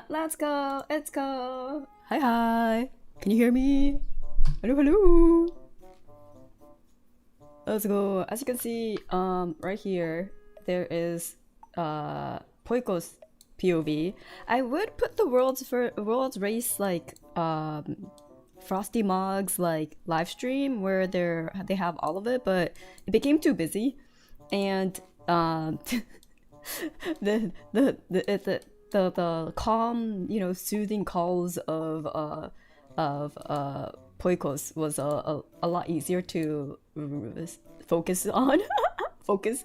Let's go. Let's go. Hi, hi. Can you hear me? Hello, hello. Let's go. As you can see, right here, there is Poiko's POV. I would put the world's race like Frosty Mog's like live stream where they have all of it, but it became too busy, and the calm, soothing calls of Poikos was a lot easier to focus on, focus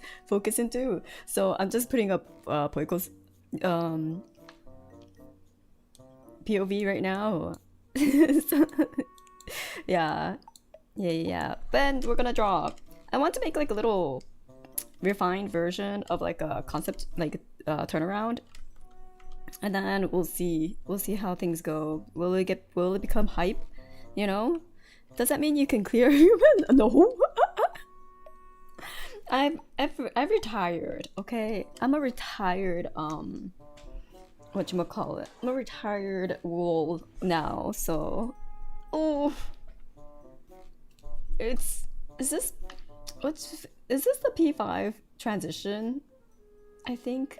into. So I'm just putting up Poikos POV right now. So, yeah. Then we're gonna draw. I want to make like a little refined version of like a concept, like turnaround, and then we'll see how things go. Will it become hype? Does that mean you can clear human? No. I've retired. Okay, I'm a retired whatchamacallit. I'm a retired wool now, so is this the P5 transition? I think.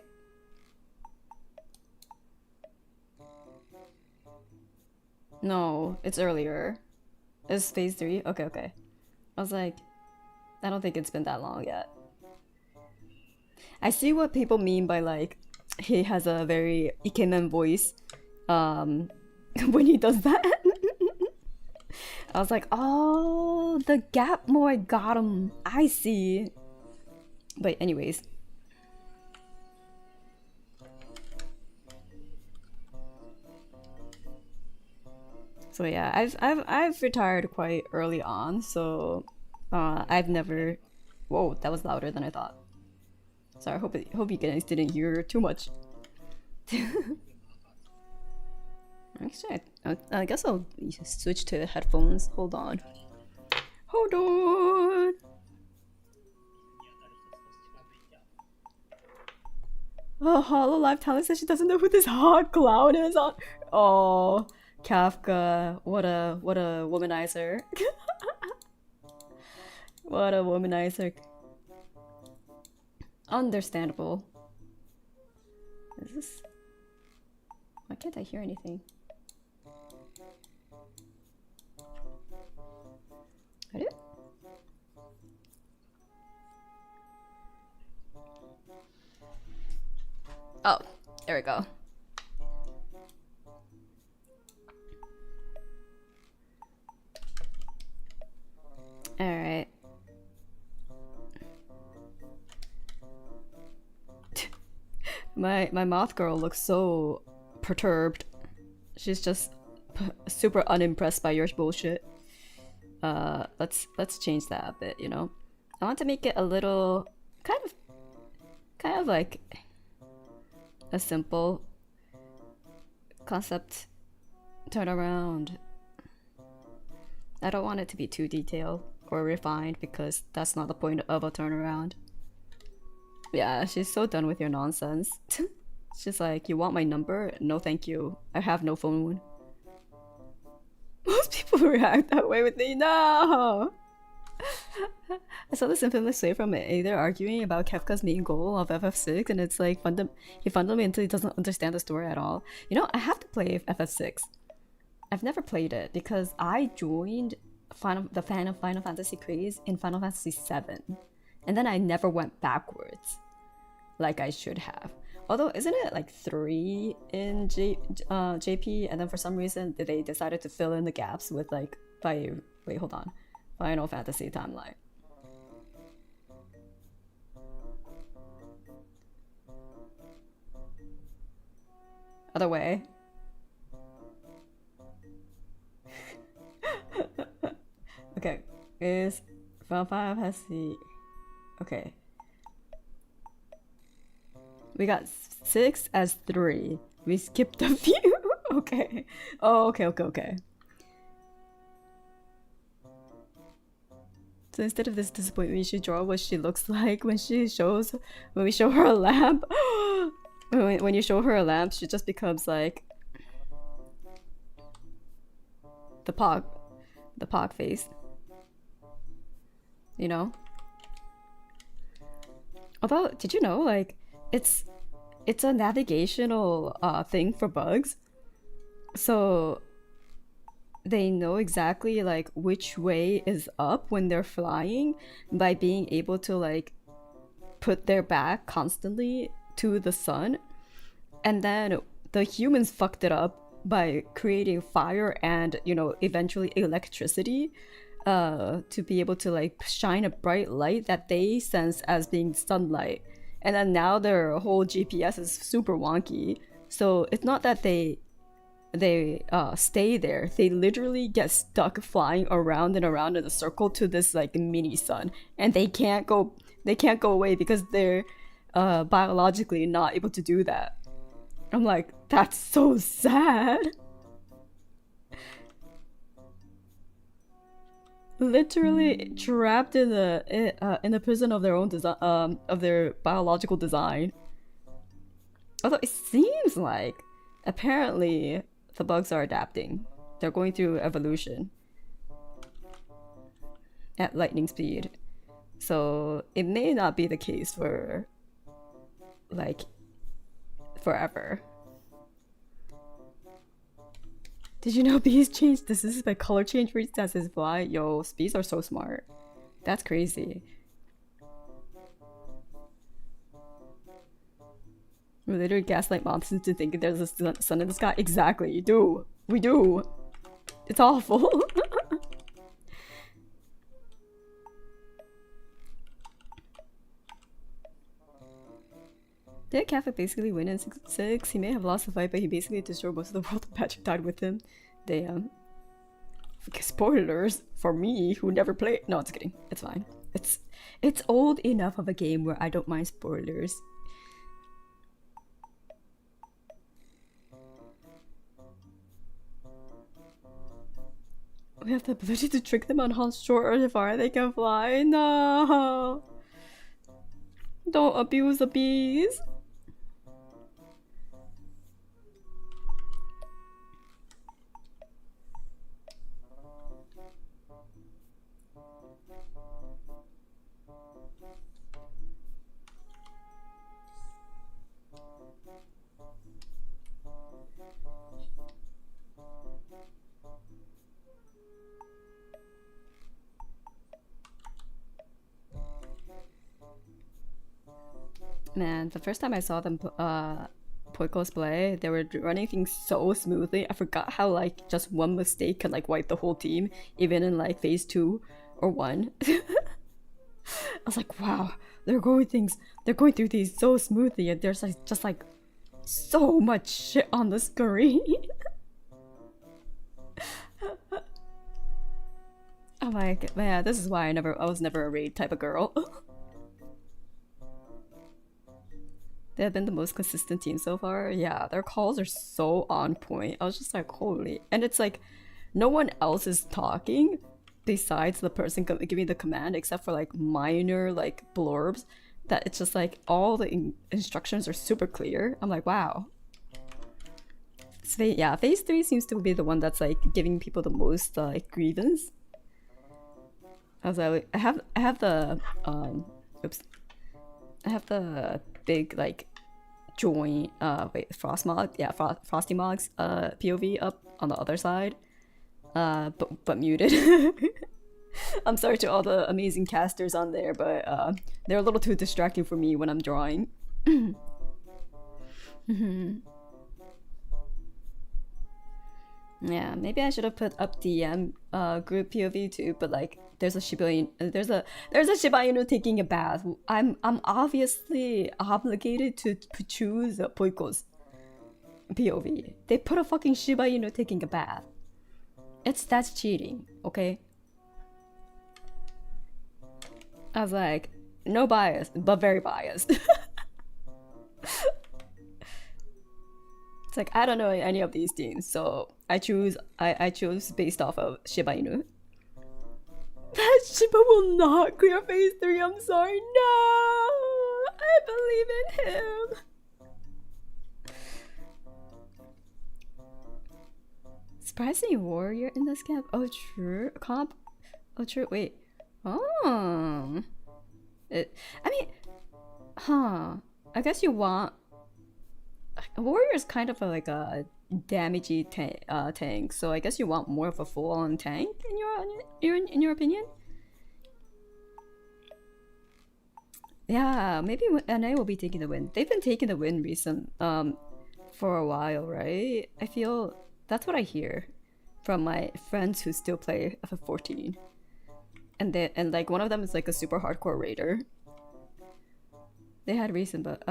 No, it's earlier. It's phase 3? Okay. I was like, I don't think it's been that long yet. I see what people mean by like, he has a very ikemen voice when he does that. I was like, oh, the gap boy got him. I see. But anyways. So yeah, I've retired quite early on, so I've never. Whoa, that was louder than I thought. Sorry, hope you guys didn't hear too much. Actually, I guess I'll switch to headphones. Hold on. Oh, Hololive Talent says she doesn't know who this hot clown is on. Oh, Kafka, what a womanizer. What a womanizer. Understandable. Is this? Why can't I hear anything? I do? Oh, there we go. Alright. My moth girl looks so perturbed. She's just super unimpressed by your bullshit. Let's change that a bit, I want to make it a little kind of like a simple concept turnaround. I don't want it to be too detailed or refined because that's not the point of a turnaround. Yeah, she's so done with your nonsense. She's like, you want my number? No thank you. I have no phone. Most people react that way with me. No! I saw this infamous way from Aether arguing about Kefka's main goal of FF6, and it's like he fundamentally doesn't understand the story at all. I have to play FF6. I've never played it because I joined the Final Fantasy craze in Final Fantasy VII, and then I never went backwards like I should have. Although, isn't it like 3 in JP, and then for some reason they decided to fill in the gaps with like wait, hold on, Final Fantasy timeline. Other way. Okay, is Final Fantasy. Okay. We got 6 as 3. We skipped a few. Okay. Oh, okay. So instead of this disappointment, you should draw what she looks like when we show her a lamp. When you show her a lamp, she just becomes like the pog, the pog face. You know. Although, did you know like it's it's a navigational thing for bugs, so they know exactly like which way is up when they're flying by being able to like put their back constantly to the sun. And then the humans fucked it up by creating fire and, you know, eventually electricity to be able to like shine a bright light that they sense as being sunlight. And then now their whole GPS is super wonky. So it's not that they stay there. They literally get stuck flying around and around in a circle to this like mini sun, and they can't go away because they're biologically not able to do that. I'm like, that's so sad. Literally trapped in the prison of their own design, of their biological design. Although it seems like apparently the bugs are adapting. They're going through evolution at lightning speed. So it may not be the case for like forever. Did you know bees change diseases by color change for as they fly? Yo, bees are so smart. That's crazy. We literally gaslight moms into thinking there's a sun in the sky. Exactly, you do. We do. It's awful. Did Catholic basically win in 6-6? He may have lost the fight, but he basically destroyed most of the world and Patrick died with him. Damn. Spoilers for me who never played. No, it's kidding. It's fine. It's old enough of a game where I don't mind spoilers. We have the ability to trick them on how short or far they can fly. No! Don't abuse the bees. Man, the first time I saw them Poikos play, they were running things so smoothly. I forgot how like just one mistake can like wipe the whole team, even in like phase 2 or 1. I was like, wow, they're going through things so smoothly, and there's like just like so much shit on the screen. I'm like, man, this is why I was never a raid type of girl. They have been the most consistent team so far. Yeah, their calls are so on point. I was just like, holy. And it's like, no one else is talking besides the person giving the command, except for like minor like blurbs. That it's just like all the instructions are super clear. I'm like, wow. So yeah, phase 3 seems to be the one that's like giving people the most like grievance. I was like, I have the oops. I have the big like joint Frostmog, yeah, Frosty Mog's POV up on the other side, but muted. I'm sorry to all the amazing casters on there, but they're a little too distracting for me when I'm drawing. Yeah, maybe I should have put up DM group POV too, but like there's a Shiba Inu taking a bath. I'm obviously obligated to choose Poiko's POV. They put a fucking Shiba Inu taking a bath. That's cheating, okay? I was like, no bias, but very biased. It's like, I don't know any of these teams, so I chose based off of Shiba Inu. That Shiba will not clear phase 3, I'm sorry, no! I believe in him! Surprisingly warrior in this camp. Oh true. Comp. Oh true. Wait. Oh. I mean, huh. I guess you want a warrior is kind of like a damagey tank, so I guess you want more of a full-on tank in your opinion. Yeah, maybe NA will be taking the win. They've been taking the win for a while, right? I feel that's what I hear from my friends who still play FF14, and like one of them is like a super hardcore raider. They had recent, but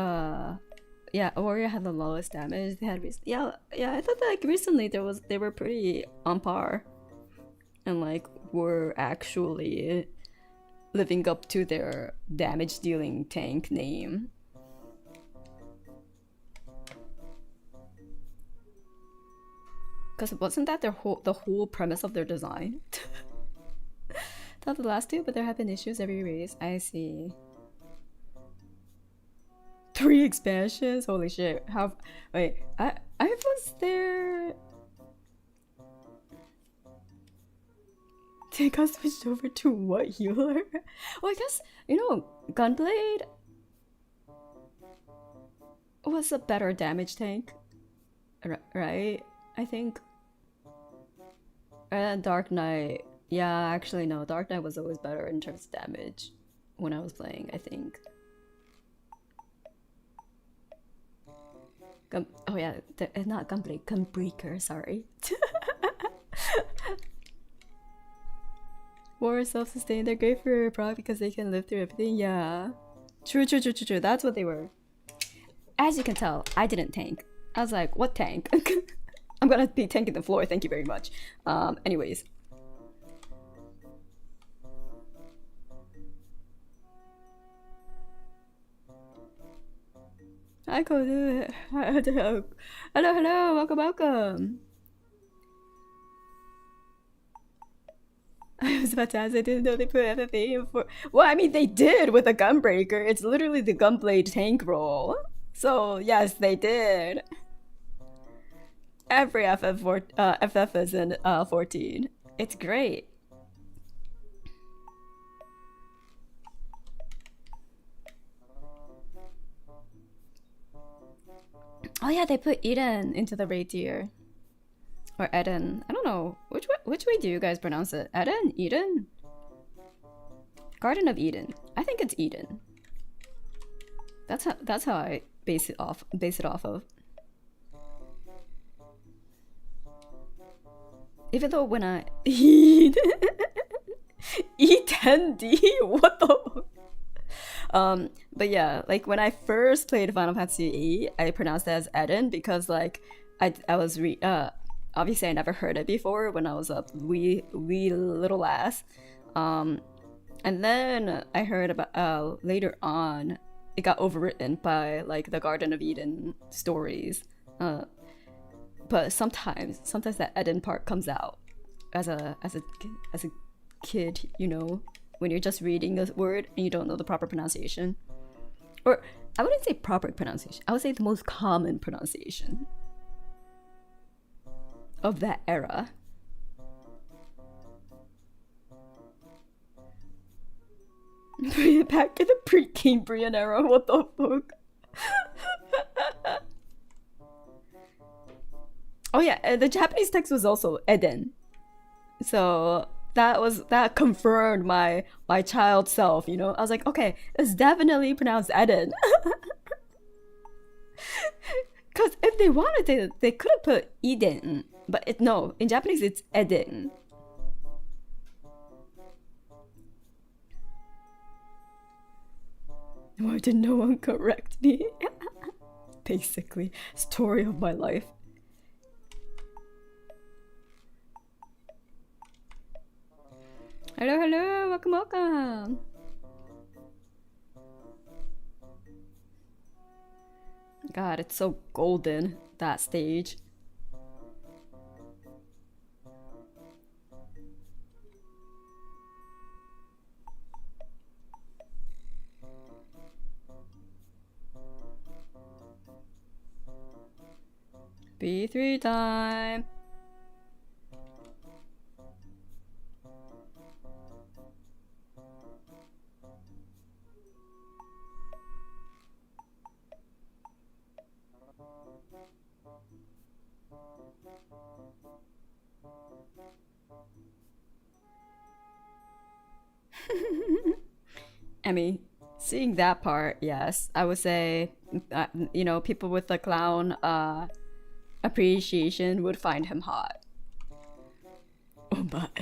yeah, Warrior had the lowest damage. They had yeah. I thought that like recently they were pretty on par, and like were actually living up to their damage dealing tank name. Because wasn't that the whole premise of their design? Not the last two, but there have been issues every race. I see. 3 expansions? Holy shit. How wait, I was there. They got switched over to what healer? Well, I guess, you know, Gunblade was a better damage tank, right? I think. And Dark Knight, yeah, actually no, Dark Knight was always better in terms of damage when I was playing, I think. Oh yeah, not Gunblade, Gunbreaker, sorry. War self-sustained, they're great for your product because they can live through everything. Yeah. True. That's what they were. As you can tell, I didn't tank. I was like, what tank? I'm gonna be tanking the floor, thank you very much. Anyways. Hi, Kodu. Hello, welcome. I was about to ask, I didn't know they put FFA in for. Well, I mean, they did with a Gunbreaker. It's literally the Gunblade tank role. So, yes, they did. Every FF is in 14. It's great. Oh yeah, they put Eden into the raid tier. Or Eden. I don't know. Which way do you guys pronounce it? Eden? Eden? Garden of Eden. I think it's Eden. That's how I base it off of. Even though when I E10D, what the but yeah, like when I first played Final Fantasy VIII, I pronounced it as Eden because like I was obviously I never heard it before when I was a wee little ass. And then I heard about later on it got overwritten by like the Garden of Eden stories. But sometimes that Eden part comes out as a kid, you know, when you're just reading a word and you don't know the proper pronunciation. Or I wouldn't say proper pronunciation. I would say the most common pronunciation of that era. Back in the pre-Cambrian era, what the fuck? Oh yeah, the Japanese text was also Eden. So that confirmed my child self, you know? I was like, okay, it's definitely pronounced Eden. Cause if they wanted to, they could have put Eden, but no, in Japanese it's Eden. Why did no one correct me? Basically, story of my life. Hello, welcome. God, it's so golden, that stage. B3 time. I mean, seeing that part, yes, I would say, you know, people with the clown appreciation would find him hot. Oh, but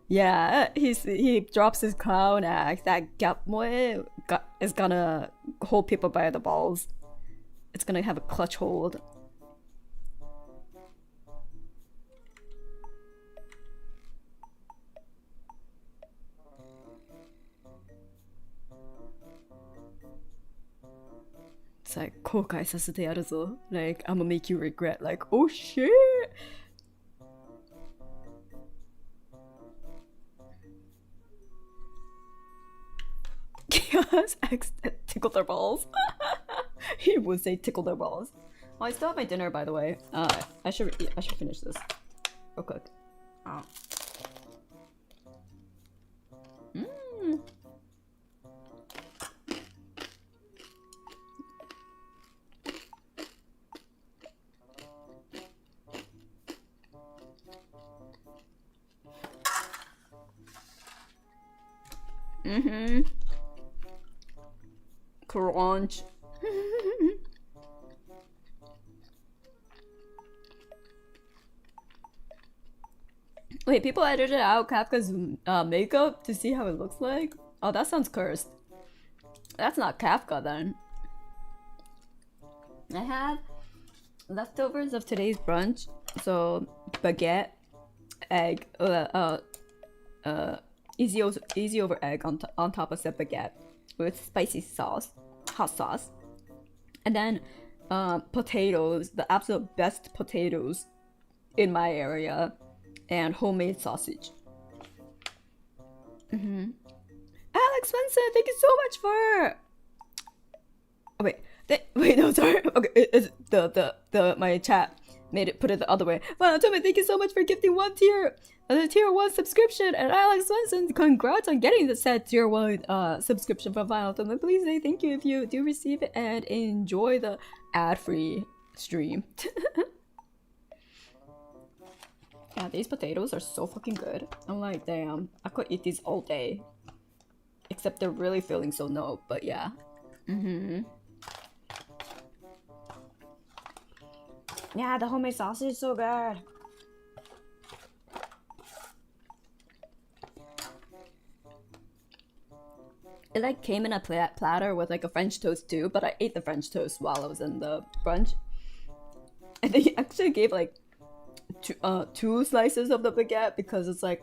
yeah, he drops his clown act. That Gapmoe is gonna hold people by the balls. It's gonna have a clutch hold. It's like 後悔させてやるぞ. Like I'm gonna make you regret. Like oh shit. Chaos X tickle their balls. He would say tickle their balls. Well, I still have my dinner, by the way. I should finish this real quick. Oh. Mm. Mm-hmm. Crunch. Wait, people edited out Kafka's makeup to see how it looks like? Oh, that sounds cursed. That's not Kafka then. I have leftovers of today's brunch. So, baguette, egg, easy over egg on top of said baguette with spicy sauce, hot sauce. And then potatoes, the absolute best potatoes in my area, and homemade sausage. Mm-hmm. Alex Swenson, thank you so much for. Oh, wait, no, sorry. Okay, it's the my chat made it put it the other way. Wow, Tommy, thank you so much for gifting the tier 1 subscription, and Alex Swenson, congrats on getting the said tier 1 subscription from Vinyl Tommy. Please say thank you if you do receive it and enjoy the ad-free stream. Yeah, these potatoes are so fucking good. I'm like, damn, I could eat these all day. Except they're really feeling so no, but yeah. Mm-hmm. Yeah, the homemade sausage is so good. It like came in a platter with like a French toast too, but I ate the French toast while I was in the brunch. And they actually gave like two slices of the baguette because it's like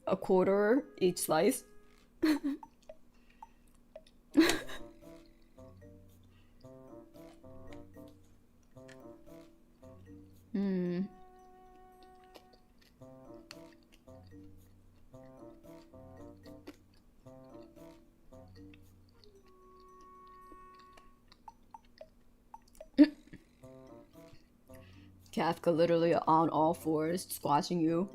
a quarter each slice. Hmm. Kafka literally on all fours, squashing you.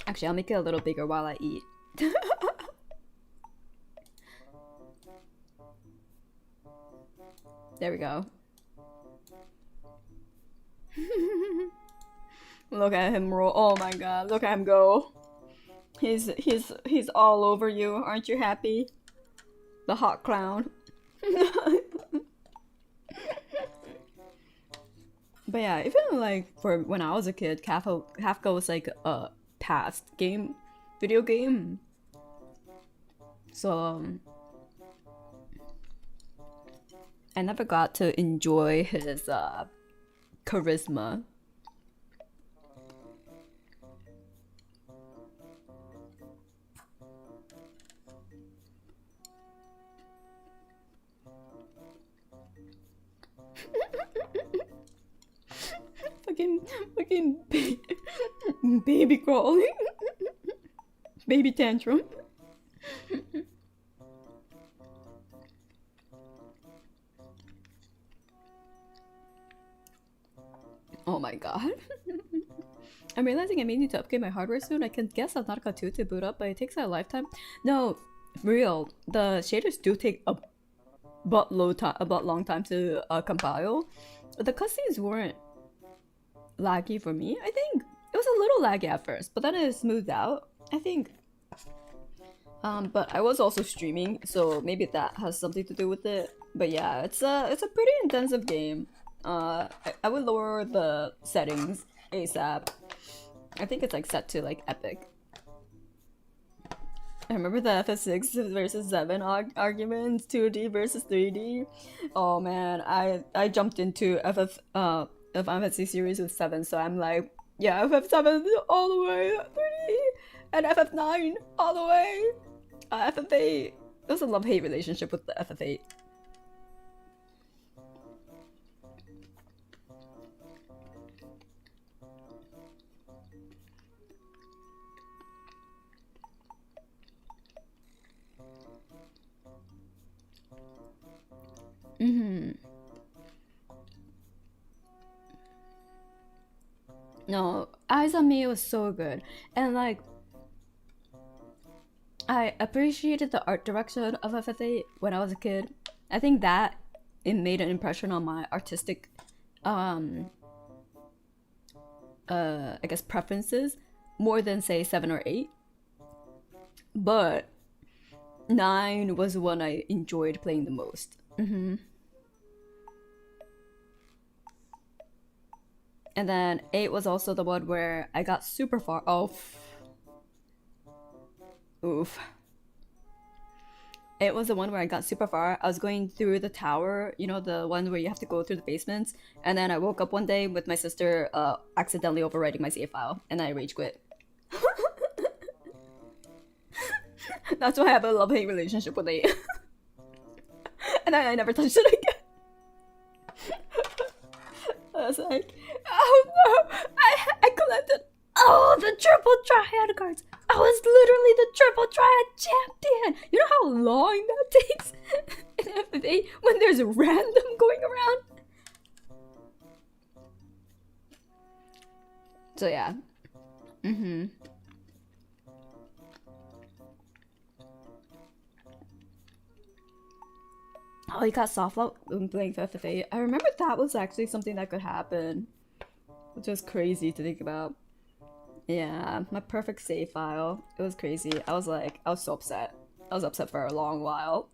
Actually, I'll make it a little bigger while I eat. There we go. Look at him roll. Oh my god, look at him go. He's all over you. Aren't you happy? The hot clown. But yeah, even like for when I was a kid, Kafka was like a past video game. So I never got to enjoy his charisma. fucking baby crawling. Baby tantrum. Oh my god. I'm realizing I may need to upgrade my hardware soon. I can guess Antarctica 2 to boot up, but it takes a lifetime. No, real. The shaders do take a but long time to compile. The cutscenes weren't laggy for me. I think it was a little laggy at first, but then it smoothed out, I think. But I was also streaming, so maybe that has something to do with it. But yeah, it's a pretty intensive game. I would lower the settings ASAP. I think it's like set to like epic. I remember the FF6 versus 7 arguments, 2D versus 3D. Oh man, I jumped into the Final Fantasy series with 7, so I'm like, yeah, FF7 all the way, 3D, and FF9 all the way. FF8. There's a love-hate relationship with the FF8. No, Eyes on Me was so good, and like I appreciated the art direction of FF8 when I was a kid. I think that it made an impression on my artistic, I guess preferences more than say 7 or 8. But 9 was the one I enjoyed playing the most. And then 8 was also the one where I got super far. Oh, oof. It was the one where I got super far. I was going through the tower, you know, the one where you have to go through the basements. And then I woke up one day with my sister accidentally overwriting my save file, and I rage quit. That's why I have a love-hate relationship with 8. And I never touched it again. I was like, oh no, I collected all the triple triad cards. I was literally the triple triad champion. You know how long that takes in FF8 when there's random going around? So yeah. Oh, he got soft lock when playing FF8. I remember that was actually something that could happen, which was crazy to think about. Yeah, my perfect save file. It was crazy. I was so upset. I was upset for a long while.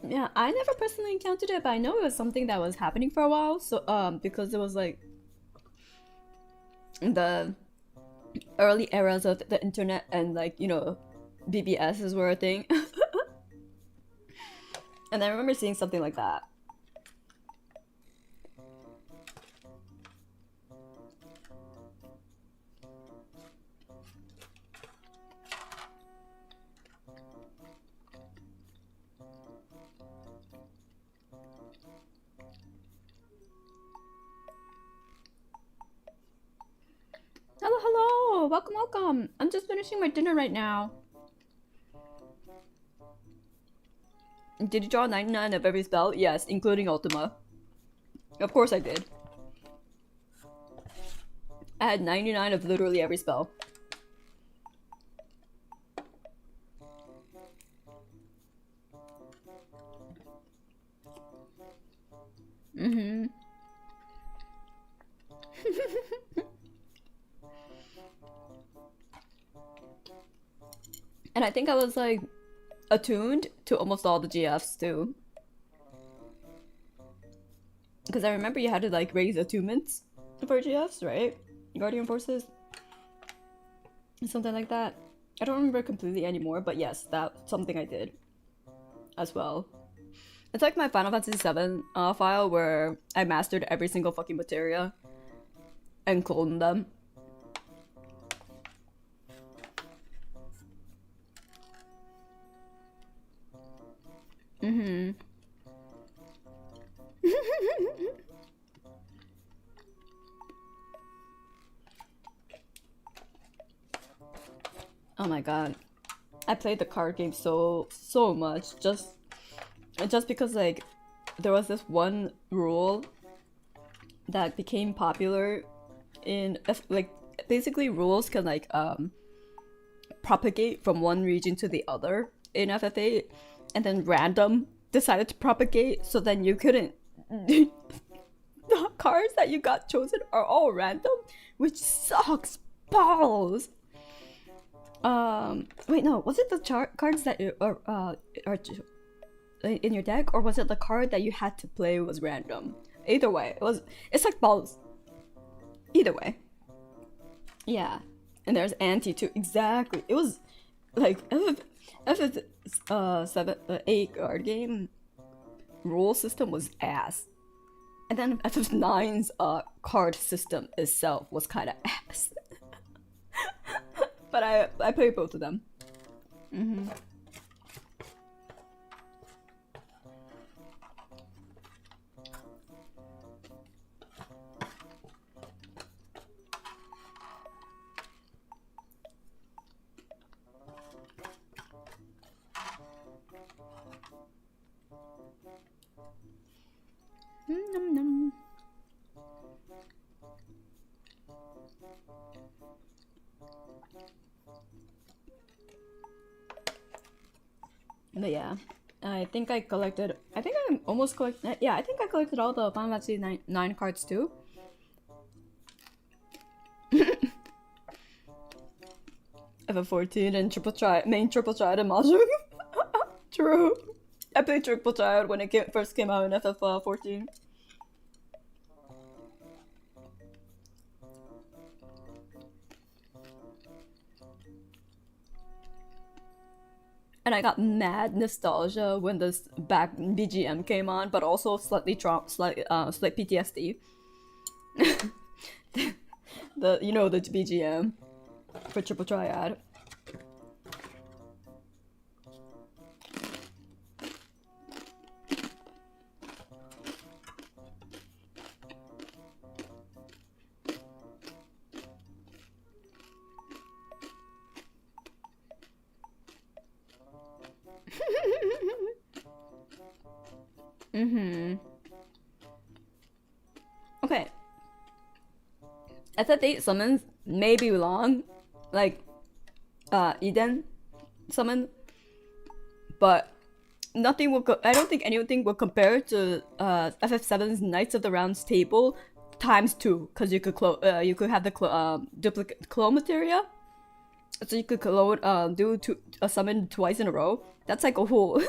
Yeah, I never personally encountered it, but I know it was something that was happening for a while. So, because it was like the early eras of the internet, and like, you know, BBSs were a thing. And I remember seeing something like that. Hello, hello! Welcome, welcome! I'm just finishing my dinner right now. Did you draw 99 of every spell? Yes, including Ultima. Of course I did. I had 99 of literally every spell. And I think I was like attuned to almost all the GFs too. Because I remember you had to like raise attunements for GFs, right? Guardian Forces? Something like that. I don't remember completely anymore, but yes, that's something I did as well. It's like my Final Fantasy VII file where I mastered every single fucking materia and cloned them. Oh my god. I played the card game so much just because like there was this one rule that became popular in like basically rules can like propagate from one region to the other in FF8, and then random decided to propagate, so then you couldn't the cards that you got chosen are all random, which sucks balls. Wait, no, was it the cards that are in your deck, or was it the card that you had to play was random? Either way, it's like balls. Either way. Yeah. And there's anti too. Exactly. It was like FF7 8 card game rule system was ass. And then FF9's card system itself was kind of ass. But I played both of them. Mm-hmm. But yeah, I think I collected. I think I almost collected. Yeah, I think I collected all the Final Fantasy 9 cards too. FF14 and main triple triad and Mahjong. True. I played triple triad when it first came out in FF14. And I got mad nostalgia when this back BGM came on, but also slight PTSD. the the BGM for Triple Triad. Okay. FF8 summons may be long, like Eden summon, but nothing will. I don't think anything will compare to FF7's Knights of the Round's Table ×2, because you could have the duplicate clone materia, so you could do a summon twice in a row. That's like a whole.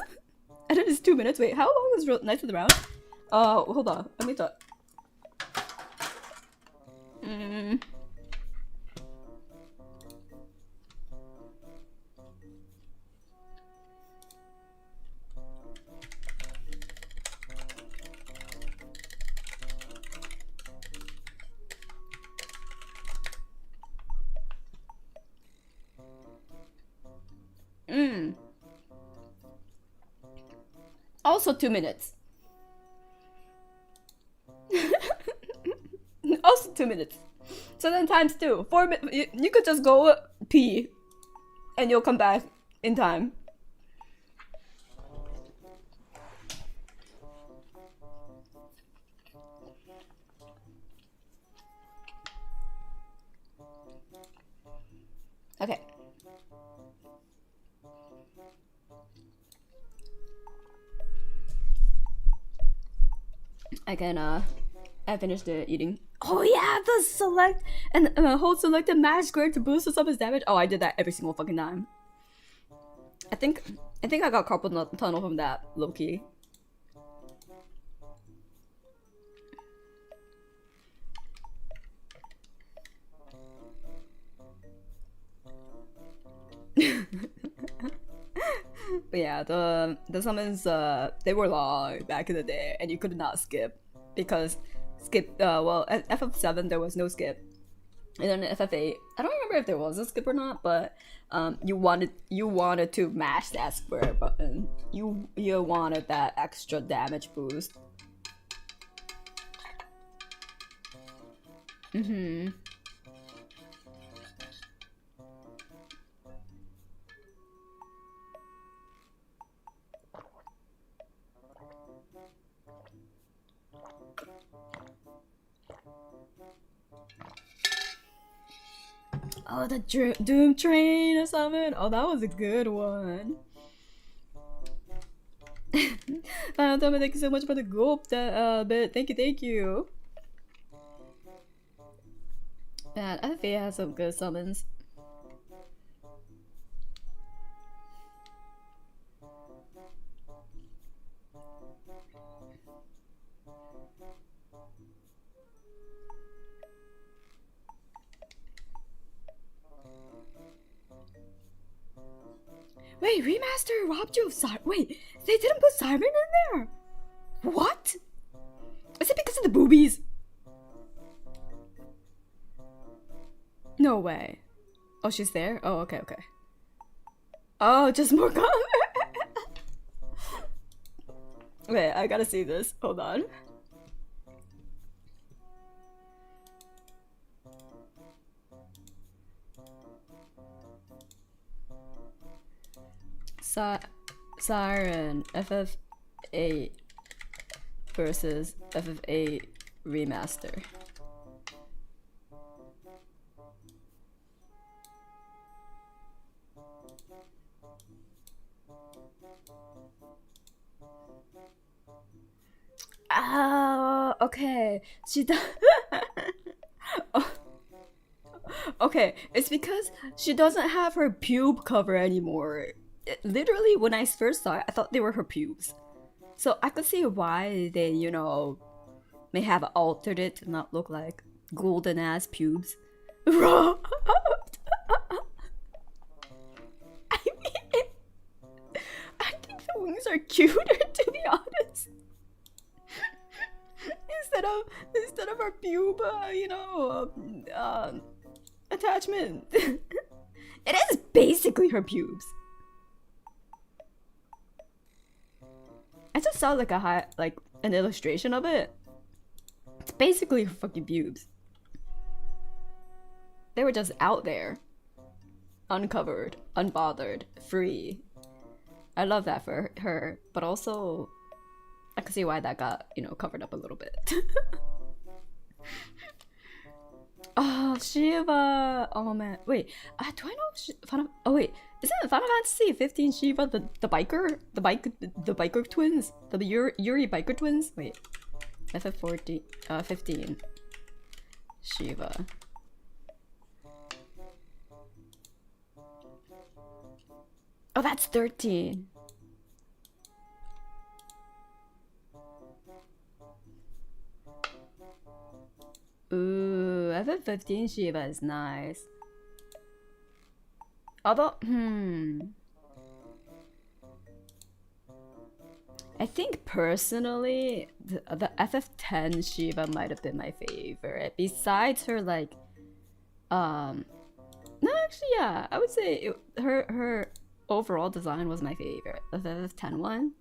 And it is 2 minutes. Wait, how long is Knights of the Round? Hold on. Let me talk. Also 2 minutes. Also 2 minutes. So then ×2. 4 minutes. You could just go pee, and you'll come back in time. Okay. I finished eating. Oh yeah, the select and hold selected mash square to boost up his damage. Oh, I did that every single fucking time. I think I got carpal tunnel from that, low key. But yeah, the summons they were long back in the day, and you could not skip because well, at FF7 there was no skip, and then at FF8 I don't remember if there was a skip or not, but you wanted to mash that square button. You wanted that extra damage boost. Oh, the Doom Train summon. Oh, that was a good one. Final Tome, thank you so much for the gulp bit. Thank you. Man, FFA has some good summons. Wait, remaster robbed you of Siren? Wait, they didn't put Siren in there? What? Is it because of the boobies? No way. Oh, she's there? Oh, okay. Oh, just more color. Wait, I gotta see this. Hold on. Siren FF8 versus FF8 remaster. Oh, okay. She does. Oh. Okay, it's because she doesn't have her pube cover anymore. Literally, when I first saw it, I thought they were her pubes. So I could see why they, you know, may have altered it to not look like golden ass pubes. I mean, I think the wings are cuter, to be honest. instead of her pube, you know, attachment. It is basically her pubes. I just saw like an illustration of it. It's basically her fucking pubes. They were just out there, uncovered, unbothered, free. I love that for her, but also I can see why that got, you know, covered up a little bit. Oh, Shiva! Oh man, wait. Do I know? Oh wait, isn't Final Fantasy 15 Shiva the biker twins? The Yuri biker twins? Wait, FF14, 15 Shiva. Oh, that's 13. Ooh, FF15 Shiva is nice. Although, I think personally, the FF10 Shiva might have been my favorite. Besides her, like, no, actually, yeah, I would say her overall design was my favorite. The FF10 one.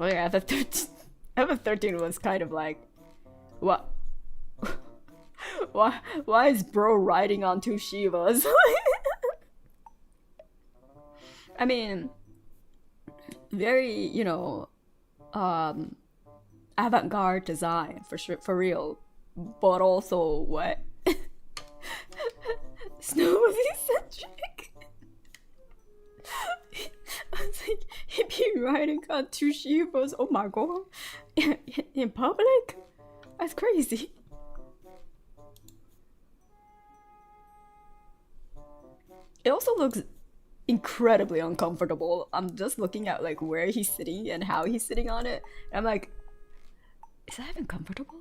Oh yeah, FF13 was kind of like, what? Why is bro riding on two Shivas? I mean, very, you know, avant-garde design for real, but also what? Snow was eccentric. I was like, he'd be riding on two Shivas. Oh my god, in public? That's crazy. It also looks incredibly uncomfortable. I'm just looking at like where he's sitting and how he's sitting on it. And I'm like, is that even comfortable?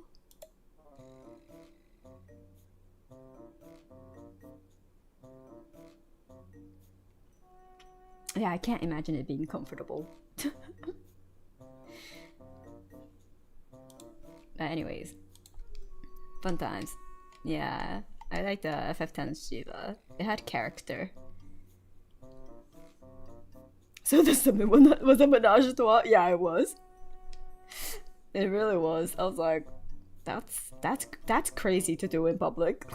Yeah, I can't imagine it being comfortable. But anyways, fun times. Yeah, I like the FF10 Shiva. It had character. So the summon was a menage a trois? Yeah, it was. It really was. I was like, that's crazy to do in public.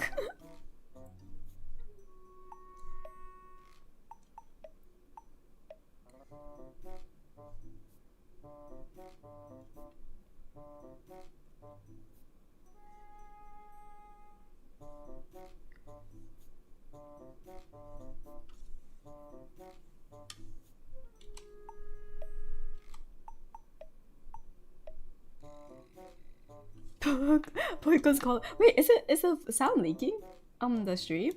Poiko's call. Wait, is the sound leaking on the stream?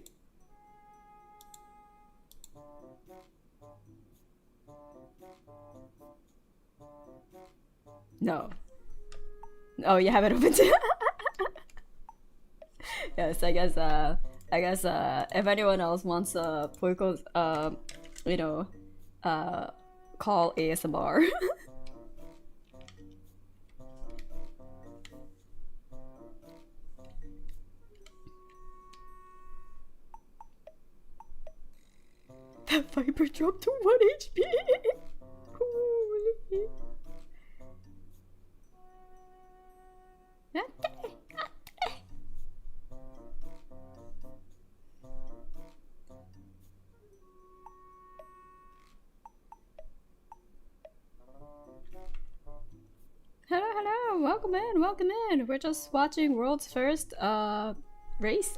No. Oh, you have it open too. Yes, I guess if anyone else wants Poiko's you know call ASMR. That Viper dropped to 1 HP. Holy. Hello, hello, welcome in, welcome in. We're just watching world's first race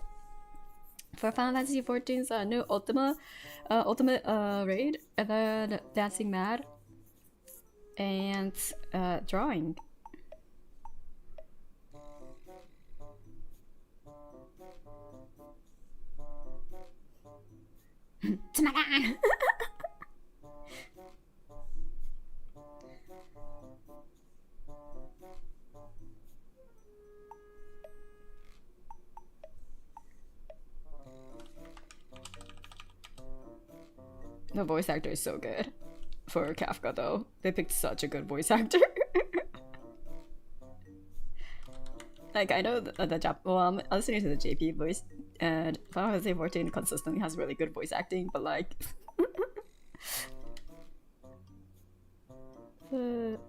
for Final Fantasy XIV's new ultimate raid, and then Dancing Mad and drawing. The voice actor is so good for Kafka though. They picked such a good voice actor. Like I know I'm listening to the JP voice, and Final Fantasy XIV consistently has really good voice acting, but like the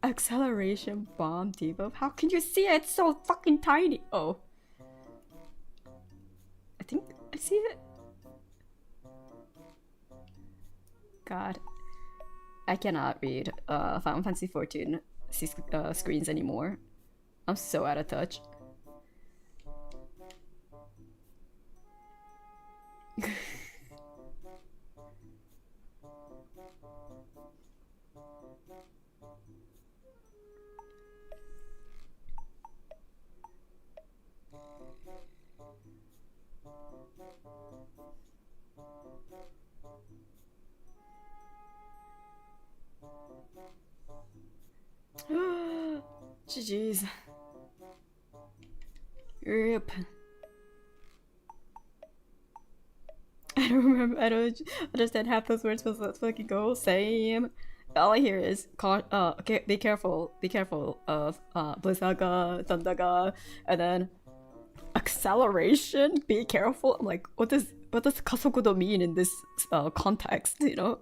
acceleration bomb debuff. How can you see it? It's so fucking tiny. Oh, I think I see it. God, I cannot read Final Fantasy XIV screens anymore. I'm so out of touch. GG's. Rip. I don't remember. I don't understand half those words. But let's fucking go. Same. All I hear is okay, be careful of Blizzaga, Thundaga, and then acceleration. Be careful. I'm like, what does Kasokudo mean in this context? You know.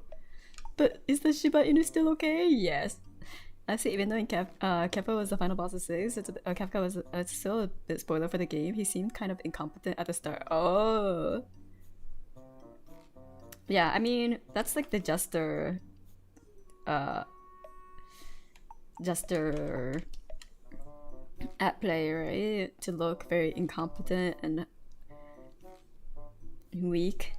But is the Shiba Inu still okay? Yes. Actually, even though in Kefka was the final boss of 6, Kefka was still a bit spoiler for the game. He seemed kind of incompetent at the start. Oh. Yeah, I mean, that's like the Jester at play, right? To look very incompetent and weak.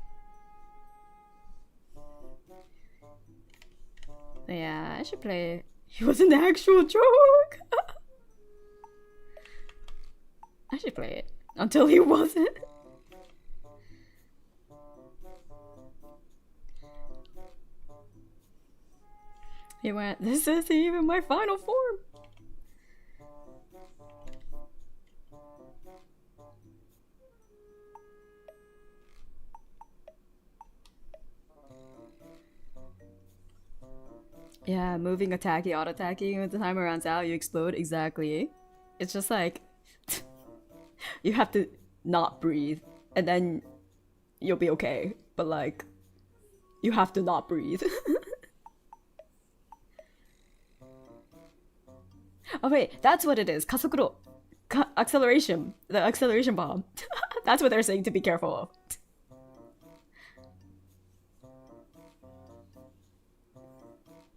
But yeah, I should play. He was an actual joke. I should play it until he wasn't. He went, this isn't even my final form. Yeah, moving, attacking, auto-attacking. When the timer runs out, you explode. Exactly. It's just like you have to not breathe, and then you'll be okay. But like, you have to not breathe. Oh wait, that's what it is. Kasokuro, acceleration, the acceleration bomb. That's what they're saying to be careful of.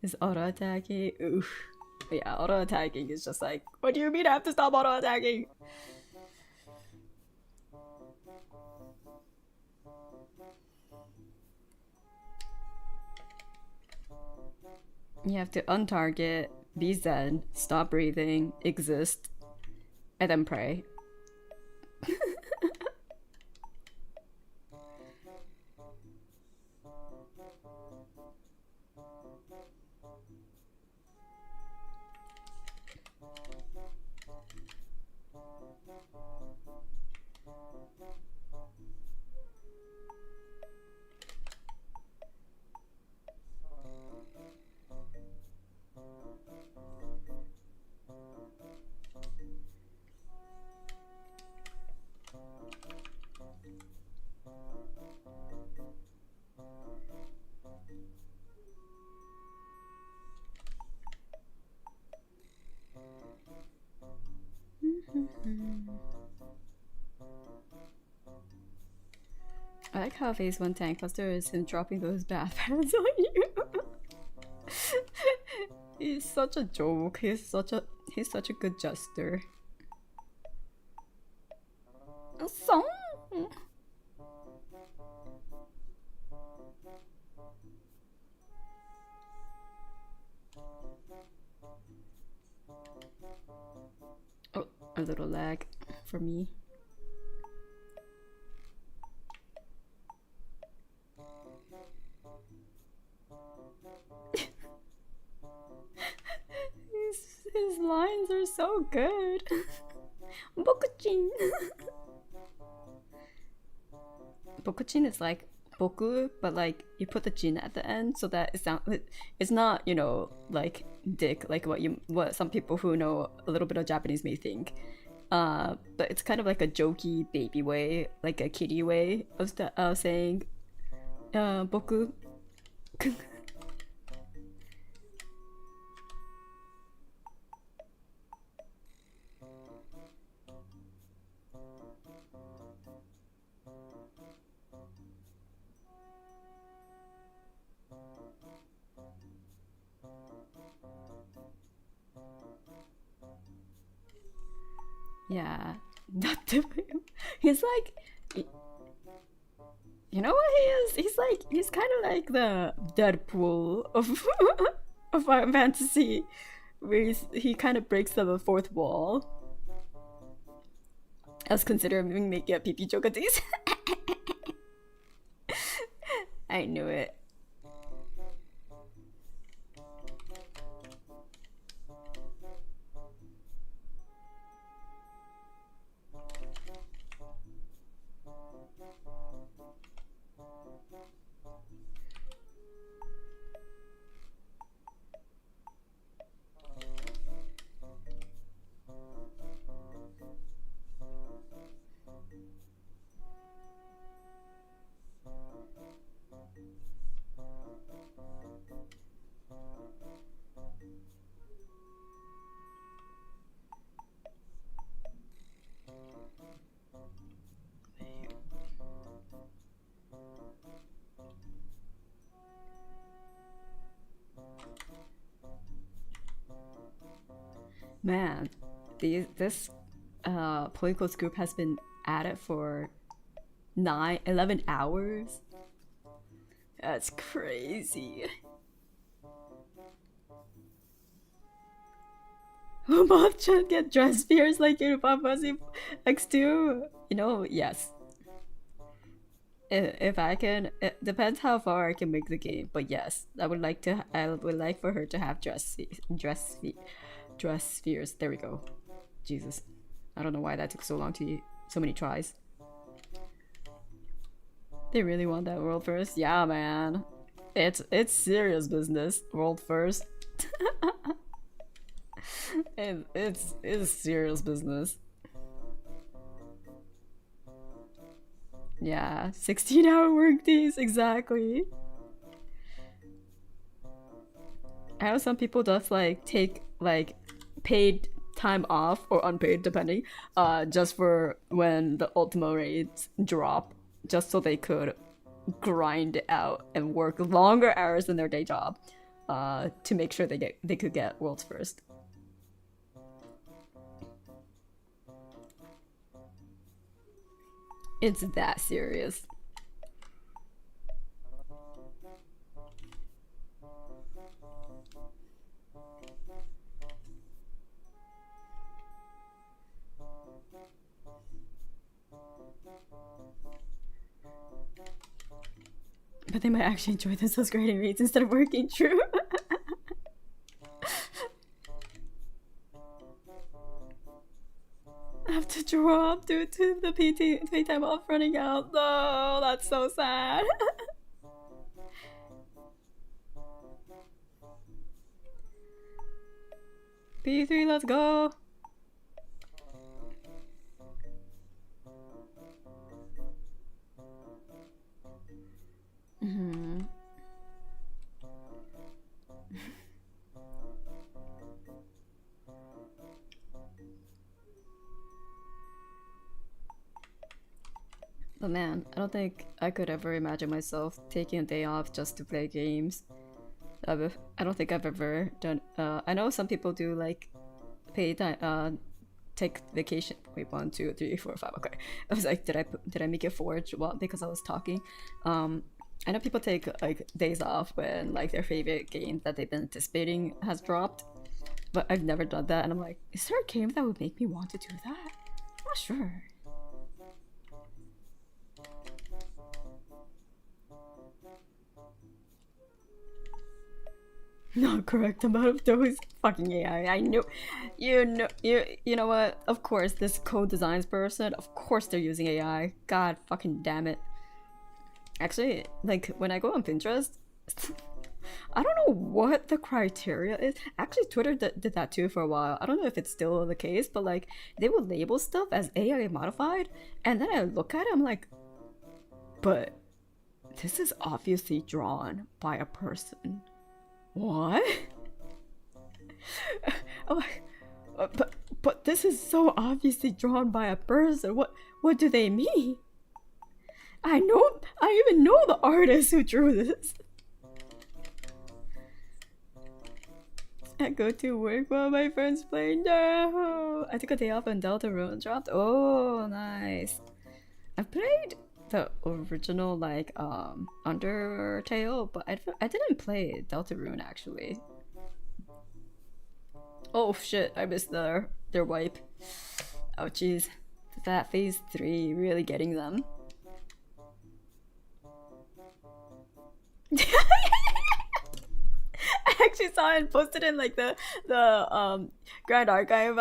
Is auto attacking? Oof. But yeah, auto attacking is just like, what do you mean I have to stop auto attacking? You have to untarget, be zen, stop breathing, exist, and then pray. I like how phase 1 tank cluster is him dropping those bath pads on you. He's such a joke. He's such a good jester. Song. Oh, a little lag for me. His lines are so good. Bokuchin. Bokuchin is like boku, but like you put the jin at the end so that it's not, you know, like dick, like what some people who know a little bit of Japanese may think. But it's kind of like a jokey baby way, like a kiddie way of saying boku. Yeah, not the. He's like, you know what he is? He's kind of like the Deadpool of of Final Fantasy, where he kind of breaks the fourth wall. I was considering making a PP joke at these. I knew it. Man, this Polycles group has been at it for 11 hours. That's crazy. Bob Chan get dress fears like in Final Fantasy X2. You know, yes. If I can, it depends how far I can make the game, but yes, I would like for her to have dress spheres. There we go. Jesus, I don't know why that took so long so many tries. They really want that world first? Yeah, man. It's serious business. World first. it's serious business. Yeah, 16-hour work days, exactly. I know some people just like take like paid time off or unpaid depending, just for when the Ultima raids drop, just so they could grind it out and work longer hours than their day job, to make sure they could get worlds first. It's that serious. But they might actually enjoy themselves grading reads instead of working. True. I have to drop due to the PT time off running out. No, that's so sad. P3, let's go. But man, I don't think I could ever imagine myself taking a day off just to play games. I don't think I've ever done. I know some people do like pay time, take vacation. Wait, 1, 2, 3, 4, 5. Okay, I was like, did I make it forge? Well, because I was talking. I know people take like days off when like their favorite game that they've been anticipating has dropped, but I've never done that. And I'm like, is there a game that would make me want to do that? I'm not sure. Not correct amount of those. Fucking AI. I knew. You know what? Of course, this code designs person, of course they're using AI. God fucking damn it. Actually, like when I go on Pinterest, I don't know what the criteria is. Actually, Twitter did that too for a while. I don't know if it's still the case, but like they will label stuff as AI modified, and then I look at it, I'm like, but this is obviously drawn by a person. What? I'm like, but this is so obviously drawn by a person. What do they mean? I even know the artist who drew this. I go to work while my friends play. No, I took a day off and Deltarune dropped. Oh, nice. I played the original like Undertale, but I didn't play Deltarune actually. Oh shit, I missed their wipe. Oh jeez, that phase 3 really getting them. I actually saw it and posted in like the Grand Archive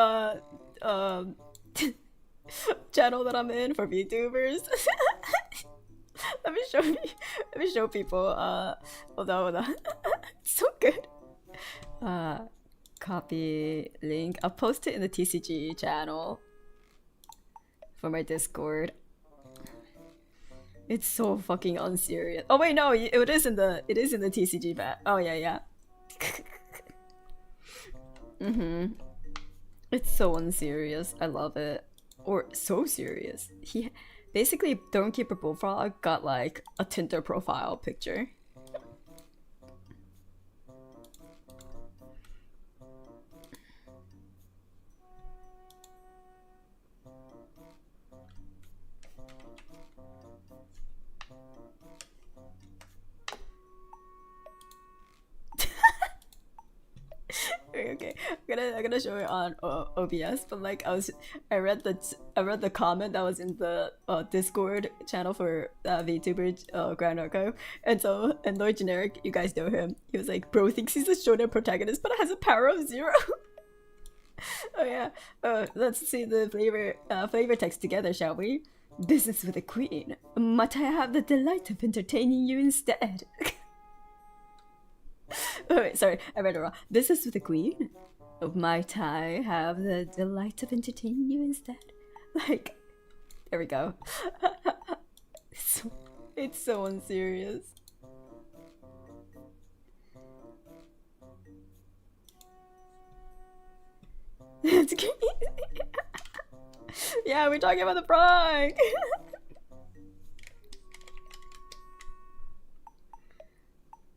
channel that I'm in for VTubers. Let me show people. Hold on. It's so good. Copy link. I'll post it in the TCG channel for my Discord. It's so fucking unserious. Oh wait, no, it is in the TCG bat. Oh yeah. It's so unserious. I love it. Or so serious. He basically Thornkeeper Bullfrog got like a Tinder profile picture. Okay, I'm gonna show it on OBS, but like I read the comment that was in the Discord channel for VTuber Grand Archive, and Lord Generic, you guys know him. He was like, bro thinks he's a shonen protagonist, but has a power of 0. Oh yeah. Let's see the flavor text together, shall we? Business with a queen. Might I have the delight of entertaining you instead? Oh, wait, sorry, I read it wrong. Business with the queen? Might I have the delight of entertaining you instead? Like, there we go. It's so unserious. It's crazy. Yeah, we're talking about the prank.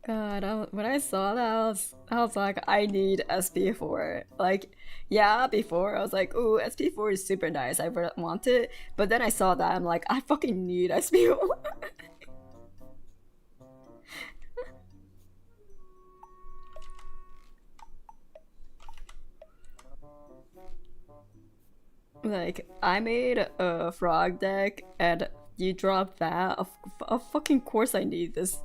God, when I saw that, I was like, I need SP4. Like, yeah, before I was like, ooh, SP4 is super nice. I really want it. But then I saw that, I'm like, I fucking need SP4. Like, I made a frog deck, and You dropped that? Of fucking course I need this.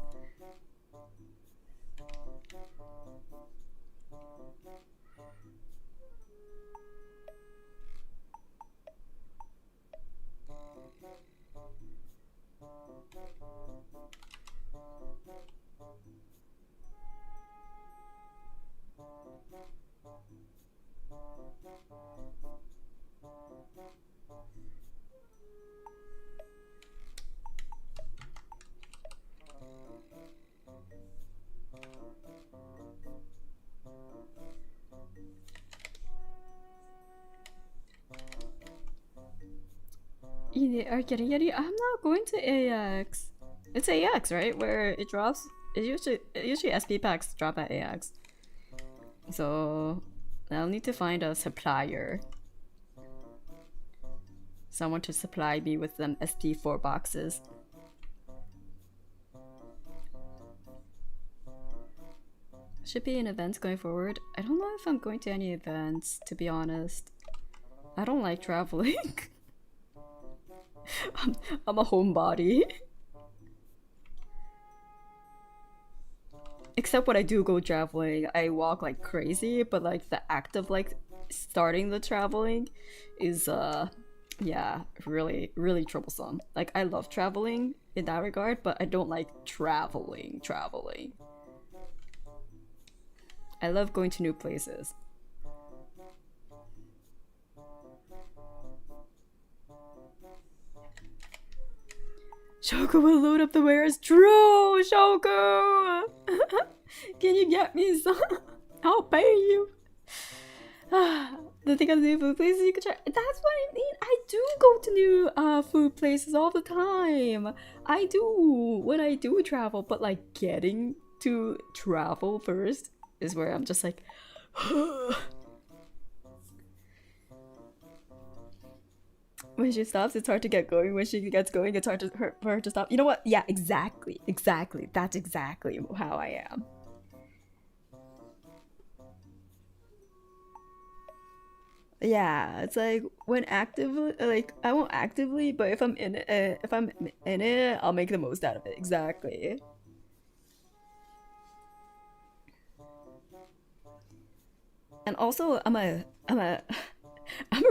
You are getting ready. I'm not going to AX. It's AX, right? Where it drops. Usually SP packs drop at AX. So I'll need to find a supplier. Someone to supply me with them SP4 boxes. Should be in events going forward. I don't know if I'm going to any events, to be honest. I don't like traveling. I'm a homebody. Except when I do go traveling, I walk like crazy, but like the act of like starting the traveling is yeah, really troublesome. Like I love traveling in that regard, but I don't like traveling. I love going to new places. Shoko will load up the wares. True, Shoko! Can you get me some? I'll pay you. The thing of the new food places you can try. That's what I mean. I do go to new food places all the time. I do when I do travel, but like getting to travel first is where I'm just like when she stops, it's hard to get going. When she gets going, it's hard for her to stop. You know what? Yeah, exactly. That's exactly how I am. Yeah, it's like when actively, like I won't actively, but if I'm in it, I'll make the most out of it. Exactly. And also, I'm a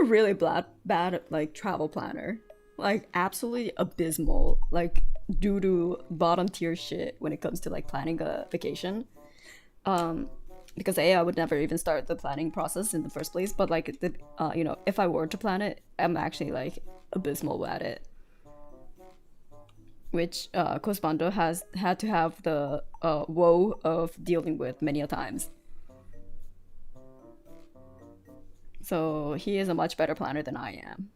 really bad like travel planner. Like absolutely abysmal. Like doo doo bottom tier shit when it comes to like planning a vacation. Um, because I would never even start the planning process in the first place. But like the you know, if I were to plan it, I'm actually like abysmal at it. Which Cosbando has had to have the woe of dealing with many a times. So he is a much better planner than I am.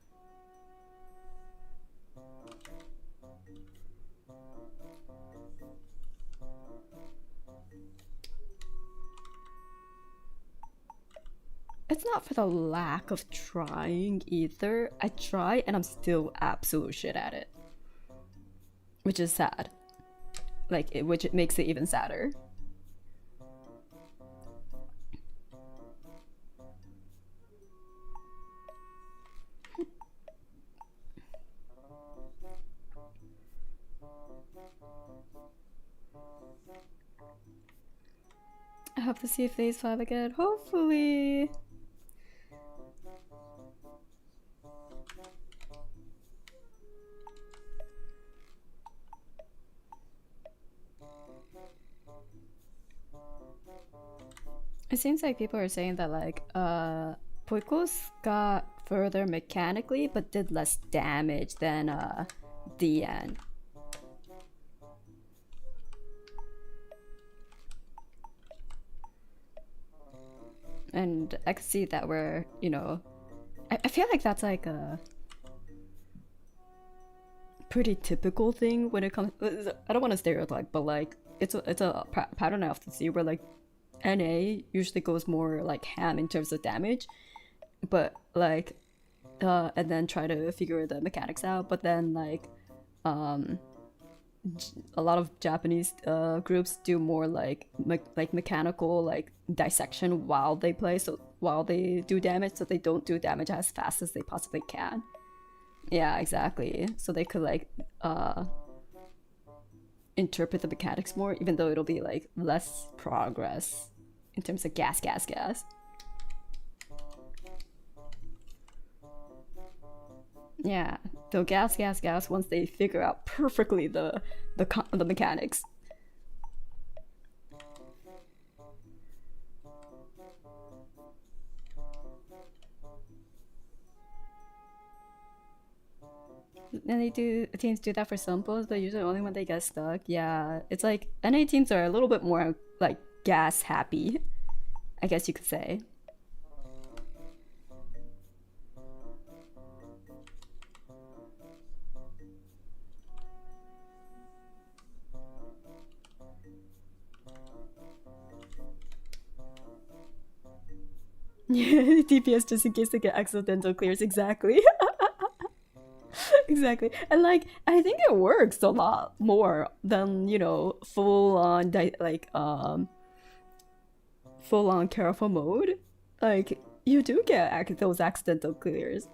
It's not for the lack of trying either. I try and I'm still absolute shit at it. Which is sad. Like, which it makes it even sadder. I hope to see if phase 5 again. Hopefully. It seems like people are saying that like Poikos got further mechanically but did less damage than DN. And I can see that we're, you know, I feel like that's like a pretty typical thing when it comes. I don't want to stereotype, but like it's a pattern I often see where like NA usually goes more like ham in terms of damage, but like and then try to figure the mechanics out. But then like a lot of Japanese groups do more like mechanical like dissection while they play, so while they do damage, so they don't do damage as fast as they possibly can. Yeah, exactly. So they could like interpret the mechanics more, even though it'll be like less progress in terms of gas. Yeah, they'll gas once they figure out perfectly the mechanics. And they do teams do that for some pulls, but usually only when they get stuck. Yeah, it's like NA teams are a little bit more like gas happy, I guess you could say. Yeah, DPS just in case they get accidental clears. Exactly. Exactly. And like I think it works a lot more than, you know, full on careful mode. Like you do get those accidental clears.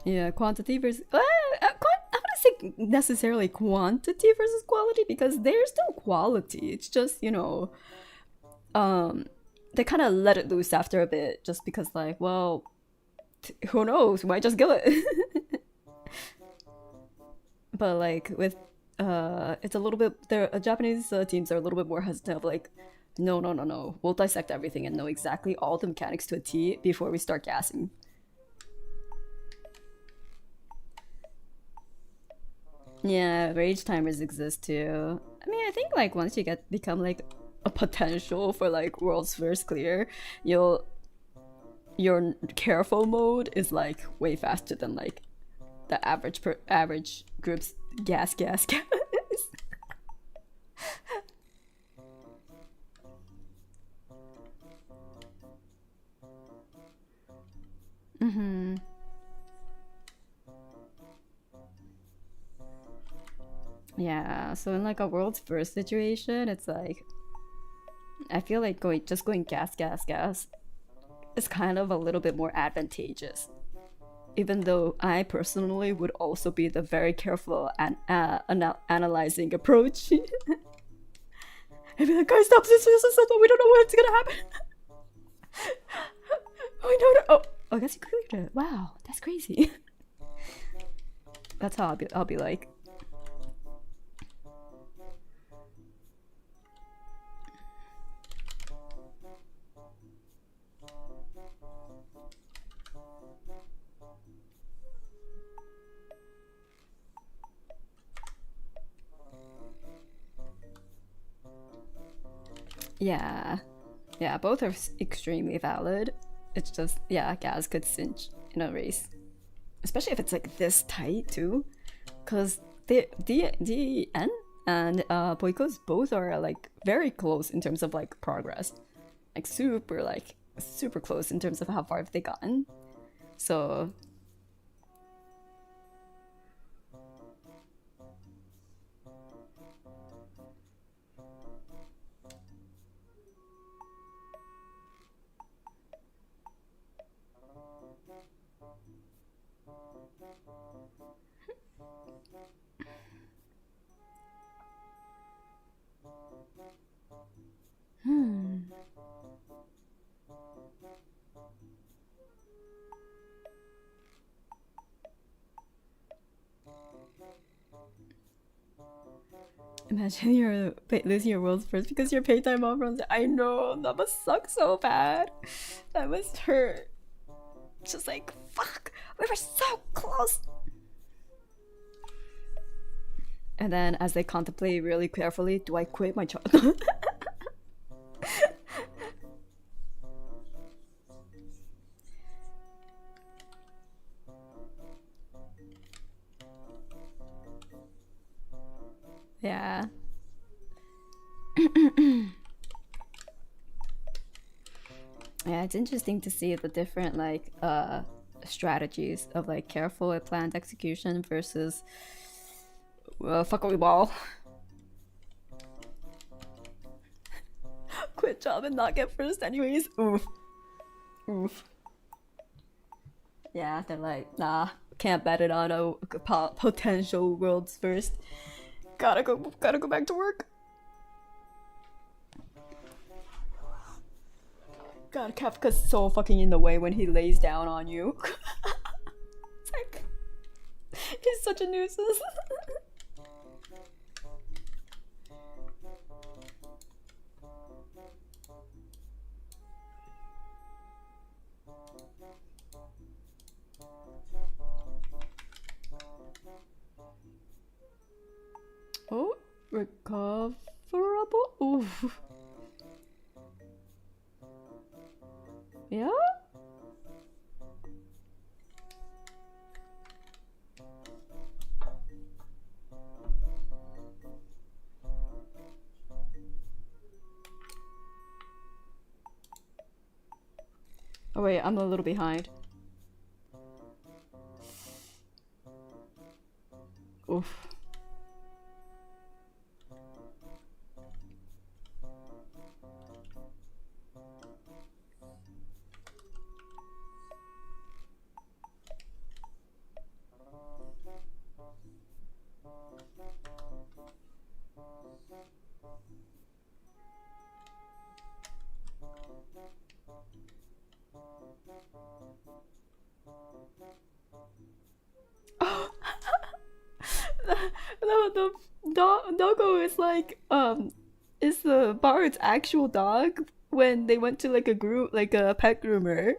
Yeah, quantity versus I wouldn't say necessarily quantity versus quality because there's still quality. It's just, you know, they kind of let it loose after a bit just because like, well, who knows, we might just kill it. But like with it's a little bit there Japanese teams are a little bit more hesitant of like, no, we'll dissect everything and know exactly all the mechanics to a T before we start gassing. Yeah, rage timers exist too. I mean, I think like once you get become like a potential for like world's first clear, you'll your careful mode is like way faster than like the average group's gas. Mm-hmm. Yeah, so in like a world's first situation, it's like I feel like going gas is kind of a little bit more advantageous. Even though I personally would also be the very careful and analyzing approach. I'd be like, guys, stop this, we don't know what's gonna happen. Oh, no. Oh, I guess you cleared it. Wow, that's crazy. That's how I'll be like. Yeah. Yeah, both are extremely valid. It's just, yeah, Gaz could cinch in a race. Especially if it's like this tight too. Because DN and Boikos both are like very close in terms of like progress. Like super close in terms of how far have they gotten. So hmm. Imagine you're losing your world's first because your pay time off runs. I know, that must suck so bad. That must hurt. Just like, fuck, we were so close. And then as they contemplate really carefully, do I quit my job? Yeah. Yeah, it's interesting to see the different like strategies of like careful planned execution versus fuckery ball. job and not get first anyways. Oof. Oof. Yeah, they're like, nah, can't bet it on a potential world's first. Gotta go back to work. God, Kafka's so fucking in the way when he lays down on you. It's like, he's such a nuisance. Oh, recoverable? Oof. Yeah? Oh wait, I'm a little behind. Oof. The doggo is like is the bard's actual dog when they went to like a group, like a pet groomer,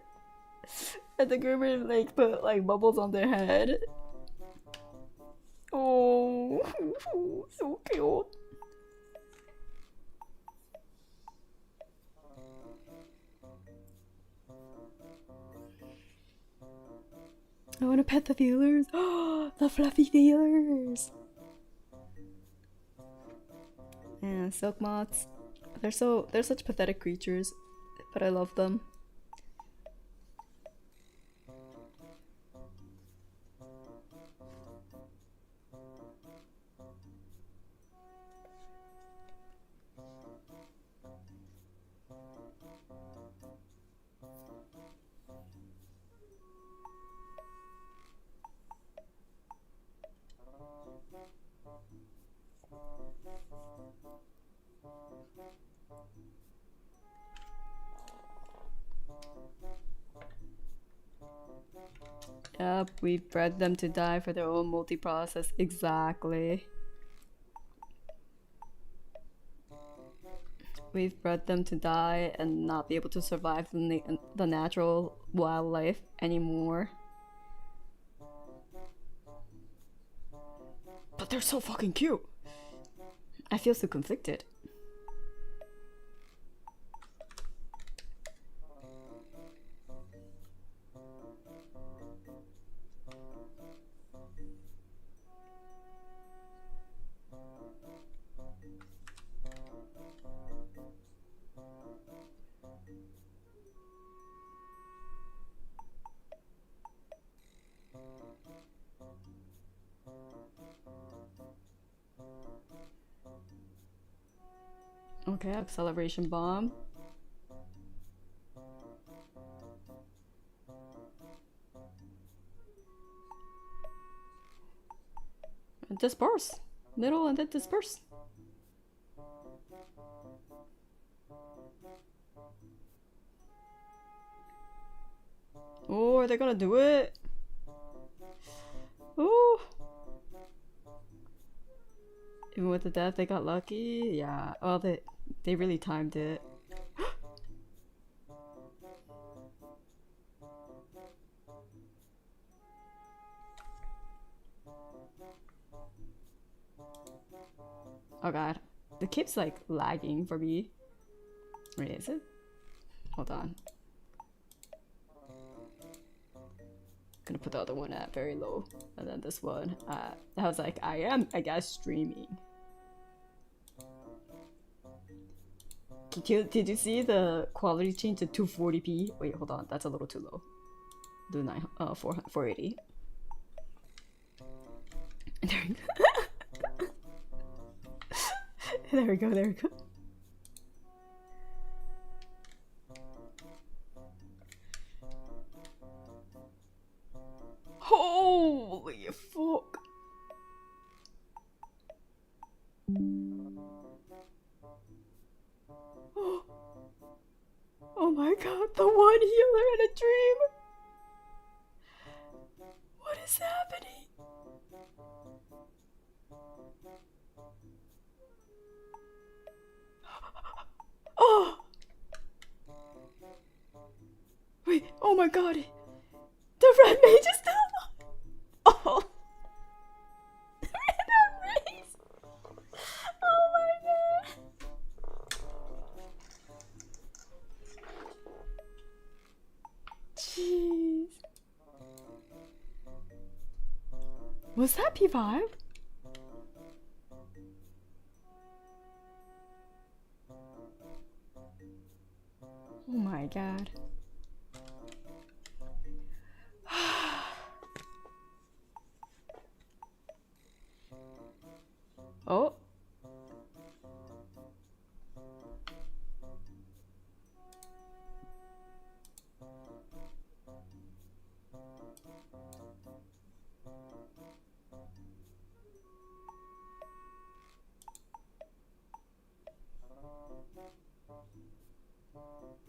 and the groomer like put like bubbles on their head. Oh, so cute. I want to pet the feelers. Oh, the fluffy feelers. Yeah, silk moths. They're such pathetic creatures, but I love them. Yep, we bred them to die for their own multi-process. Exactly. We've bred them to die and not be able to survive the natural wildlife anymore. But they're so fucking cute. I feel so conflicted. Okay, acceleration bomb. And disperse. Middle and then disperse. Oh, are they gonna do it? Oh. Even with the death, they got lucky. Yeah. Oh, they really timed it. Oh god. The keeps like lagging for me. Wait, is it? Hold on. Gonna put the other one at very low. And then this one I was like, I guess streaming. Did you see the quality change to 240p? Wait, hold on, that's a little too low. Do 480. There we go. There we go. Holy fuck. Oh my god, the one healer in a dream. What is happening? Oh! Wait, oh my god. The red mage is still alive. Oh! Race. Oh my god. Jeez. Was that P5? Oh my god. Oh.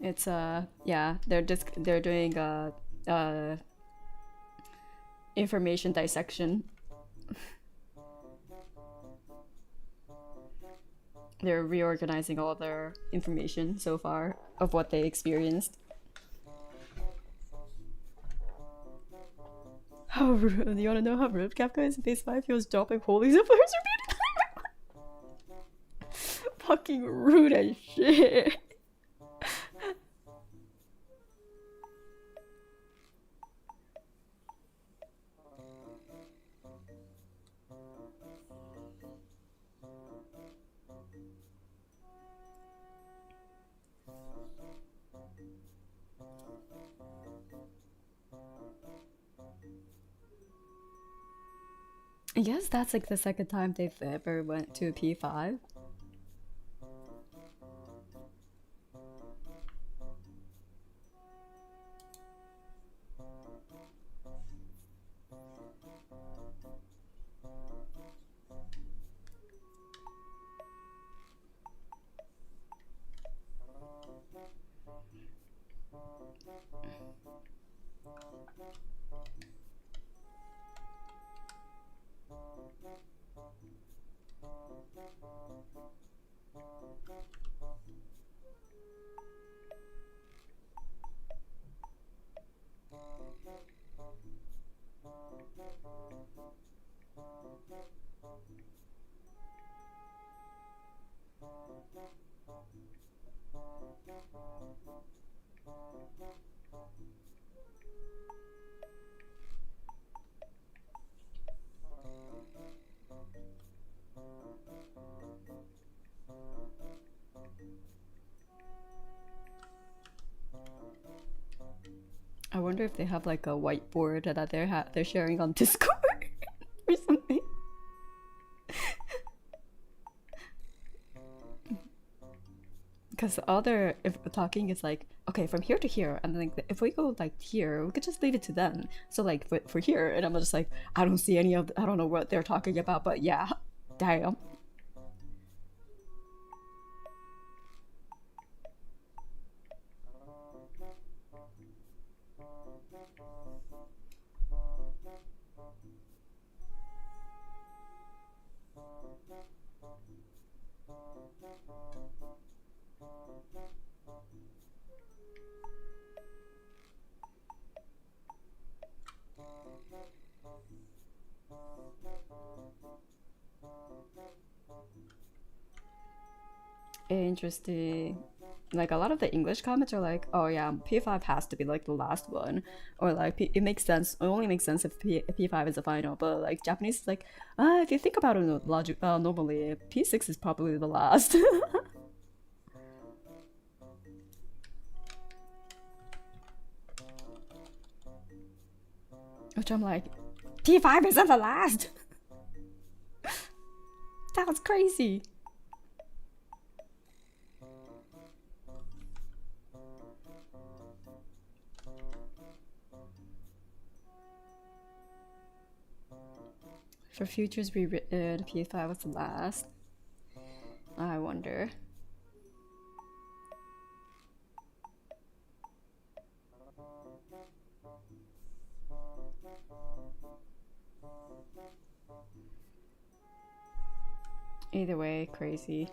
It's yeah, they're doing information dissection. They're reorganizing all their information so far of what they experienced. How rude. You wanna know how rude Kafka is in phase 5? He was dropping holy players repeatedly. Fucking rude as shit. I guess that's like the second time they've ever went to P5. I wonder if they have like a whiteboard that they're sharing on Discord or something. Because all they're talking is like, okay, from here to here, and then like, if we go like here, we could just leave it to them. So like for here, and I'm just like, I don't see any of, I don't know what they're talking about, but yeah, damn. Interesting. Like a lot of the English comments are like, oh yeah, P5 has to be like the last one, or like it makes sense. It only makes sense if P5 is the final. But like Japanese is like, if you think about it normally, P6 is probably the last. Which I'm like, P5 isn't the last. That was crazy. For futures rewritten, PS5 was the last. I wonder. Either way, crazy.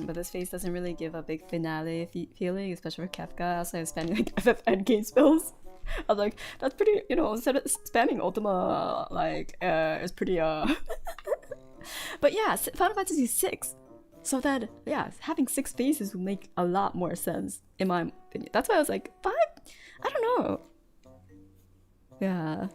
But this phase doesn't really give a big finale feeling, especially for Kefka. Also, I'm spamming like FFXIV spells. I was like, that's pretty, you know, instead of spamming Ultima, like, is pretty, But yeah, Final Fantasy VI. So that, yeah, having 6 phases would make a lot more sense, in my opinion. That's why I was like, 5? I don't know. Yeah.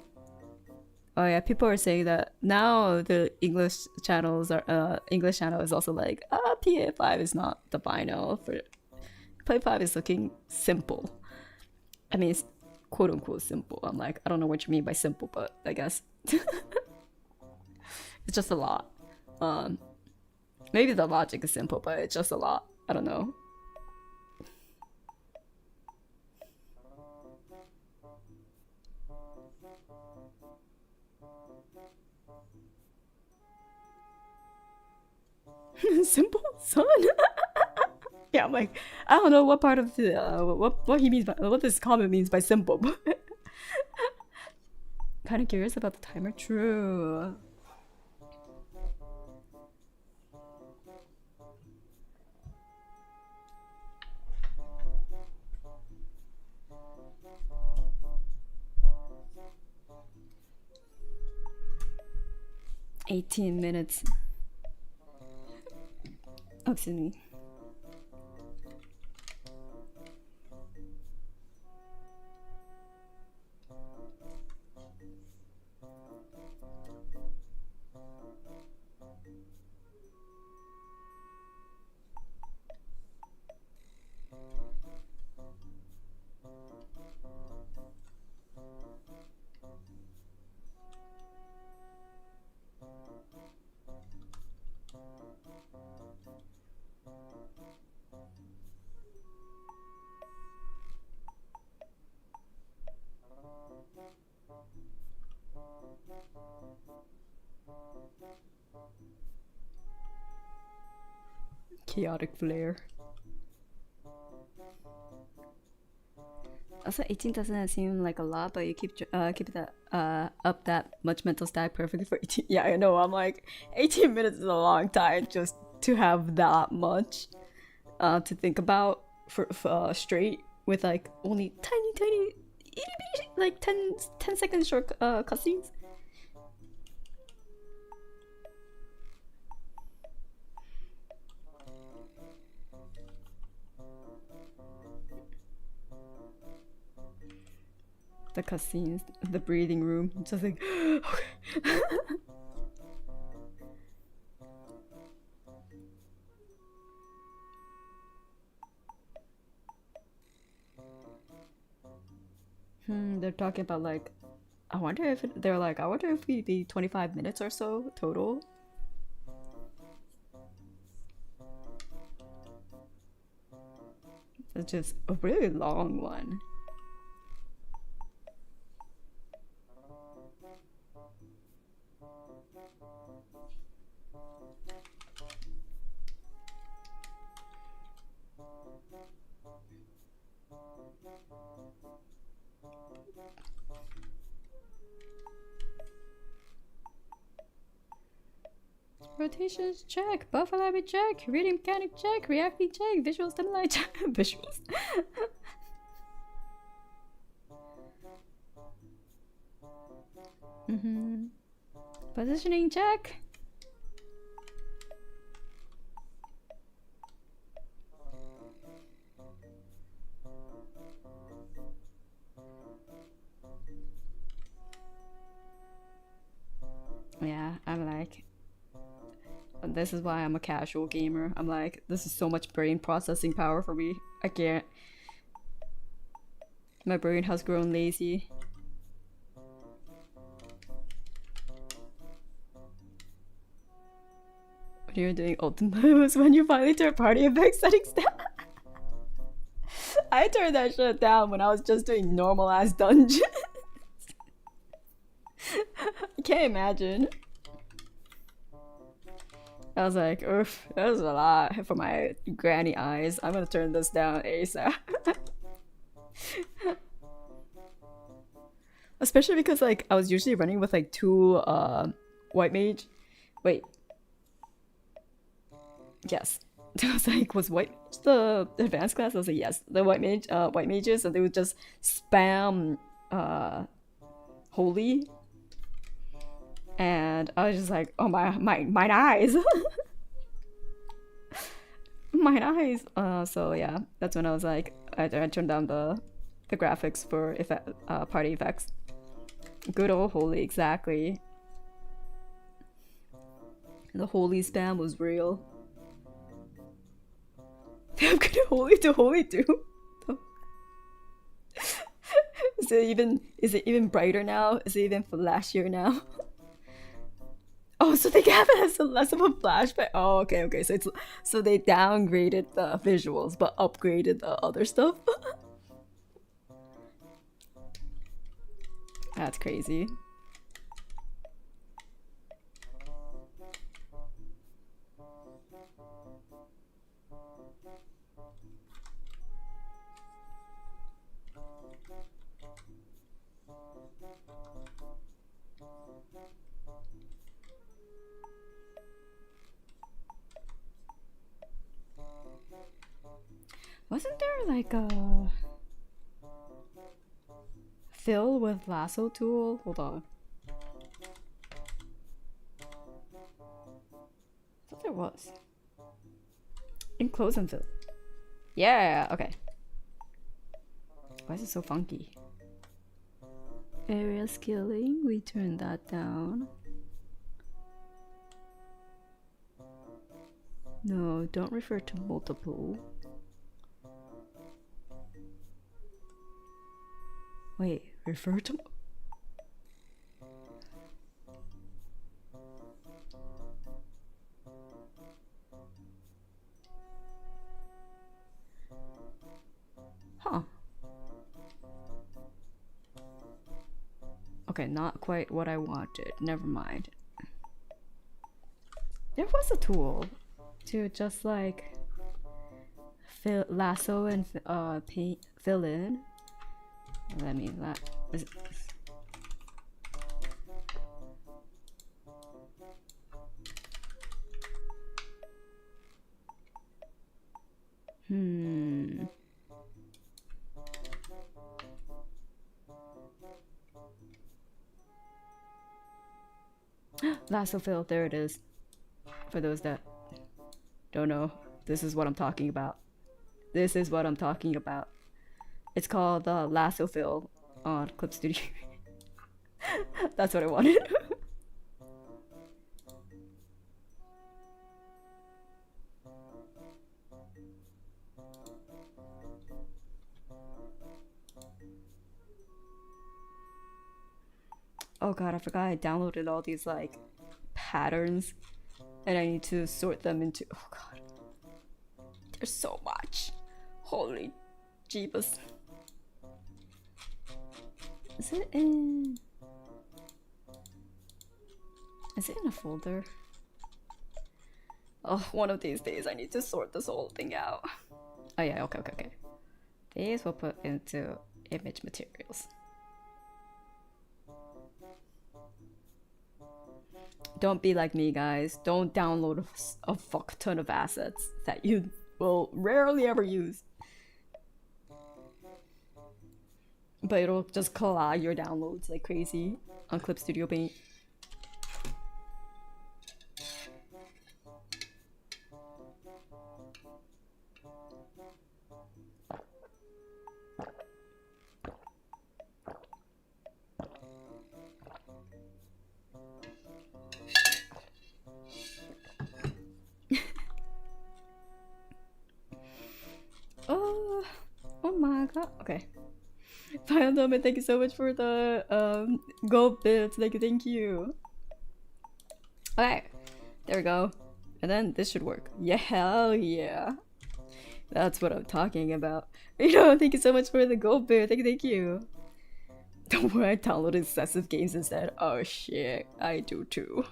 Oh yeah, people are saying that now the English channels are English channel is also like PA5 is not the final for PA5 is looking simple. I mean, it's quote unquote simple. I'm like, I don't know what you mean by simple, but I guess it's just a lot. Maybe the logic is simple, but it's just a lot. I don't know. Simple, son. Yeah, I'm like, I don't know what part of the what he means by what this comment means by simple. Kind of curious about the timer. True. "18 minutes." Oh, excuse me. Chaotic flare. Also, 18 doesn't seem like a lot, but you keep that up that much mental stack perfectly for 18. Yeah, I know. I'm like, 18 minutes is a long time just to have that much to think about for straight with like only tiny like 10 second short cutscenes. The cutscenes, the breathing room, just like okay. They're talking about like, I wonder if we'd be 25 minutes or so total. It's just a really long one. Rotations check, buffer library check, reading mechanic check, reacting check, visual stimuli check, visuals. Positioning check. Yeah, I'm like, this is why I'm a casual gamer. I'm like, this is so much brain processing power for me. I can't. My brain has grown lazy. You're doing ultimate moves when you finally turn party effects settings down. I turned that shit down when I was just doing normal ass dungeons. I can't imagine. I was like, oof, that was a lot for my granny eyes. I'm gonna turn this down ASAP. Especially because like I was usually running with like 2 white mage. Wait. Yes. I was like, was white mage the advanced class? I was like, yes. The white mages, and they would just spam holy. And I was just like, oh my eyes. My eyes. So yeah, that's when I was like, I turned down the graphics for party effects. Good old holy, exactly. The holy spam was real. They upgraded holy to holy too. Is it even brighter now? Is it even flashier now? Oh, so they have it as less of a flashback. Oh, okay. So they downgraded the visuals but upgraded the other stuff. That's crazy. Wasn't there like a fill with lasso tool? Hold on. I thought there was. Enclose and fill. Yeah, okay. Why is it so funky? Area scaling, we turn that down. No, don't refer to multiple. Wait, refer to... Huh. Okay, not quite what I wanted. Never mind. There was a tool to just like lasso and fill in. I mean that is. Lasso fill, there it is. For those that don't know, this is what I'm talking about. This is what I'm talking about. It's called the lasso fill on Clip Studio. That's what I wanted. Oh god, I forgot I downloaded all these like patterns and I need to sort them into... Oh god. There's so much. Holy jeebus. Is it in a folder? Oh, one of these days I need to sort this whole thing out. Oh yeah, okay. These we'll put into image materials. Don't be like me, guys. Don't download a fuck ton of assets that you will rarely ever use. But it'll just collide your downloads like crazy on Clip Studio Paint. Oh my god. Okay. Final thank you so much for the gold bits. Thank you. Okay. There we go. And then this should work. Yeah, hell yeah. That's what I'm talking about. You know, thank you so much for the gold bear. Thank you. Don't worry, I downloaded excessive games instead. Oh shit, I do too.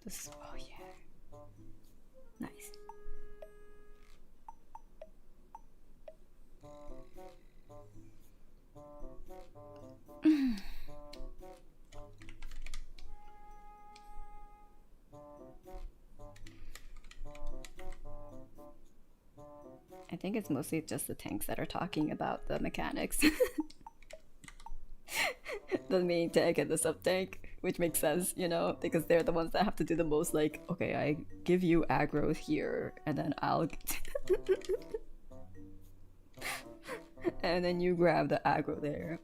This is, oh yeah. Nice. I think it's mostly just the tanks that are talking about the mechanics. The main tank and the sub tank, which makes sense, you know, because they're the ones that have to do the most. Like, okay, I give you aggro here, and then I'll and then you grab the aggro there.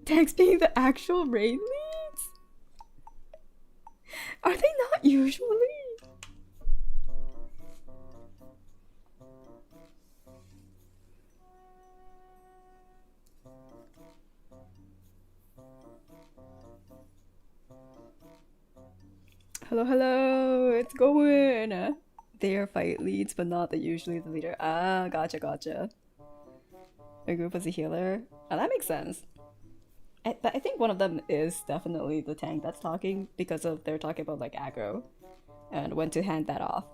Tanks being the actual raid leads? Are they not usually? Hello, hello, it's going. They are fight leads, but not usually the leader. Ah, gotcha. A group as a healer. Oh, that makes sense. But I think one of them is definitely the tank that's talking because of they're talking about like aggro and when to hand that off.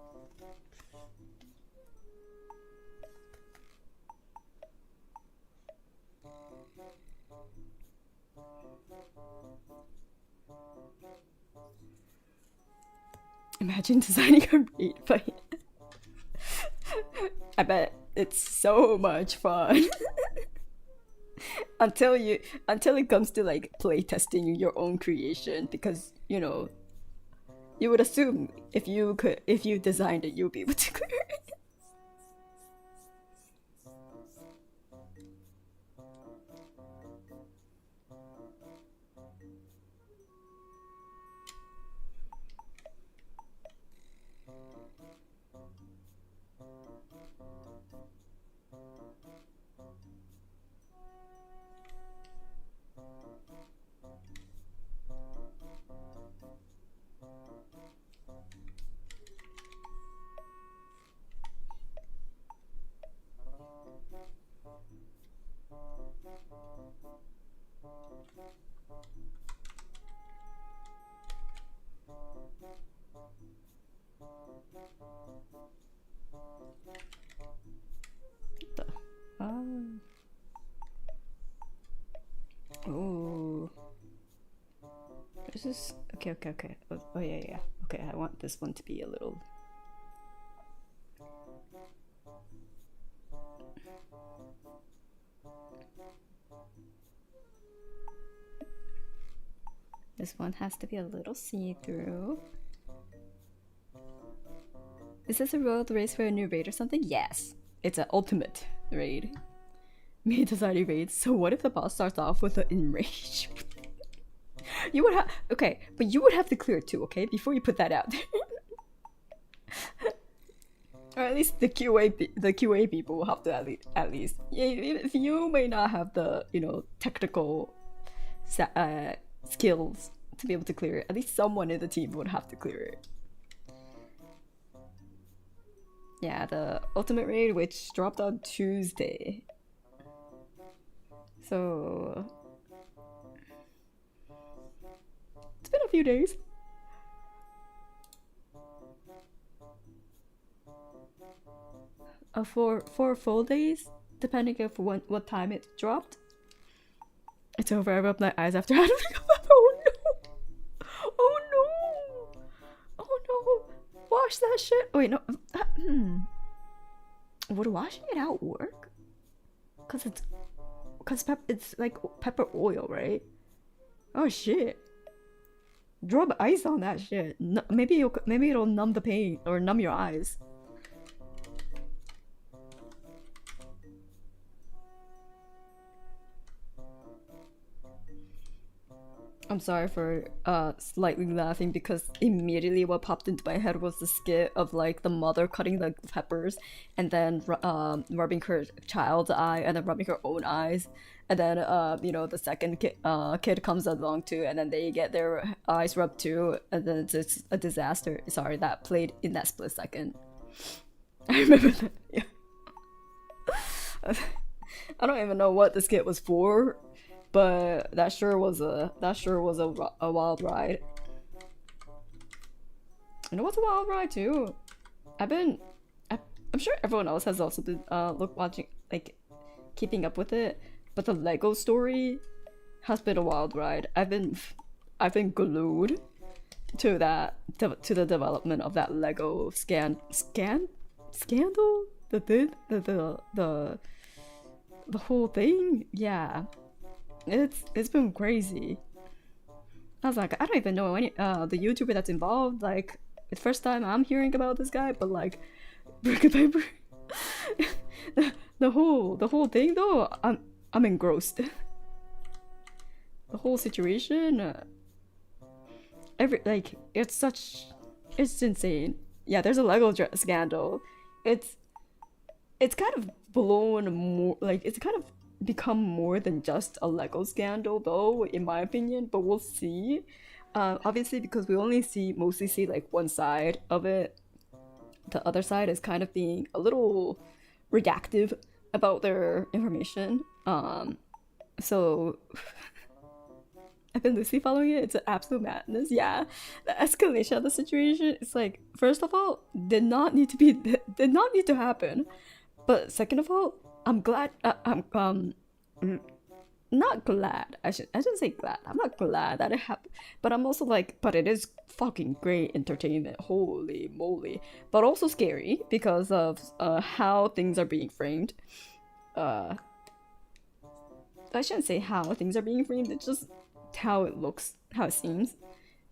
Imagine designing a raid fight. I bet it's so much fun. until it comes to like play testing your own creation, because you know you would assume if you designed it, you'll be able to clear it. Oh. This is okay. Oh yeah. Okay, I want this one to be a little. This one has to be a little see-through. Is this a road race for a new raid or something? Yes. It's an ultimate raid. Me designing raids. So what if the boss starts off with an enrage? You would have okay, but you would have to clear it too, okay? Before you put that out there. Or at least the QA people will have to at least. Yeah, if you may not have the technical skills to be able to clear it, at least someone in the team would have to clear it. Yeah, the ultimate raid, which dropped on Tuesday. So it's been a few days. For full days, depending on what time it dropped. It's over. I rubbed my eyes after having oh no! Oh no! Oh no! Wash that shit. Oh, wait, no. Would washing it out work? Cause it's like pepper oil, right? Oh shit! Rub ice on that shit. No, maybe it'll numb the pain or numb your eyes. I'm sorry for slightly laughing because immediately what popped into my head was the skit of like the mother cutting the peppers and then rubbing her child's eye and then rubbing her own eyes, and then the second kid comes along too, and then they get their eyes rubbed too, and then it's just a disaster. Sorry, that played in that split second. I remember that. Yeah. I don't even know what the skit was for, but that sure was a wild ride. And it was a wild ride too. I'm sure everyone else has also been watching, like, keeping up with it, but the Lego story has been a wild ride. I've been glued to the development of that Lego scandal, the whole thing. Yeah, it's been crazy. I was like, I don't even know any the YouTuber that's involved. Like, it's the first time I'm hearing about this guy, but like, the whole thing though, I'm engrossed. The whole situation, it's insane. Yeah, there's a Lego scandal. It's kind of blown more, like, it's kind of become more than just a Lego scandal though, in my opinion, but we'll see. Obviously, because we mostly see like one side of it. The other side is kind of being a little reactive about their information. So I've been loosely following it. It's an absolute madness. Yeah, the escalation of the situation is like, first of all, did not need to happen. But second of all, I'm glad. Not glad. I shouldn't say glad. I'm not glad that it happened. But I'm also like, but it is fucking great entertainment. Holy moly! But also scary because of how things are being framed. I shouldn't say how things are being framed. It's just how it looks, how it seems.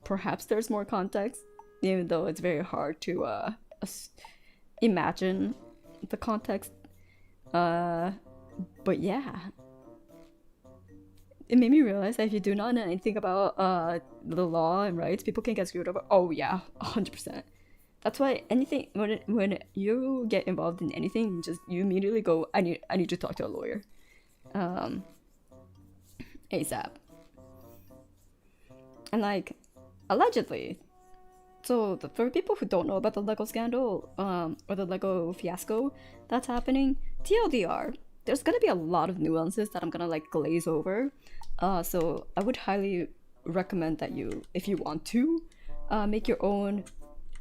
Perhaps there's more context, even though it's very hard to imagine the context. But yeah, it made me realize that if you do not know anything about the law and rights, people can get screwed over. Oh yeah, 100%. That's why anything, when you get involved in anything, you immediately go, I need to talk to a lawyer, ASAP. And like, allegedly, so for people who don't know about the Lego scandal, or the Lego fiasco that's happening, TLDR, there's gonna be a lot of nuances that I'm gonna like glaze over. So I would highly recommend that you, if you want to, make your own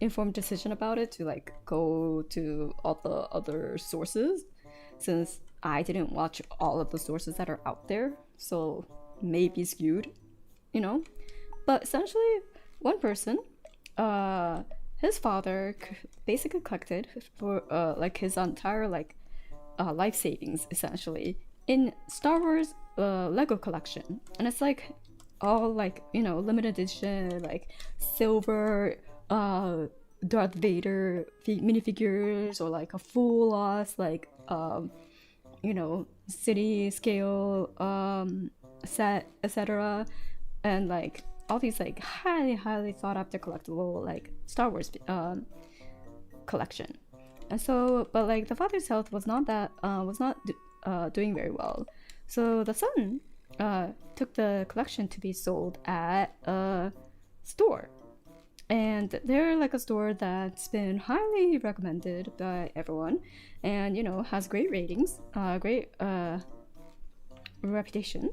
informed decision about it, to like go to all the other sources, since I didn't watch all of the sources that are out there, so maybe skewed, you know. But essentially, one person, his father basically collected for like his entire like life savings essentially in Star Wars Lego collection, and it's like all like, you know, limited edition, like silver Darth Vader minifigures, or like a full loss like you know, city scale set, etc., and like all these like highly thought after collectible like Star Wars collection. And so, but like the father's health was not doing very well, so the son took the collection to be sold at a store, and they're like a store that's been highly recommended by everyone, and you know, has great ratings, great reputation.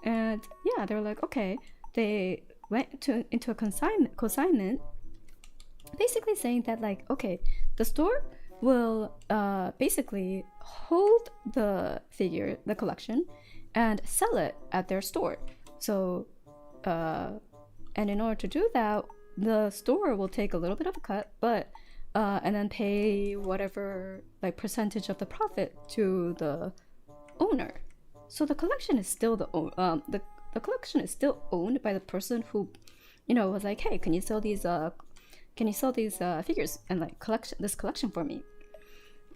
And yeah, they were like, okay, they went into a consignment, basically saying that like, okay, the store will basically hold the collection, and sell it at their store. So and in order to do that, the store will take a little bit of a cut, but and then pay whatever like percentage of the profit to the owner. So the collection is still the collection is still owned by the person who, you know, was like, hey, can you sell these figures and like this collection for me?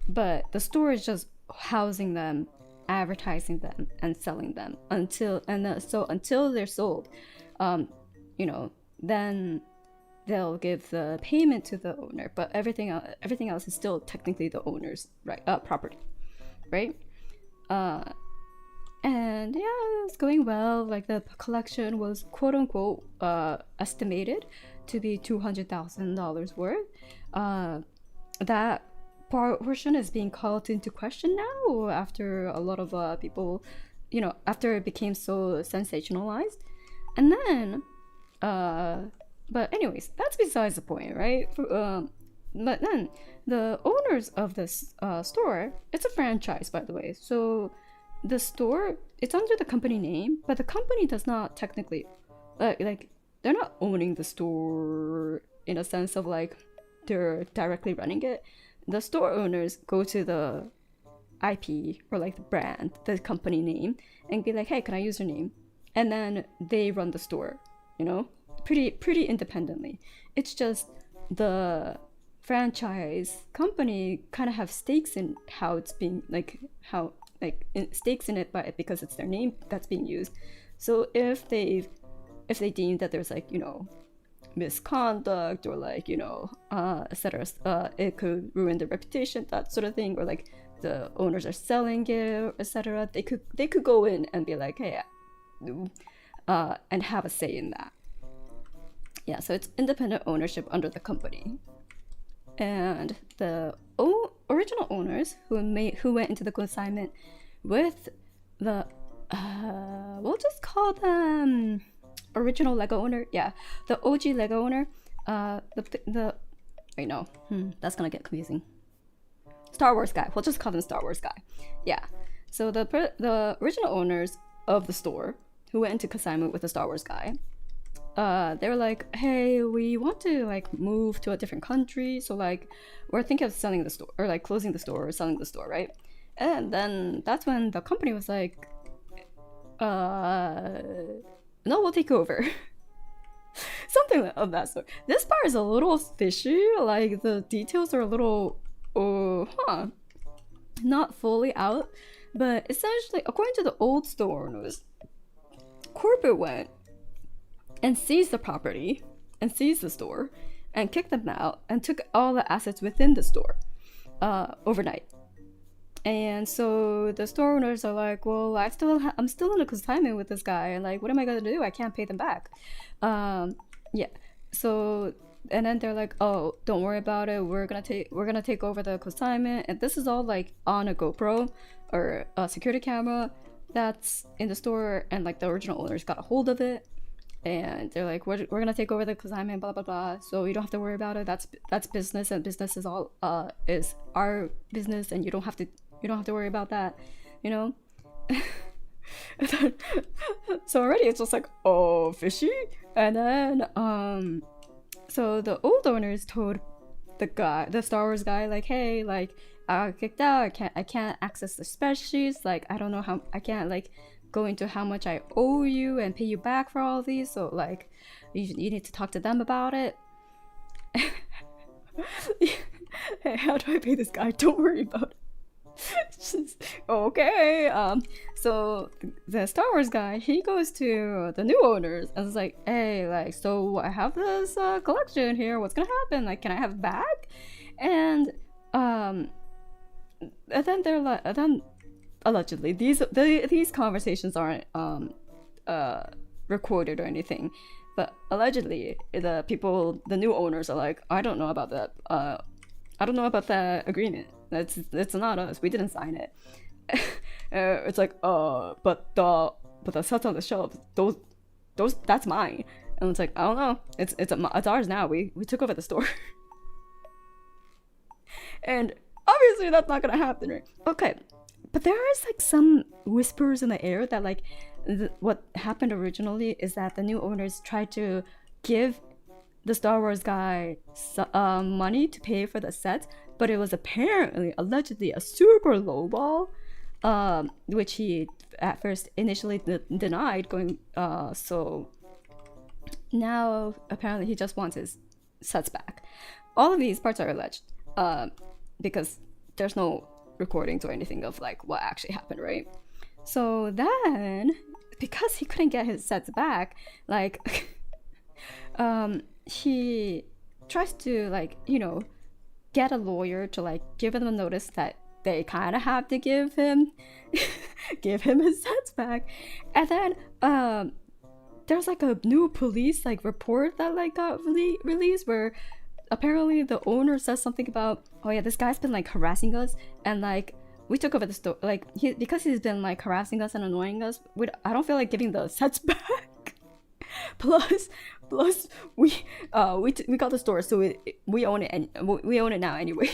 But the store is just housing them, advertising them, and selling them until they're sold. you know, then they'll give the payment to the owner, but everything else is still technically the owner's property, right? And yeah, it's going well. Like the collection was quote unquote estimated to be $200,000 worth. That portion is being called into question now after a lot of people, after it became so sensationalized. And then, but anyways, that's besides the point, right? But then the owners of this store, it's a franchise, by the way. So the store, it's under the company name, but the company does not technically, like they're not owning the store in a sense of like they're directly running it. The store owners go to the IP or like the brand, the company name, and be like, hey, can I use your name? And then they run the store, pretty independently. It's just the franchise company kind of have stakes in how it's being stakes in it because it's their name that's being used. So if they deem that there's like misconduct or like etc., it could ruin the reputation, that sort of thing, or like the owners are selling it, etc., they could go in and be like, hey, and have a say in that. Yeah, so it's independent ownership under the company. And the original owners who went into the consignment with the we'll just call them original Lego owner. Yeah, the OG Lego owner. Wait, no, that's gonna get confusing. Star Wars guy. We'll just call them Star Wars guy. Yeah. So the original owners of the store who went into consignment with the Star Wars guy, they were like, hey, we want to like move to a different country, so like we're thinking of selling the store, or like closing the store or selling the store, right? And then that's when the company was like, no, we'll take over. Something of that sort. This part is a little fishy, like the details are a little not fully out, but essentially according to the old store owners, corporate went and seized the property and seized the store and kicked them out and took all the assets within the store overnight. And so the store owners are like, well, I'm still in a consignment with this guy, and like, what am I gonna do? I can't pay them back. Yeah. So and then they're like, oh, don't worry about it. We're gonna take over the consignment, and this is all like on a GoPro or a security camera that's in the store, and like the original owners got a hold of it, and they're like, we're gonna take over the consignment, blah blah blah. So you don't have to worry about it. That's business, and business is all is our business, and you don't have to worry about that, So already it's just like, oh, fishy. And then so the old owners told the Star Wars guy, like, hey, like, I got kicked out, I can't access the spreadsheets, like, I don't know how, I can't like go into how much I owe you and pay you back for all these, so like you need to talk to them about it. Hey, how do I pay this guy? Don't worry about it. Just, okay. So the Star Wars guy, he goes to the new owners and is like, hey, like, so I have this collection here, what's gonna happen, like, can I have it back? And then they're like, then allegedly these conversations aren't recorded or anything, but allegedly the new owners are like, I don't know about that agreement. It's not us. We didn't sign it. It's like, but the sets on the shelves, those that's mine. And it's like, I don't know. It's ours now. We took over the store. And obviously that's not gonna happen, right? Okay, but there is like some whispers in the air that like what happened originally is that the new owners tried to give the Star Wars guy money to pay for the sets, but it was allegedly a super low ball, which he at first initially denied, going so now apparently he just wants his sets back. All of these parts are alleged because there's no recordings or anything of like what actually happened, right? So then because he couldn't get his sets back, like he tries to, like, you know, get a lawyer to like give him a notice that they kind of have to give him give him his sets back. And then there's like a new police like report that like got released where apparently the owner says something about, oh yeah, this guy's been like harassing us, and like we took over the store, like because he's been like harassing us and annoying us, I don't feel like giving the sets back. plus we got the store, so we own it, and we own it now anyway.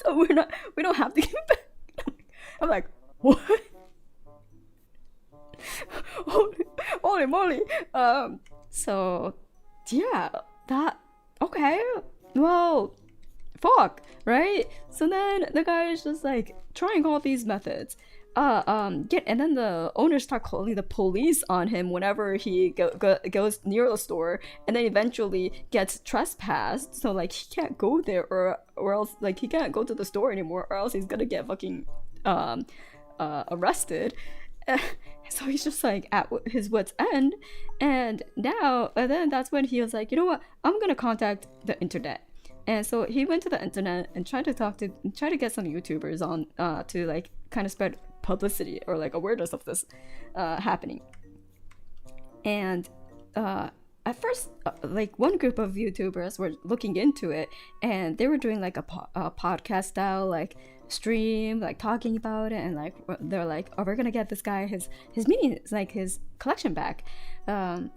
So we don't have to give it back. I'm like, what? Holy moly. So yeah, that, okay, well, fuck, right? So then the guy is just like trying all these methods, and then the owners start calling the police on him whenever he goes near the store, and then eventually gets trespassed, so like he can't go there, or else like he can't go to the store anymore, or else he's gonna get fucking arrested. So he's just like at his wit's end, and then that's when he was like, you know what, I'm gonna contact the internet. And so he went to the internet and tried to get some YouTubers on to like kind of spread publicity or like awareness of this happening. And at first, like one group of YouTubers were looking into it, and they were doing like a podcast style like stream, like talking about it, and like they're like, oh, we're gonna get this guy his like his collection back. And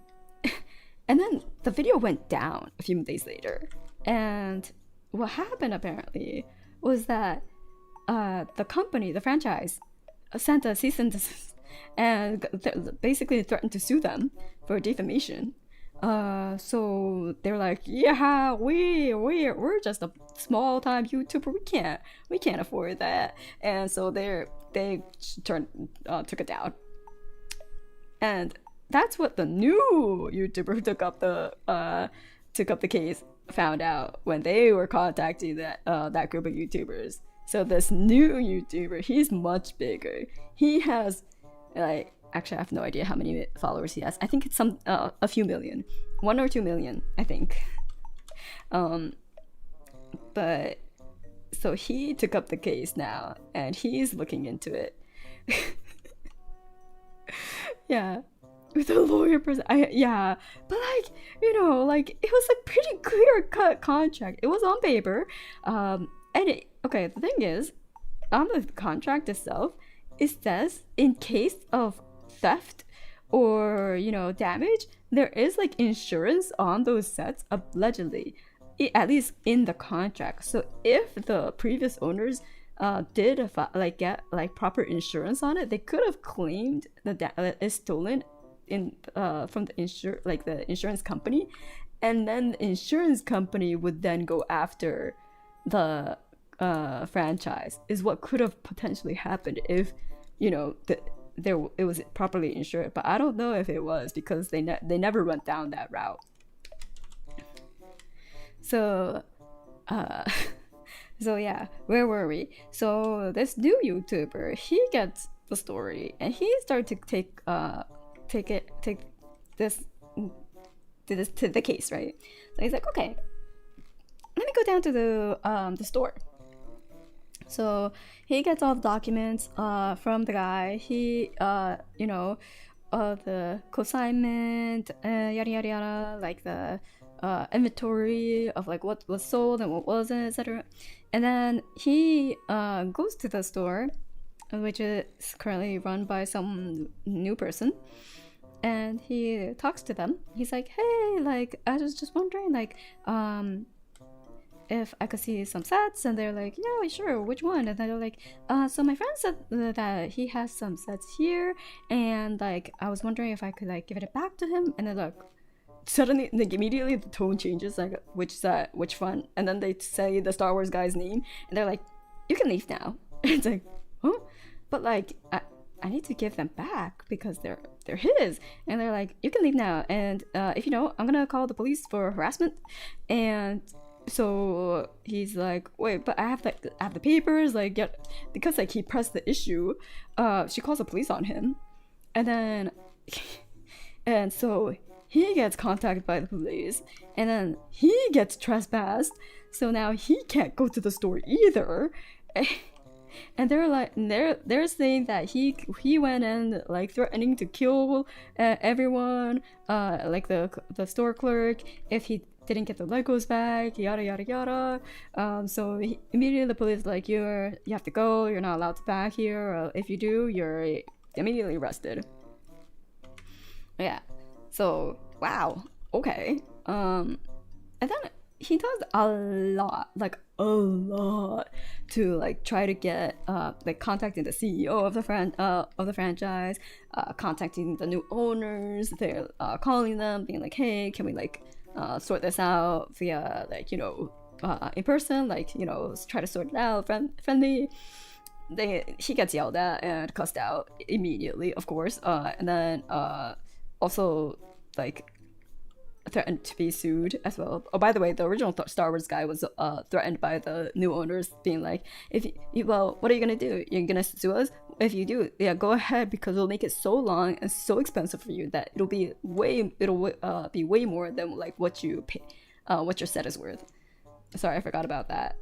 then the video went down a few days later, and what happened apparently was that the franchise sent a cease and desist and basically threatened to sue them for defamation. So they're like, yeah, we're just a small time YouTuber, we can't afford that. And so they took it down. And that's what the new YouTuber who took up the case found out when they were contacting that group of YouTubers. So this new YouTuber, he's much bigger. He has like, actually I have no idea how many followers he has. I think it's a few million, 1 or 2 million, I think. But so he took up the case now, and he's looking into it. Yeah, with a lawyer person. Yeah, but like, you know, like it was a pretty clear cut contract. It was on paper, and okay, the thing is, on the contract itself, it says in case of theft or, you know, damage, there is like insurance on those sets, allegedly, at least in the contract. So if the previous owners did like get like proper insurance on it, they could have claimed that it's stolen in from the insurance company, and then the insurance company would then go after the franchise, is what could have potentially happened if, you know, it was properly insured. But I don't know if it was, because they never went down that route. So so yeah, where were we? So this new YouTuber, he gets the story, and he started to take this to the case, right? So he's like, okay, let me go down to the store. So he gets all the documents from the guy. He you know, the consignment, yada yada yada, like the inventory of like what was sold and what wasn't, etc. And then he goes to the store, which is currently run by some new person, and he talks to them. He's like, hey, like I was just wondering, like if I could see some sets. And they're like, yeah, sure, which one? And then they're like, so my friend said that he has some sets here, and like I was wondering if I could like give it back to him. And then like suddenly, like immediately the tone changes, like which set, which one, and then they say the Star Wars guy's name, and they're like, you can leave now. It's like, huh? But like I need to give them back because they're his. And they're like, you can leave now, and if you don't, I'm gonna call the police for harassment. And so he's like, wait, but I have the papers, like, yeah, because like he pressed the issue. She calls the police on him, and then And so he gets contacted by the police, and then he gets trespassed. So now he can't go to the store either. And they're like, they're saying that he went in like threatening to kill everyone, like the store clerk if he didn't get the Legos back, yada yada yada. So immediately the police like, you have to go. You're not allowed to back here. Or if you do, you're immediately arrested. Yeah. So wow. Okay. And then he does a lot, like a lot, to like try to get like contacting the CEO of the franchise, contacting the new owners. They're calling them, being like, hey, can we like sort this out via like, you know, in person, like, you know, try to sort it out friendly. He gets yelled at and cussed out immediately, of course, and then also like threatened to be sued as well. Oh, by the way, the original Star Wars guy was threatened by the new owners, being like, if you, well, what are you gonna do? You're gonna sue us? If you do, yeah, go ahead, because we'll make it so long and so expensive for you that it'll be way more than like what you pay, what your set is worth. Sorry, I forgot about that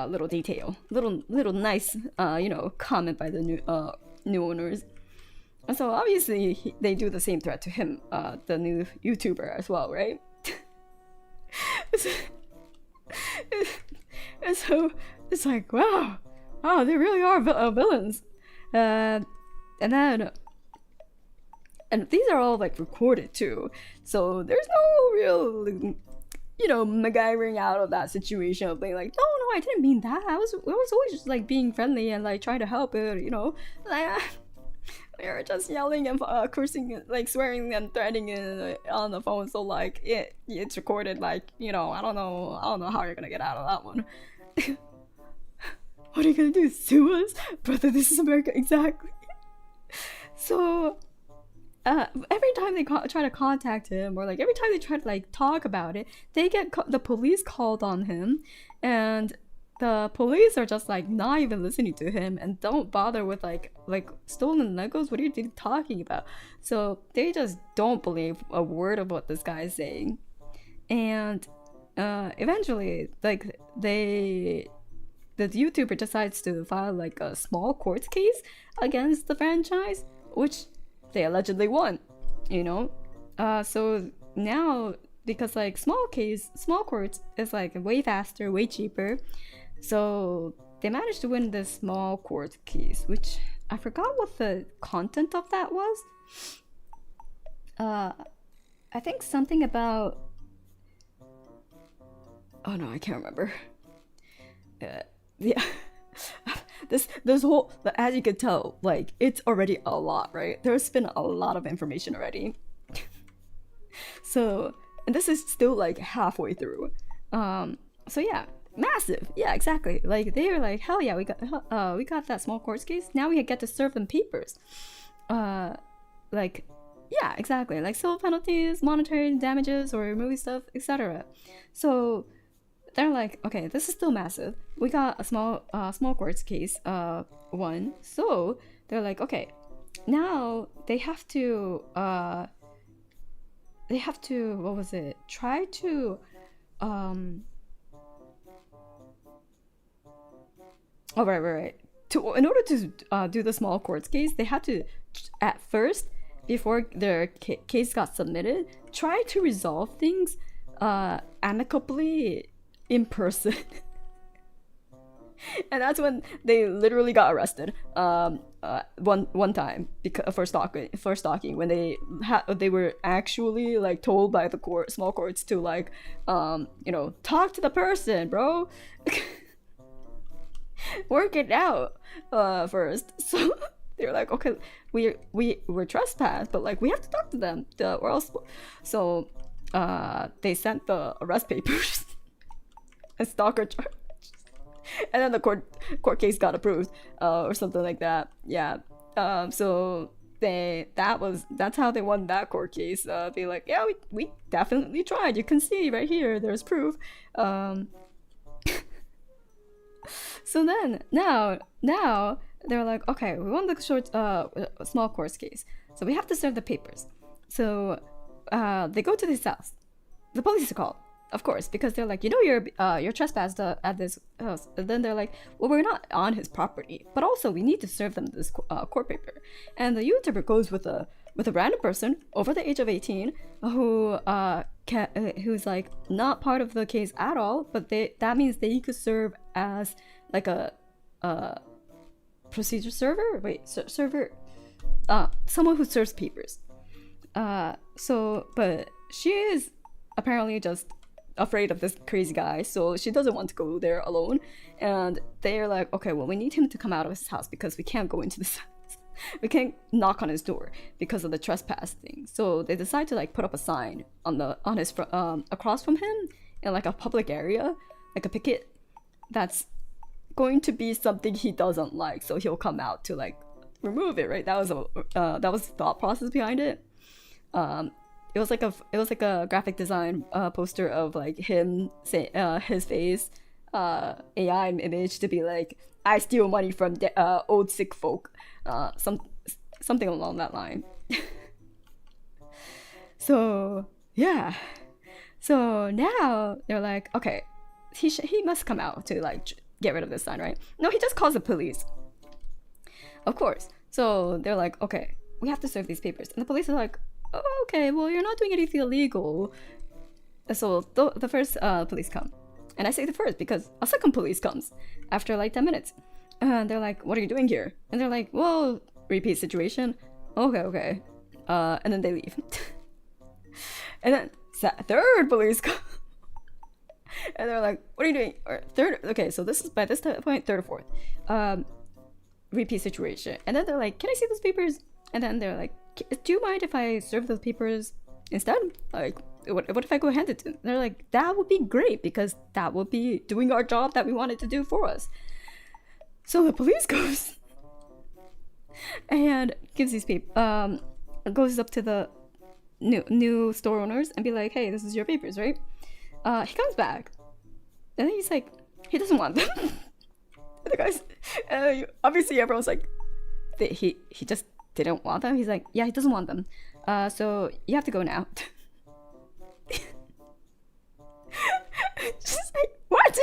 little detail, little nice you know, comment by the new owners. And so obviously they do the same threat to him, the new YouTuber as well, right? And so it's like, wow, they really are villains. And then, and these are all like recorded too, so there's no real, you know, MacGyvering out of that situation of being like, no, I didn't mean that. I was always just like being friendly and like trying to help it, you know, like. They're just yelling and cursing, like swearing and threatening on the phone. So like it's recorded. Like, you know, I don't know how you're gonna get out of that one. What are you gonna do? Sue us, brother? This is America, exactly. So every time they try to contact him, or like every time they try to like talk about it, they get the police called on him, and the police are just like not even listening to him and don't bother with like stolen Legos. What are you talking about? So they just don't believe a word of what this guy is saying. And eventually, like the YouTuber decides to file like a small court case against the franchise, which they allegedly won, you know. So now, because like small courts is like way faster, way cheaper, so they managed to win this small court case, which I forgot what the content of that was. I think something about, oh no, I can't remember. Yeah. this whole, as you can tell, like it's already a lot, right? There's been a lot of information already. So, and this is still like halfway through. So yeah, massive. Yeah, exactly. Like they were like, hell yeah, we got that small court case. Now we get to serve them papers. Like, yeah, exactly. Like civil penalties, monetary damages, or movie stuff, etc. So they're like, okay, this is still massive. We got a small court case won. So they're like, okay, now they have to what was it? Try to oh right. In order to do the small court case, they had to at first, before their case got submitted, try to resolve things amicably in person. And that's when they literally got arrested one time for stalking, when they were actually like told by the small courts to like you know, talk to the person, bro. Work it out first. So they're like, okay, we're trespassed, but like we have to talk to them or else. So they sent the arrest papers and stalker charge, and then the court case got approved or something like that. Yeah. So that's how they won that court case. Be like, yeah, we definitely tried. You can see right here, there's proof. So then now they're like, okay, we won the small court case. So we have to serve the papers. So they go to this house. The police are called, of course, because they're like, you're trespassed at this house. And then they're like, well, we're not on his property, but also we need to serve them this court paper. And the YouTuber goes with a random person over the age of 18 who's like not part of the case at all, but that means they could serve as like a procedure server. Server. Someone who serves papers. But she is apparently just afraid of this crazy guy, so she doesn't want to go there alone. And they're like, okay, well, we need him to come out of his house because we can't go into this house. We can't knock on his door because of the trespass thing. So they decide to like put up a sign on his across from him in like a public area, like a picket. That's going to be something he doesn't like, so he'll come out to like remove it, right? That was the thought process behind it. It was like a graphic design poster of like him say his face AI image to be like, I steal money from old sick folk, something along that line. So yeah, so now they're like, okay, he must come out to like get rid of this sign, right? No, he just calls the police, of course. So they're like, okay, we have to serve these papers, and the police are like, oh, okay, well, you're not doing anything illegal. So the first police come, and I say the first because a second police comes after like 10 minutes, and they're like, what are you doing here? And they're like, well, repeat situation. Okay. And then they leave. And then third police come, and they're like, what are you doing? Or third, okay, so this is by this point third or fourth repeat situation. And then they're like, can I see those papers? And then they're like, do you mind if I serve those papers instead? Like, what if I go hand it to them? And they're like, that would be great, because that would be doing our job that we wanted to do for us. So the police goes and gives these papers, goes up to the new store owners and be like, hey, this is your papers, right? He comes back and then he's like, he doesn't want them. And the guys, obviously everyone's like, he just didn't want them. He's like, yeah, he doesn't want them. So you have to go now. Just like, what?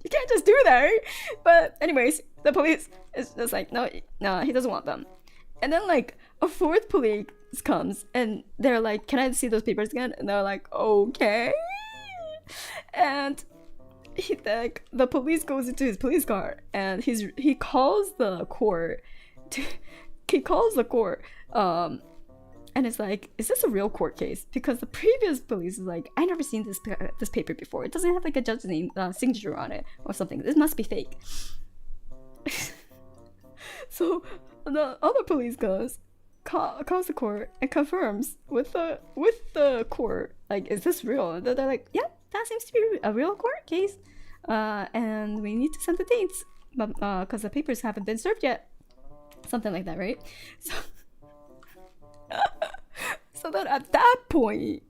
You can't just do that, right? But anyways, the police is just like, no, he doesn't want them. And then like a fourth police comes and they're like, can I see those papers again? And they're like, okay. And the police goes into his police car and he calls the court. And it's like, is this a real court case? Because the previous police is like, I never seen this paper before. It doesn't have like a judge's name signature on it or something. This must be fake. So the other police calls the court and confirms with the court, like, is this real? They're like, yeah, that seems to be a real court case, and we need to send the dates, but because the papers haven't been served yet, something like that, right? So then at that point,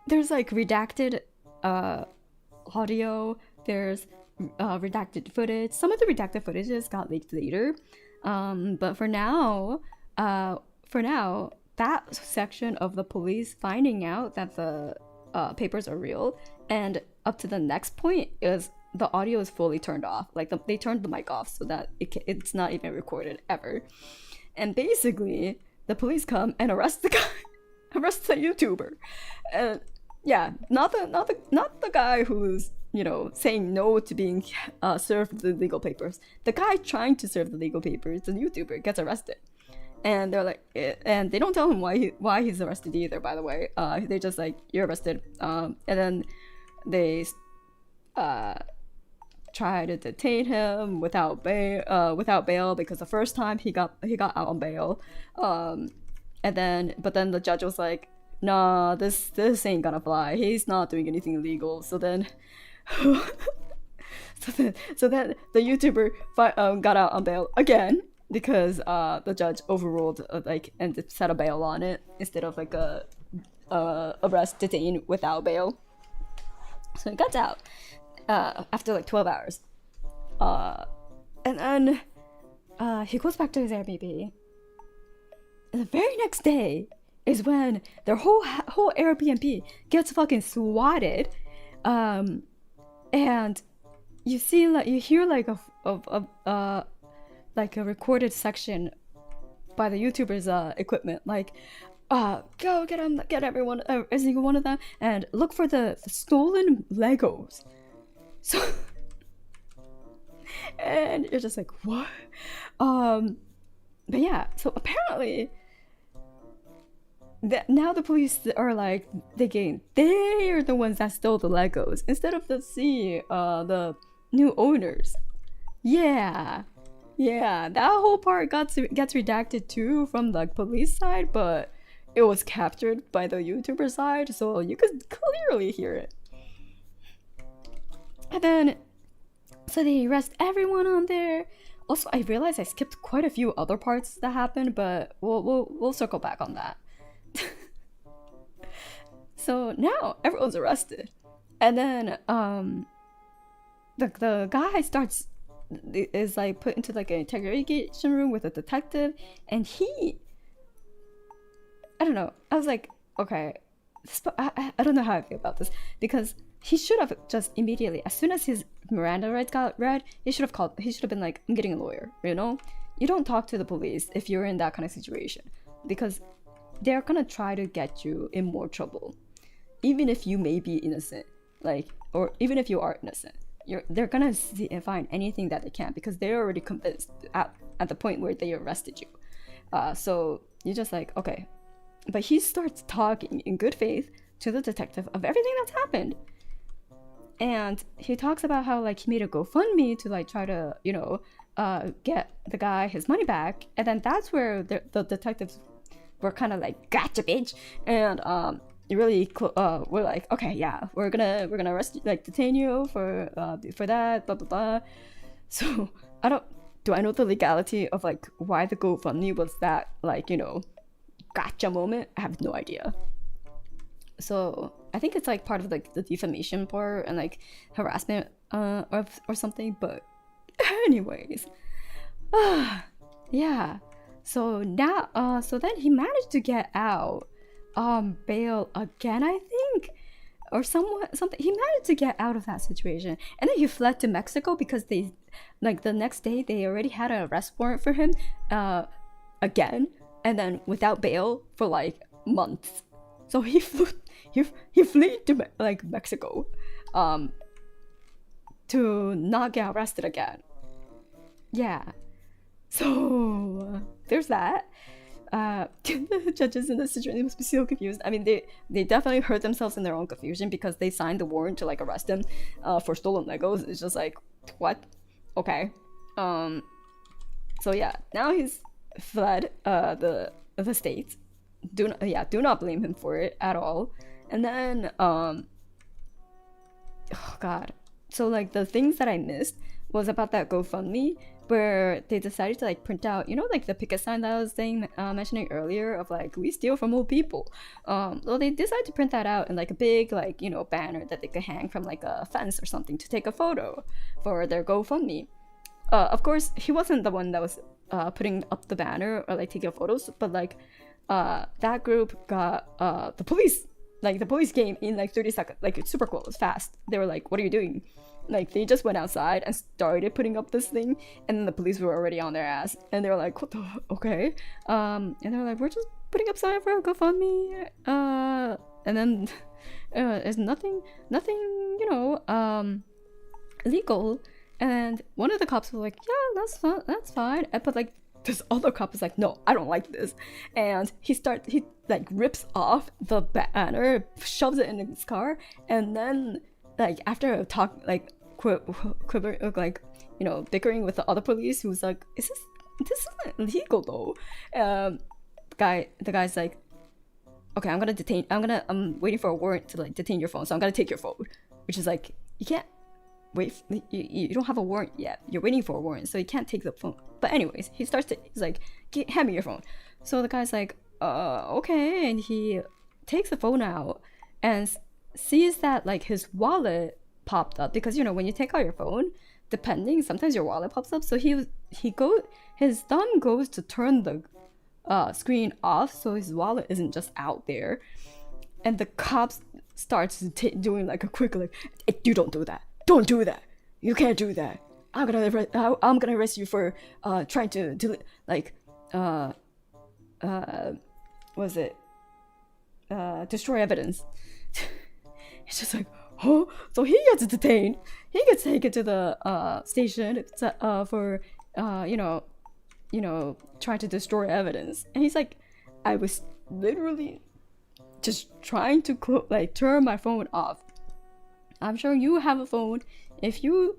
there's like redacted audio, there's redacted footage. Some of the redacted footages got leaked later, but for now, that section of the police finding out that the papers are real, and up to the next point is the audio is fully turned off. Like they turned the mic off so that it's not even recorded ever. And basically, the police come and arrest the guy, arrest the YouTuber, and yeah, not the guy who's, you know, saying no to being served the legal papers. The guy trying to serve the legal papers, the YouTuber, gets arrested. And they're like, and they don't tell him why he's arrested either, by the way. They just like, you're arrested. And then they try to detain him without bail, because the first time he got out on bail. But then the judge was like, nah, this ain't gonna fly. He's not doing anything illegal. So then so then the YouTuber got out on bail again, because the judge overruled and set a bail on it instead of like a arrest detain without bail. So he gets out after like 12 hours, and then he goes back to his Airbnb, And the very next day is when their whole Airbnb gets fucking swatted, and you hear like a recorded section by the YouTubers' equipment, like, go get them, get everyone, every single one of them, and look for the stolen Legos. So, and you're just like, what? But yeah, so apparently, now the police are like thinking they are the ones that stole the Legos instead of the new owners. Yeah, that whole part gets redacted too from the police side, but it was captured by the YouTuber side, so you could clearly hear it. And then, so they arrest everyone on there. Also, I realized I skipped quite a few other parts that happened, but we'll circle back on that. So now everyone's arrested, and then the guy is like put into like an interrogation room with a detective, and I don't know. I was like, okay, I don't know how I feel about this, because he should have just immediately, as soon as his Miranda rights got read, he should have been like, I'm getting a lawyer. You know, you don't talk to the police if you're in that kind of situation, because they're gonna try to get you in more trouble, even if you may be innocent, like, or even if you are innocent. They're gonna find anything that they can, because they're already convinced at the point where they arrested you. So you're just like, okay. But he starts talking in good faith to the detective of everything that's happened. And he talks about how like he made a GoFundMe to like try to, you know, get the guy his money back. And then that's where the detectives were kind of like, gotcha, bitch. And really we're like, okay, yeah, we're gonna arrest you, like detain you for that, blah blah blah. So do I know the legality of like why the GoFundMe was that, like, you know, gotcha moment? I have no idea. So I think it's like part of like the defamation part and like harassment or something. But anyways, yeah. So now so then he managed to get out bail again, I think, or something. He managed to get out of that situation, and then he fled to Mexico because they, like, the next day they already had an arrest warrant for him again, and then without bail for like months. So he flew to like Mexico to not get arrested again. Yeah, so there's that. The judges in this situation must be so confused. I mean, they definitely hurt themselves in their own confusion, because they signed the warrant to like arrest him for stolen Legos. It's just like, what? Okay. So yeah, now he's fled the States. Do not blame him for it at all. And then oh god, so like the things that I missed was about that GoFundMe, where they decided to like print out, you know, like the picket sign that I was mentioning earlier of like, we steal from old people. Well, they decided to print that out in like a big, like, you know, banner that they could hang from like a fence or something to take a photo for their GoFundMe. Of course, he wasn't the one that was putting up the banner or like taking photos, but like that group got the police. Like the police came in like 30 seconds, like it's super close, fast. They were like, what are you doing? Like they just went outside and started putting up this thing, and then the police were already on their ass, and they were like, what the okay? And they were like, we're just putting up sign for a GoFundMe, and then there's nothing, you know, illegal. And one of the cops was like, yeah, that's fine. But like this other cop is like, no, I don't like this, and he like rips off the banner, shoves it in his car, and then like after a talk, like quiver, like, you know, bickering with the other police, who's like, this isn't illegal though. The guy's like, okay, I'm waiting for a warrant to like detain your phone, so I'm gonna take your phone, which is like, you can't wait, you don't have a warrant yet, you're waiting for a warrant, so you can't take the phone. But anyways, he's like, hand me your phone. So the guy's like, okay, and he takes the phone out and sees that like his wallet popped up, because, you know, when you take out your phone, depending, sometimes your wallet pops up. So his thumb goes to turn screen off so his wallet isn't just out there. And the cops starts doing like a quick like, you don't do that. Don't do that. You can't do that. I'm gonna arrest you for trying to delete was it destroy evidence. It's just like, oh, so he gets detained. He gets taken to the station for trying to destroy evidence. And he's like, I was literally just trying to turn my phone off. I'm sure you have a phone. If you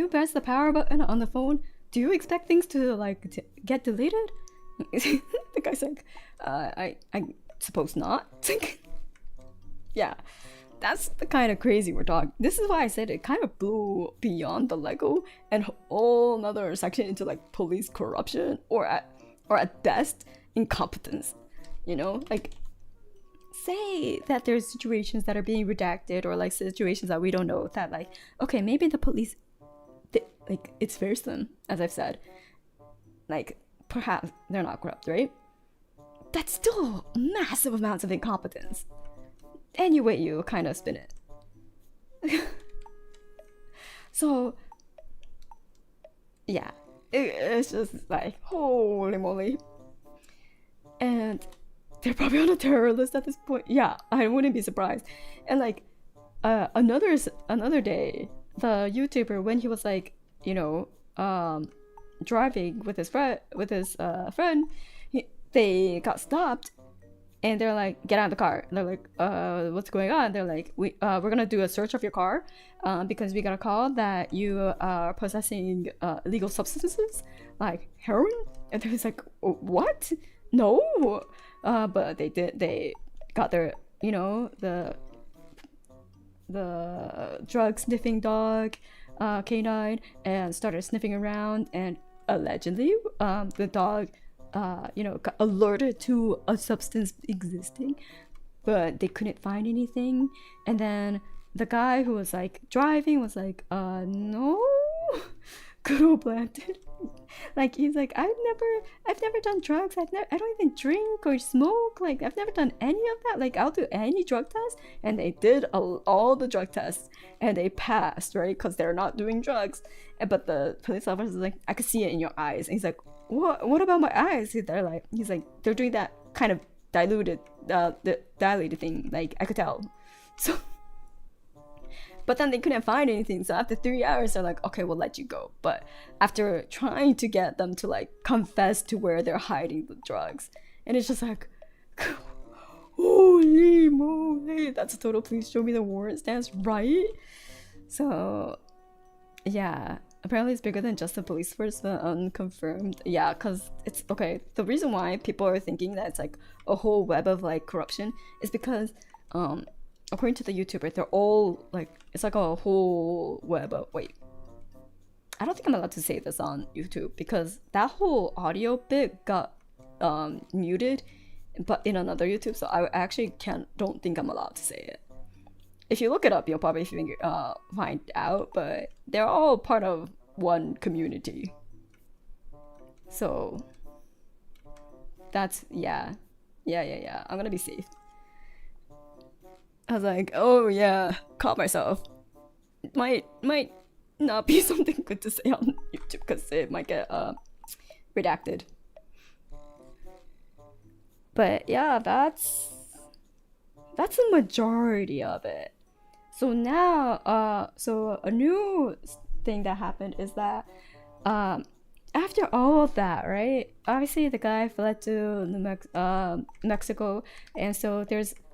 press the power button on the phone, do you expect things to get deleted? The guy's like, I suppose not. Yeah, that's the kind of crazy we're talking. This is why I said it kind of blew beyond the Lego and whole another section into like police corruption or at best incompetence. You know, like, say that there's situations that are being redacted or like situations that we don't know that like, okay, maybe the police, like, it's very slim, as I've said, like perhaps they're not corrupt, right? That's still massive amounts of incompetence. Any way you kind of spin it. So yeah, it's just like, holy moly. And they're probably on a terror list at this point. Yeah, I wouldn't be surprised. And like another day, the YouTuber, when he was like, driving with his friend, they got stopped, and they're like, get out of the car. And they're like, what's going on? They're like, we're gonna do a search of your car, because we got a call that you are possessing illegal substances like heroin. And they was like, what? No. But they got their, the drug sniffing dog, canine, and started sniffing around, and allegedly the dog got alerted to a substance existing, but they couldn't find anything. And then the guy who was like driving was like, no. Good old Blampton. Like, he's like, I've never done drugs. I don't even drink or smoke. Like, I've never done any of that. Like, I'll do any drug test. And they did all the drug tests, and they passed, right? Because they're not doing drugs. But the police officer is like, I could see it in your eyes. And he's like, what about my eyes? He's like, they're doing that kind of diluted, dilated thing. Like, I could tell. So. But then they couldn't find anything. So after 3 hours, they're like, okay, we'll let you go. But after trying to get them to like confess to where they're hiding the drugs, and it's just like, holy moly, that's a total please show me the warrant stance, right? So yeah, apparently it's bigger than just the police force, the unconfirmed. Yeah, because it's okay. The reason why people are thinking that it's like a whole web of like corruption is because according to the YouTuber, they're all like, it's like a whole web of, wait, I don't think I'm allowed to say this on YouTube because that whole audio bit got muted, but in another YouTube, so I actually don't think I'm allowed to say it. If you look it up, you'll probably find out, but they're all part of one community. So that's, yeah, I'm gonna be safe. I was like, oh yeah, caught myself. It might not be something good to say on YouTube because it might get redacted. But yeah, that's the majority of it. So now, so a new thing that happened is that after all of that, right? Obviously, the guy fled to Mexico, and so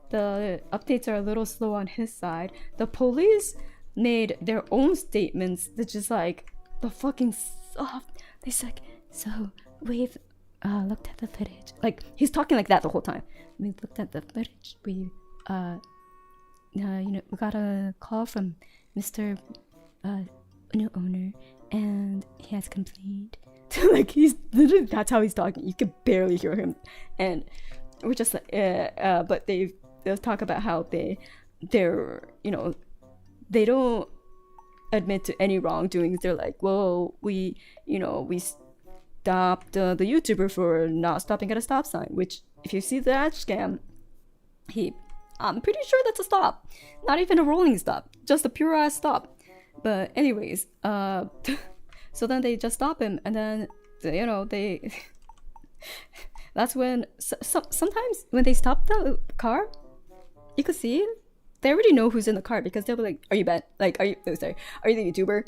the updates are a little slow on his side. The police made their own statements that just like the fucking soft. They said, so we've looked at the footage. Like, he's talking like that the whole time. We looked at the footage. We we got a call from Mr. New owner, and he has complained. Like, he's literally, that's how he's talking. You can barely hear him, and we're just like, but they'll talk about how they're they don't admit to any wrongdoings. They're like, well, we stopped the YouTuber for not stopping at a stop sign, which if you see the dash cam, I'm pretty sure that's a stop. Not even a rolling stop, just a pure ass stop. But anyways, so then they just stop him, and then, you know, they that's when sometimes when they stop the car, you could see it. They already know who's in the car because they'll be like, "Are you Ben? Like, are you the YouTuber?"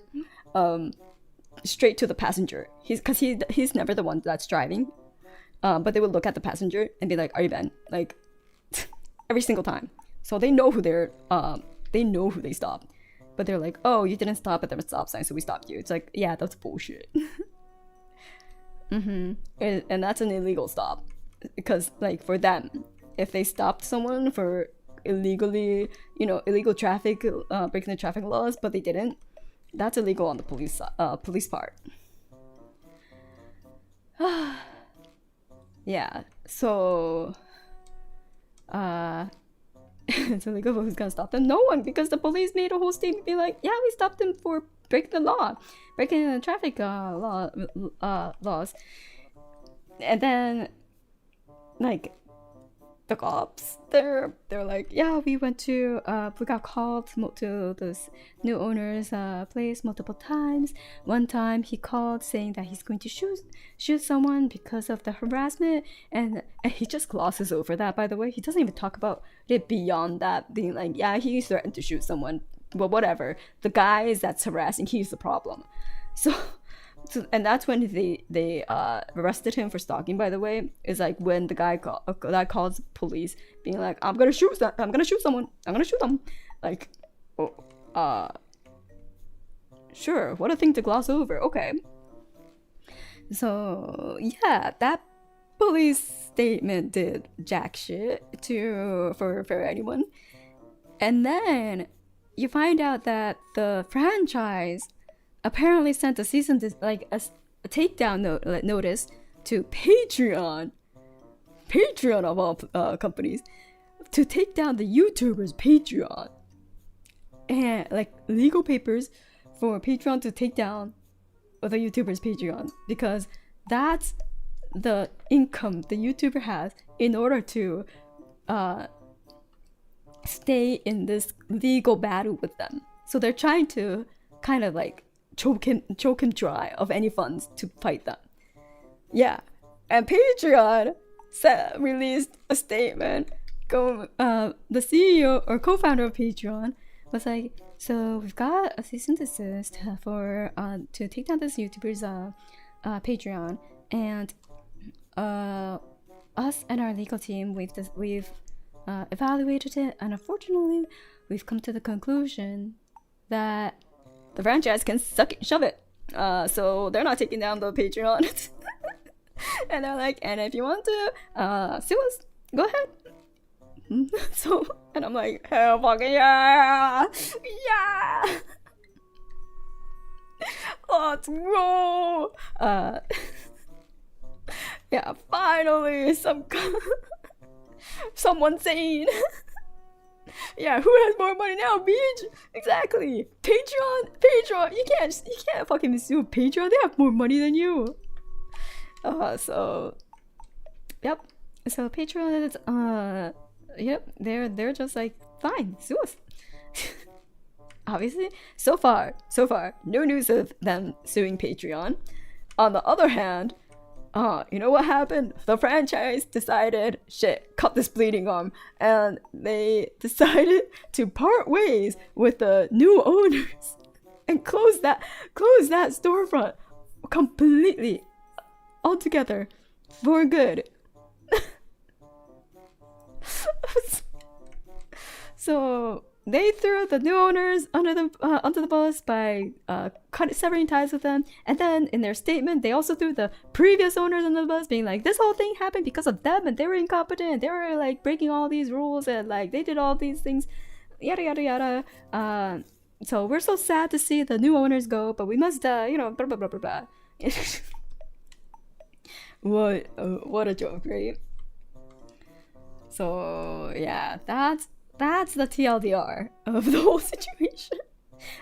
Straight to the passenger. He's never the one that's driving. But they would look at the passenger and be like, "Are you Ben?" Like every single time. So they know who they know who they stopped. But they're like, "Oh, you didn't stop at the stop sign, so we stopped you." It's like, yeah, that's bullshit. And that's an illegal stop, because like for them, if they stopped someone for illegal traffic, breaking the traffic laws, but they didn't, that's illegal on the police part. Yeah, so it's illegal, but who's gonna stop them? No one, because the police made a whole statement being like, yeah, we stopped them for breaking the law, breaking the traffic laws. And then like the cops, they're like, yeah, we got called to this new owner's place multiple times. One time he called saying that he's going to shoot someone because of the harassment, and he just glosses over that, by the way. He doesn't even talk about it beyond that, being like, yeah, he threatened to shoot someone, but whatever, the guys that's harassing, he's the problem. So and that's when they arrested him for stalking, by the way. Is like when the guy calls police being like, I'm gonna shoot someone, like, sure, what a thing to gloss over. Okay, so yeah, that police statement did jack shit for anyone. And then you find out that the franchise apparently sent a a takedown notice to Patreon of all companies, to take down the YouTuber's Patreon, and like legal papers for Patreon to take down the YouTuber's Patreon, because that's the income the YouTuber has in order to stay in this legal battle with them. So they're trying to kind of like choke him dry of any funds to fight them. Yeah, and Patreon released a statement. The CEO or co-founder of Patreon was like, so we've got a cease and desist for to take down this YouTuber's Patreon, and us and our legal team, we've evaluated it, and unfortunately we've come to the conclusion that the franchise can suck it, shove it. So they're not taking down the Patreon. And they're like, and if you want to sue us, go ahead. So, and I'm like, hell fucking yeah! Yeah! Let's go! Yeah, finally, someone sane. Yeah, who has more money now, bitch? Exactly. Patreon. You can't fucking sue Patreon. They have more money than you. So, yep. So Patreon is yep. They're just like, fine, sue us. Obviously, so far, no news of them suing Patreon. On the other hand, you know what happened? The franchise decided, shit, cut this bleeding arm, and they decided to part ways with the new owners and close that storefront completely, altogether, for good. So they threw the new owners under the bus by severing ties with them, and then in their statement they also threw the previous owners under the bus, being like, this whole thing happened because of them, and they were incompetent, they were like breaking all these rules, and like they did all these things, yada yada yada. So we're so sad to see the new owners go, but we must blah blah blah blah blah. What a joke, right? So yeah, that's the TLDR of the whole situation.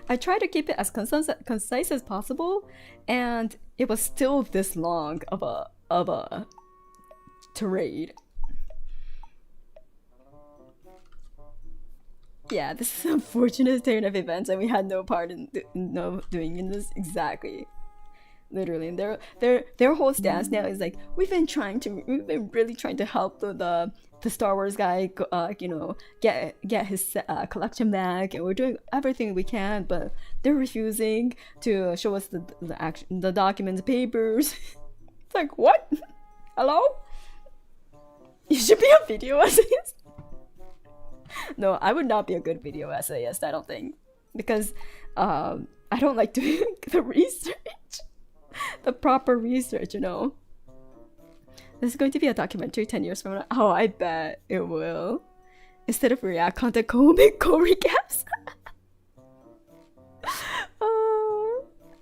I tried to keep it as concise as possible, and it was still this long of a tirade. Yeah, this is an unfortunate turn of events, and we had no part in doing in this exactly. Literally, and their whole stance now is like we've been really trying to help the Star Wars guy, get his collection back, and we're doing everything we can, but they're refusing to show us the documents, papers. It's like, what? Hello? You should be a video essayist. No, I would not be a good video essayist, I don't think, because I don't like doing the research. The proper research, you know. This is going to be a documentary 10 years from now. Oh, I bet it will. Instead of react content, make co-recaps.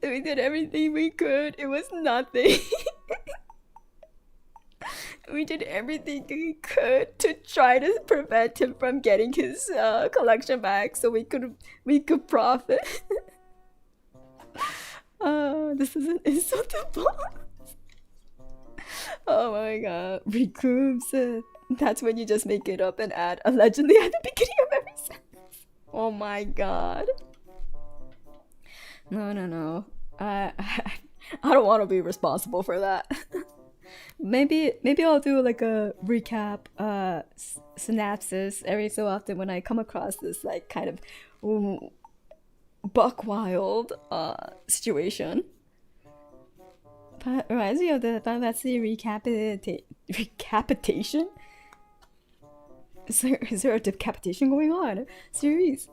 We did everything we could. It was nothing. We did everything we could to try to prevent him from getting his collection back, so we could profit. This is an insult to boss. Oh my god. Recoups. That's when you just make it up and add allegedly at the beginning of every sentence. Oh my god. No. I don't want to be responsible for that. Maybe I'll do like a recap synopsis every so often when I come across this like kind of buck wild situation. But reminds me of the Final Fantasy recapitation. Is there a decapitation going on? Series.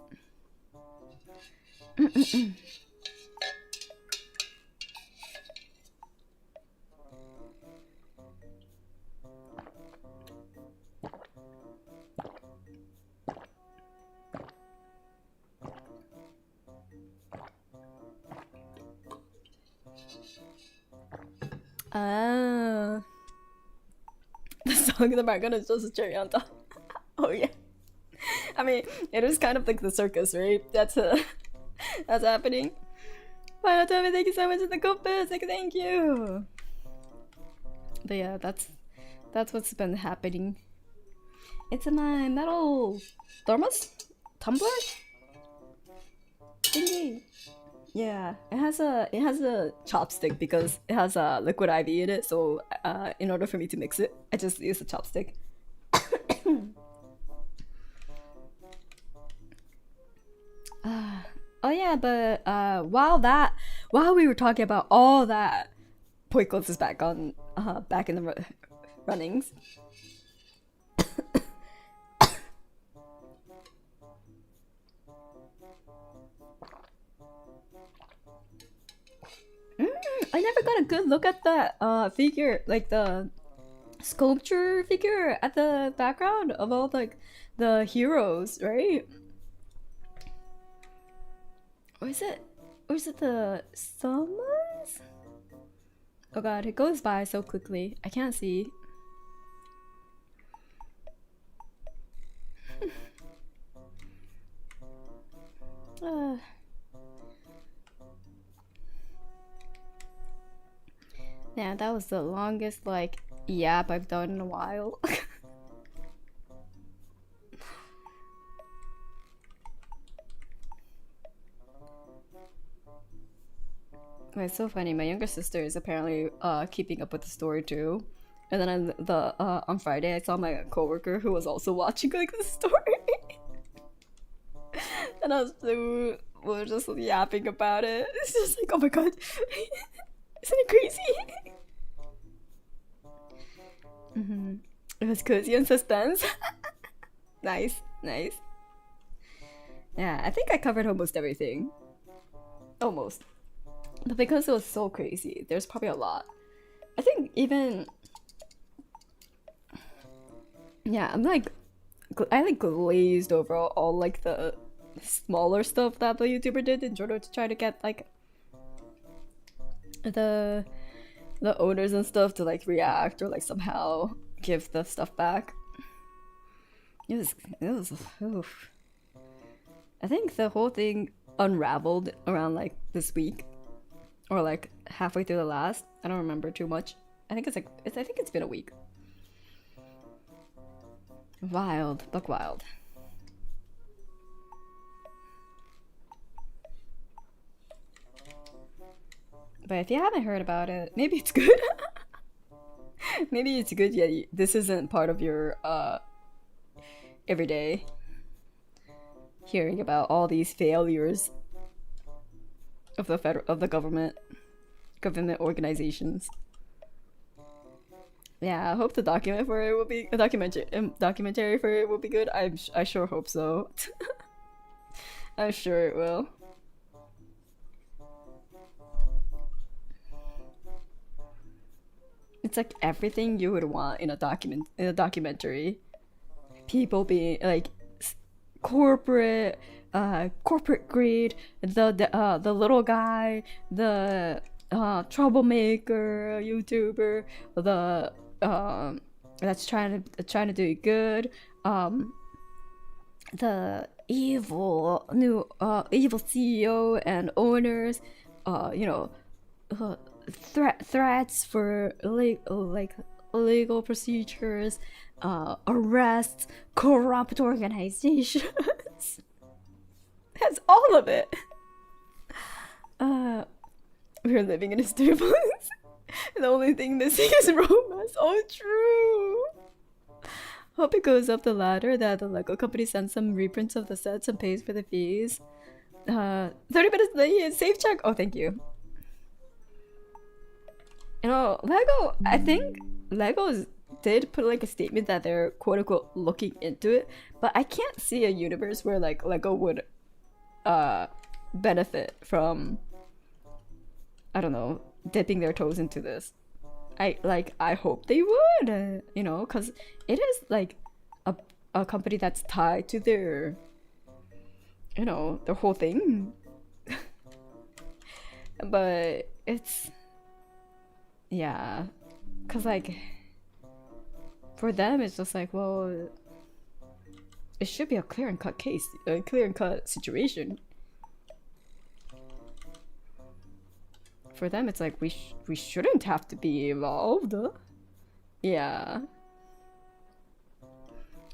The song in the background is just a cherry on top. Oh yeah. I mean, it is kind of like the circus, right? That's happening. Final Tommy, thank you so much for the compass. Thank you. But yeah, that's what's been happening. It's in my metal thermos tumbler thingy. Yeah, it has a chopstick because it has a liquid IV in it. So in order for me to mix it, I just use a chopstick. Oh yeah, but while we were talking about all that, Poikos is back in the runnings. I never got a good look at that figure, like the sculpture figure at the background of all like the heroes, right? Or is it the summons? Oh god, it goes by so quickly. I can't see. Yeah, that was the longest like yap I've done in a while. It's so funny. My younger sister is apparently keeping up with the story too. And then on Friday, I saw my coworker who was also watching like the story, and we were just yapping about it. It's just like, oh my god, isn't it crazy? It was cozy and suspense. Nice. Yeah, I think I covered almost everything. Almost. But because it was so crazy, there's probably a lot. I think even... Yeah, I like glazed over all like the smaller stuff that the YouTuber did in order to try to get like the owners and stuff to like react or like somehow give the stuff back. It was oof. I think the whole thing unraveled around like this week, or like halfway through the last. I don't remember too much. I think I think it's been a week. Wild, buck wild. But if you haven't heard about it, maybe it's good. Maybe it's good. Yeah, this isn't part of your everyday hearing about all these failures of the government organizations. Yeah, I hope the document for it will be a documentary for it will be good. I sure hope so. I'm sure it will. It's like everything you would want in a documentary. People being like corporate corporate greed, the little guy, the troublemaker YouTuber, the that's trying to do good, the evil CEO and owners, you know, threats for legal procedures, arrests, corrupt organizations. That's all of it. We're living in a stable. The only thing missing is romance. Oh, true. Hope it goes up the ladder that the Lego company sends some reprints of the sets and pays for the fees. 30 minutes late, safe check. Oh, thank you. You know, Lego, I think Legos did put like a statement that they're quote unquote looking into it, but I can't see a universe where like Lego would benefit from, I don't know, dipping their toes into this. I hope they would, you know, because it is like a company that's tied to their, you know, their whole thing. But it's, yeah, because like for them it's just like, well, it should be a clear and cut case, a clear and cut situation. For them it's like we shouldn't have to be involved. Yeah.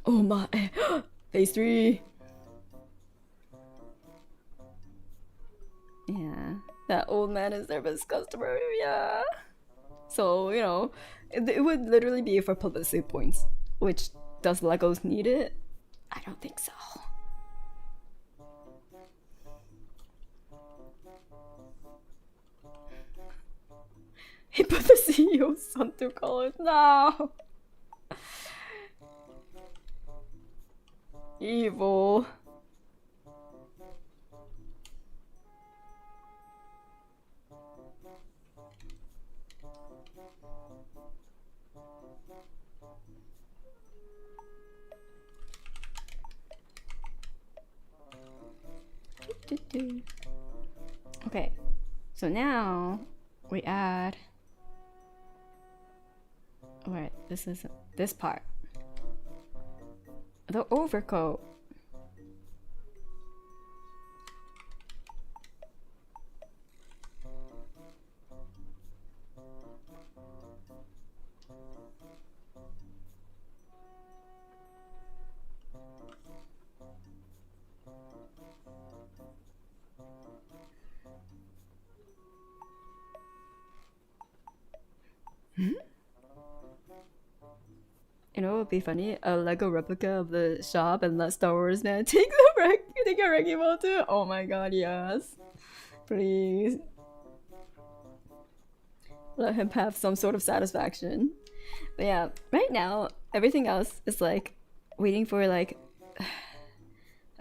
Oh my. Phase 3. Yeah, that old man is their best customer. Yeah. So, you know, it would literally be for publicity points. Which, does Legos need it? I don't think so. He put the CEO's son through college. No! Evil. Okay, so now we add. Alright, this is this part. The overcoat. You know what would be funny? A Lego replica of the shop and let Star Wars man take a wrecking ball too? Oh my god, yes. Please. Let him have some sort of satisfaction. But yeah, right now, everything else is like waiting for like,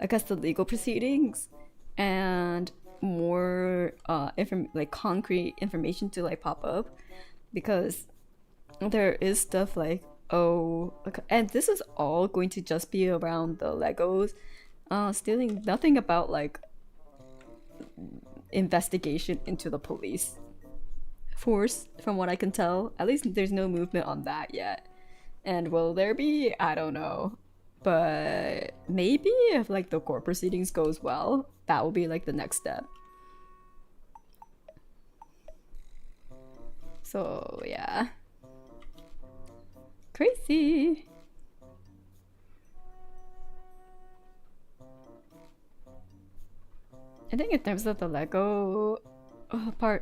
I guess the legal proceedings and more like concrete information to like pop up, because there is stuff like, oh, and this is all going to just be around the Legos stealing. Nothing about like investigation into the police force, from what I can tell. At least there's no movement on that yet. And will there be? I don't know. But maybe if like the court proceedings goes well, that will be like the next step. So yeah. Crazy. I think in terms of the Lego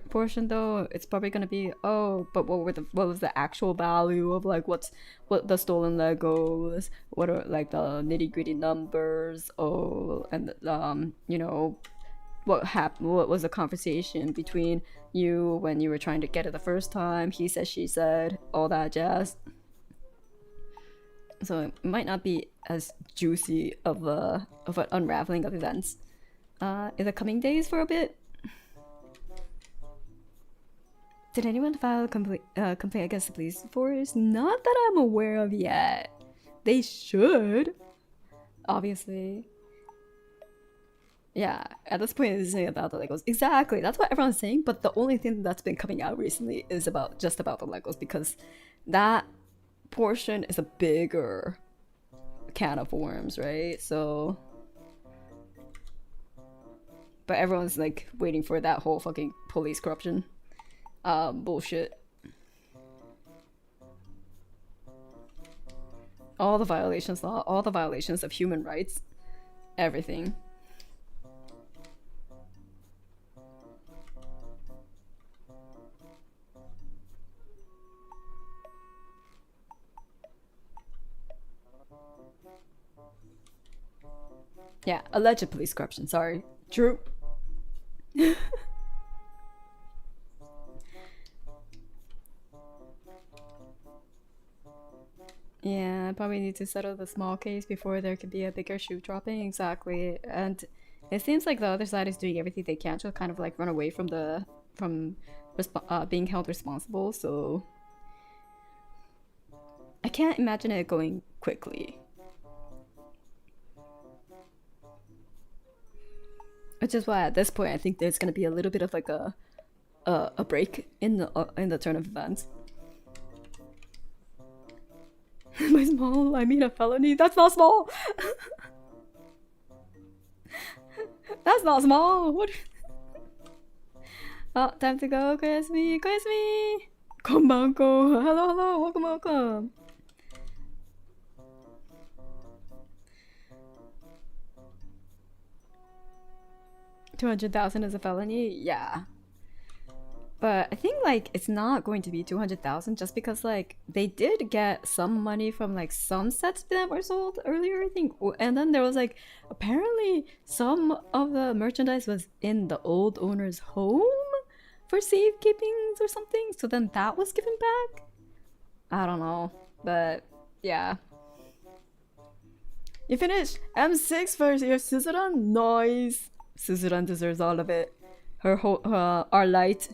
portion though, it's probably gonna be, oh, but what was the actual value of like what the stolen Legos, what are like the nitty gritty numbers, oh, and you know, what happened, what was the conversation between you when you were trying to get it the first time, he said, she said, all that jazz. So it might not be as juicy of an unraveling of events in the coming days for a bit. Did anyone file a complaint against the police force? Not that I'm aware of yet. They should, obviously. Yeah, at this point, it's about the Legos. Exactly, that's what everyone's saying. But the only thing that's been coming out recently is just about the Legos, because that portion is a bigger can of worms, right? So, but everyone's like waiting for that whole fucking police corruption bullshit. All the violations law, all the violations of human rights, everything. Yeah, alleged police corruption, sorry. True. Yeah, I probably need to settle the small case before there could be a bigger shoe dropping. Exactly. And it seems like the other side is doing everything they can to kind of like run away from being held responsible. So I can't imagine it going quickly. Which is why at this point I think there's gonna be a little bit of like a break in the turn of events. By small, I mean a felony. That's not small. That's not small. What? Oh, time to go. Koyasumi, Koyasumi. Konbanko. Hello, hello. Welcome, welcome. $200,000 is a felony. Yeah. But I think like it's not going to be 200,000 just because like they did get some money from like some sets that were sold earlier, I think, and then there was like apparently some of the merchandise was in the old owner's home for safekeepings or something, so then that was given back. I don't know, but yeah. You finished M6 for your Suzuran? Nice. Suzuran deserves all of it. Our light.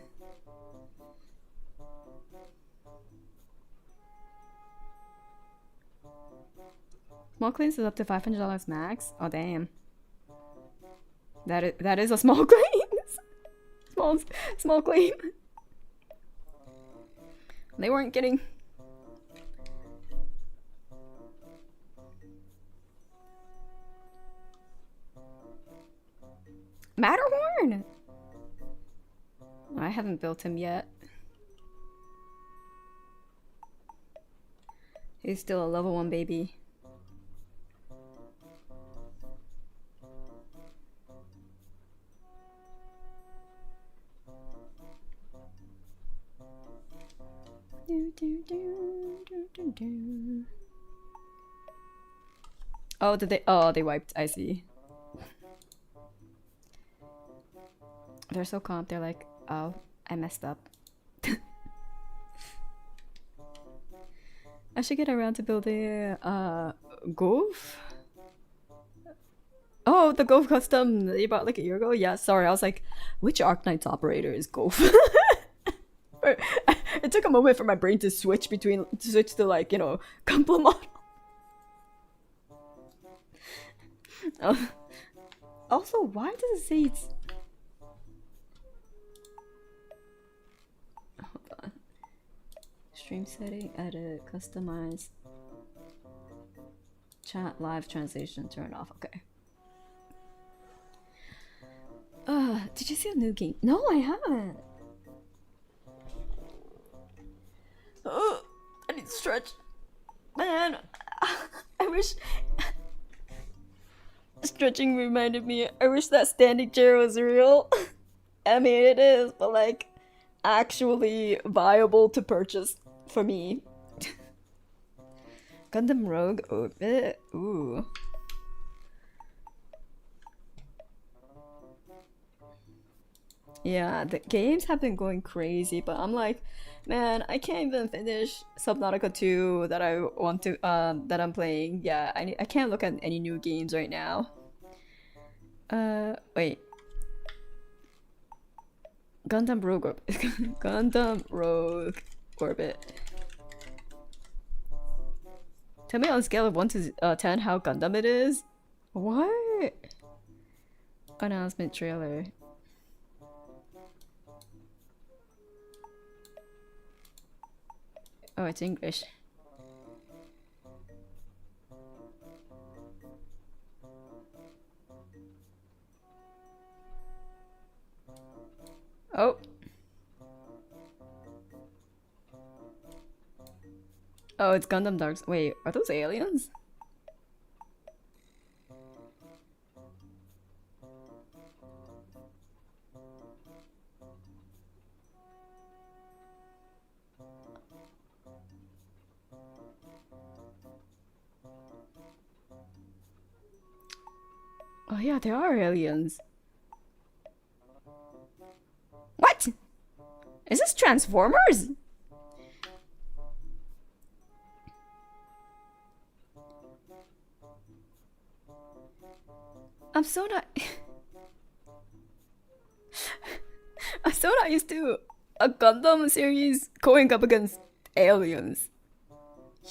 Small claims is up to $500 max. Oh damn. That is a small claim. small claim. They weren't getting. Matterhorn. I haven't built him yet. He's still a level 1 baby. Oh, did they? Oh, they wiped. I see. They're so calm. They're like, oh, I messed up. I should get around to building Golf. Oh, the Golf custom that you bought like a year ago? Yeah, sorry. I was like, which Arknight's operator is Golf? It took a moment for my brain to switch to like, you know, Gumball model. Also, why does it say it's... Hold on. Stream setting, edit, customize. Chat live translation turn off. Okay. Did you see a new game? No, I haven't. I need to stretch. Man, I wish stretching reminded me. I wish that standing chair was real. I mean, it is, but like actually viable to purchase for me. Gundam Rogue Orbit. Ooh. Yeah, the games have been going crazy, but I'm like, man, I can't even finish Subnautica 2 that I want to that I'm playing. Yeah, I can't look at any new games right now. Wait. Gundam Rogue Orbit. Gundam Rogue Orbit. Tell me on a scale of 1 to 10 how Gundam it is. What? Announcement trailer. Oh, it's English. Oh. Oh, it's Gundam Darks. Wait, are those aliens? Oh yeah, they are aliens. What? Is this Transformers? I'm so not I'm so not used to a Gundam series going up against aliens.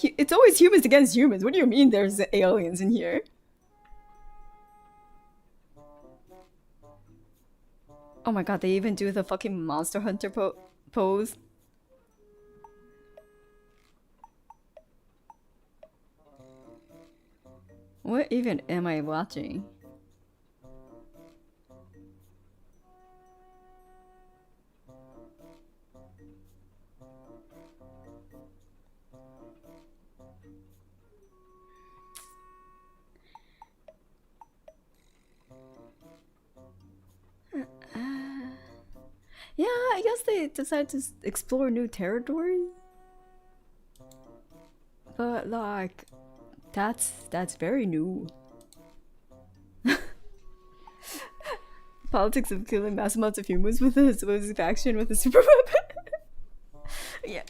It's always humans against humans. What do you mean there's aliens in here? Oh my god, they even do the fucking Monster Hunter pose. What even am I watching? Yeah, I guess they decided to explore new territory. But like, that's very new. Politics of killing mass amounts of humans with a supposed faction with a super weapon. Yeah.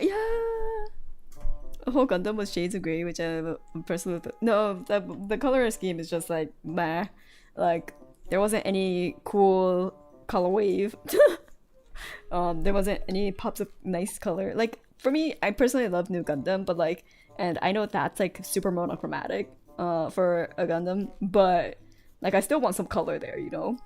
The whole Gundam was shades of grey, which I personally no, the color scheme is just like meh. Like there wasn't any cool color wave. There wasn't any pops of nice color. Like for me, I personally love New Gundam, but like, and I know that's like super monochromatic for a Gundam, but like I still want some color there, you know.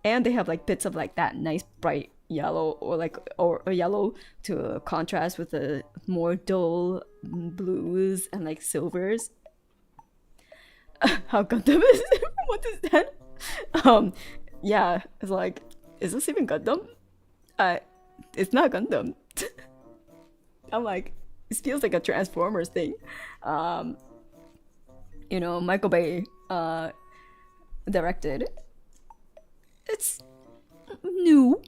And they have like bits of like that nice bright yellow or like or yellow to contrast with the more dull blues and like silvers. How Gundam is? What is that? Yeah, it's like, is this even Gundam? It's not Gundam. I'm like, this feels like a Transformers thing. You know, Michael Bay directed. It's new.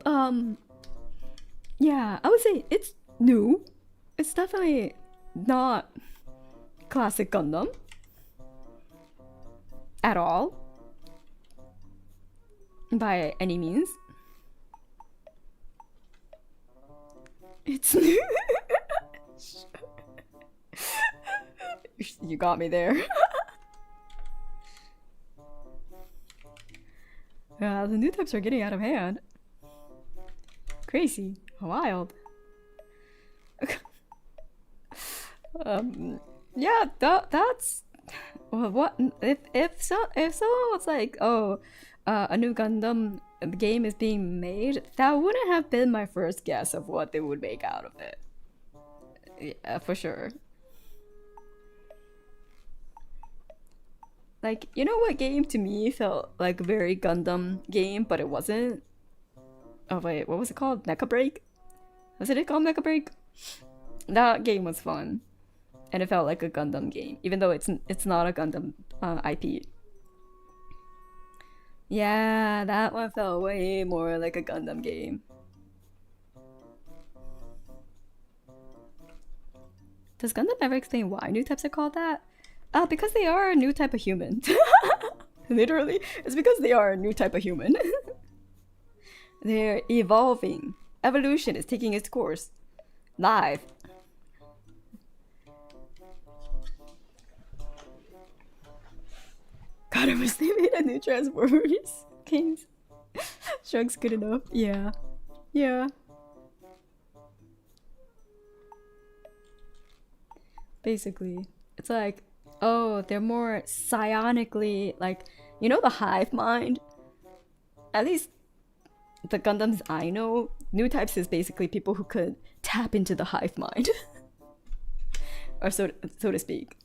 Yeah, I would say it's new. It's definitely not classic Gundam at all by any means. It's new. You got me there. The new types are getting out of hand. Crazy. Wild. Yeah, that's well, what if someone was like, oh, a new Gundam game is being made, that wouldn't have been my first guess of what they would make out of it. Yeah, for sure. Like, you know what game to me felt like a very Gundam game, but it wasn't? Oh wait, what was it called? Mecha Break? Was it called Mecha Break? That game was fun, and it felt like a Gundam game, even though it's not a Gundam IP. Yeah, that one felt way more like a Gundam game. Does Gundam ever explain why new types are called that? Because they are a new type of human. Literally, it's because they are a new type of human. They're evolving. Evolution is taking its course. Live. God, I wish they made a new Transformers games. Shrug's good enough. Yeah. Yeah. Basically. It's like, oh, they're more psionically, like, you know the hive mind? At least the Gundams I know, new types is basically people who could tap into the hive mind. Or so to speak.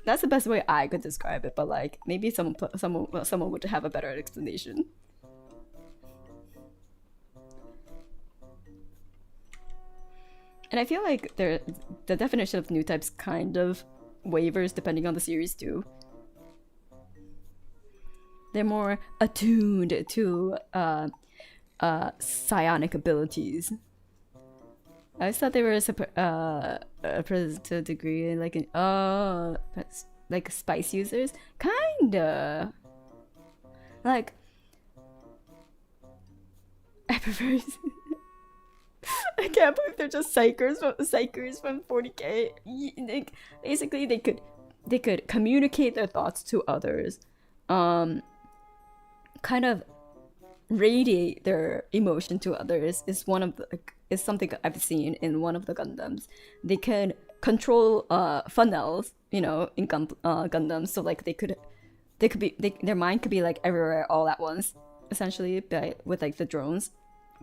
That's the best way I could describe it, but like maybe someone would have a better explanation. And I feel like the definition of new types kind of wavers depending on the series too. They're more attuned to psionic abilities. I always thought they were to a degree like spice users, kinda. Like I prefer. I can't believe they're just psychers from 40K. Like, basically, they could communicate their thoughts to others, kind of radiate their emotion to others. Is something I've seen in one of the Gundams. They can control funnels, you know, in Gundams. So like their mind could be like everywhere all at once, essentially, with like the drones,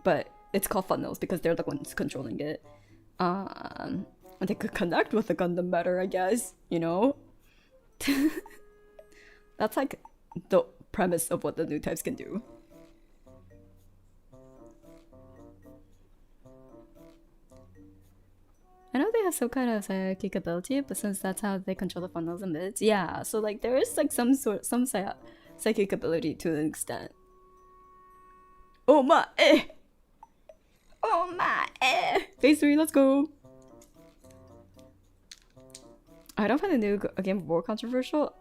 but it's called funnels because they're the ones controlling it. And they could connect with the Gundam better, I guess, you know? That's like the premise of what the new types can do. I know they have some kind of psychic ability, but since that's how they control the funnels and bits, yeah, so like there is like some psychic ability to an extent. Oh my eh! Oh my eh! Phase 3, let's go! I don't find the new Game of War controversial.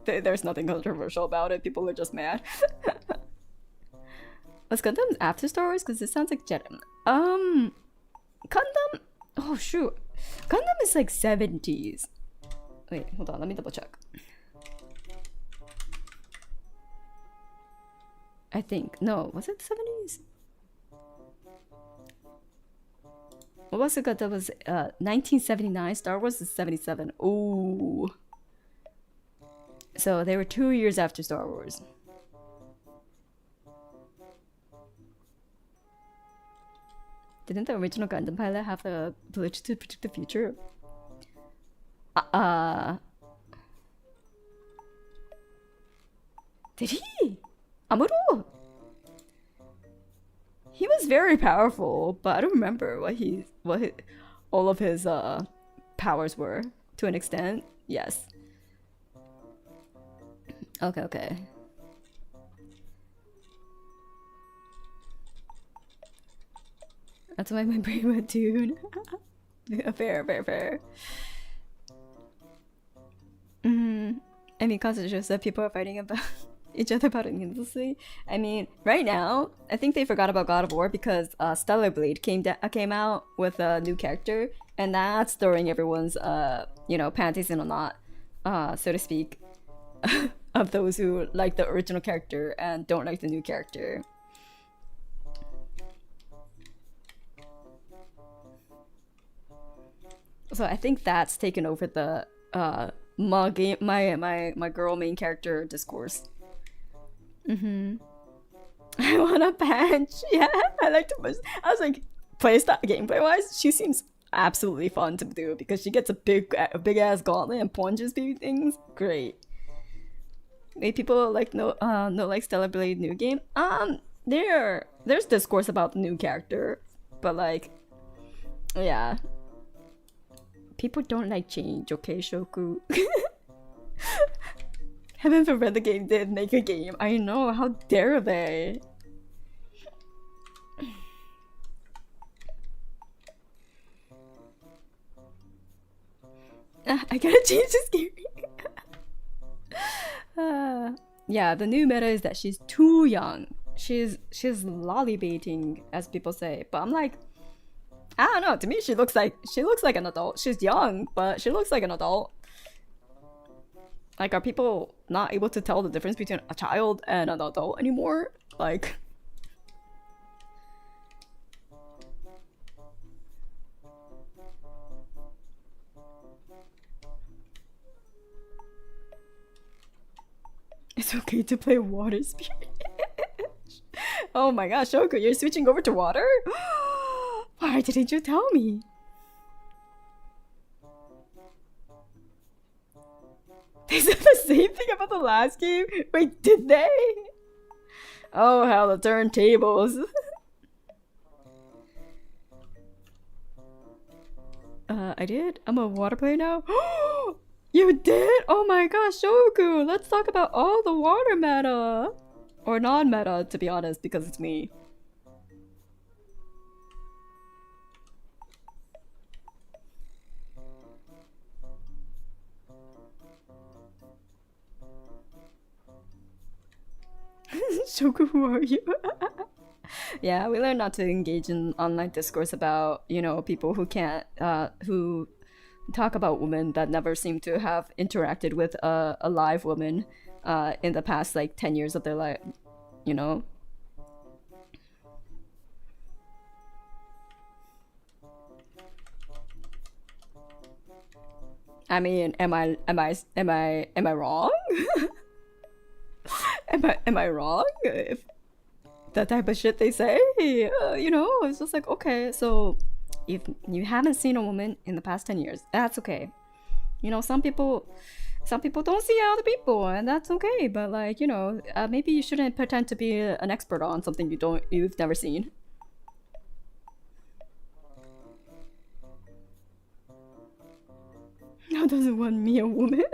There's nothing controversial about it, people are just mad. Was Gundam after Star Wars? Because this sounds like Jedi. Gundam? Oh shoot. Gundam is like 70s. Wait, hold on, let me double check. I think. No, was it 70s? What was it? That was 1979. Star Wars is 77. Ooh. So they were 2 years after Star Wars. Didn't the original Gundam pilot have the ability to predict the future? Did he? Amuro? He was very powerful, but I don't remember what all of his powers were. To an extent, yes. Okay. That's why my brain went tune. Fair. I mean, concept shows that people are fighting about each other about it needlessly. I mean, right now, I think they forgot about God of War because Stellar Blade came out with a new character, and that's throwing everyone's panties in a knot, so to speak, of those who like the original character and don't like the new character. So I think that's taken over the my girl main character discourse. I want a bench. Yeah, I like to push. I was like, gameplay wise, she seems absolutely fun to do because she gets a big ass gauntlet and punches people things. Great. Maybe people like no like Stellar Blade new game. There's discourse about the new character, but like, yeah, people don't like change. Okay, Shoku. Heaven forbid the game did make a game. I know. How dare they? I gotta change this game. Yeah, the new meta is that she's too young. She's lollybating, as people say. But I'm like, I don't know. To me, she looks like an adult. She's young, but she looks like an adult. Like, are people not able to tell the difference between a child and an adult anymore? Like. It's okay to play water spirit. Oh my gosh, Shoku, you're switching over to water? Why didn't you tell me? They said the same thing about the last game? Wait, did they? Oh hell, the turntables. I did? I'm a water player now? You did? Oh my gosh, Shoku! Let's talk about all the water meta! Or non-meta, to be honest, because it's me. Shoku, who are you? Yeah, we learned not to engage in online discourse about, you know, people who can't, who talk about women that never seem to have interacted with a live woman in the past like 10 years of their life, you know. I mean, am I wrong? am I wrong if that type of shit they say, you know, it's just like, okay, so if you haven't seen a woman in the past 10 years, that's okay. You know, some people don't see other people, and that's okay. But like, you know, maybe you shouldn't pretend to be an expert on something you've never seen. How doesn't one me a woman?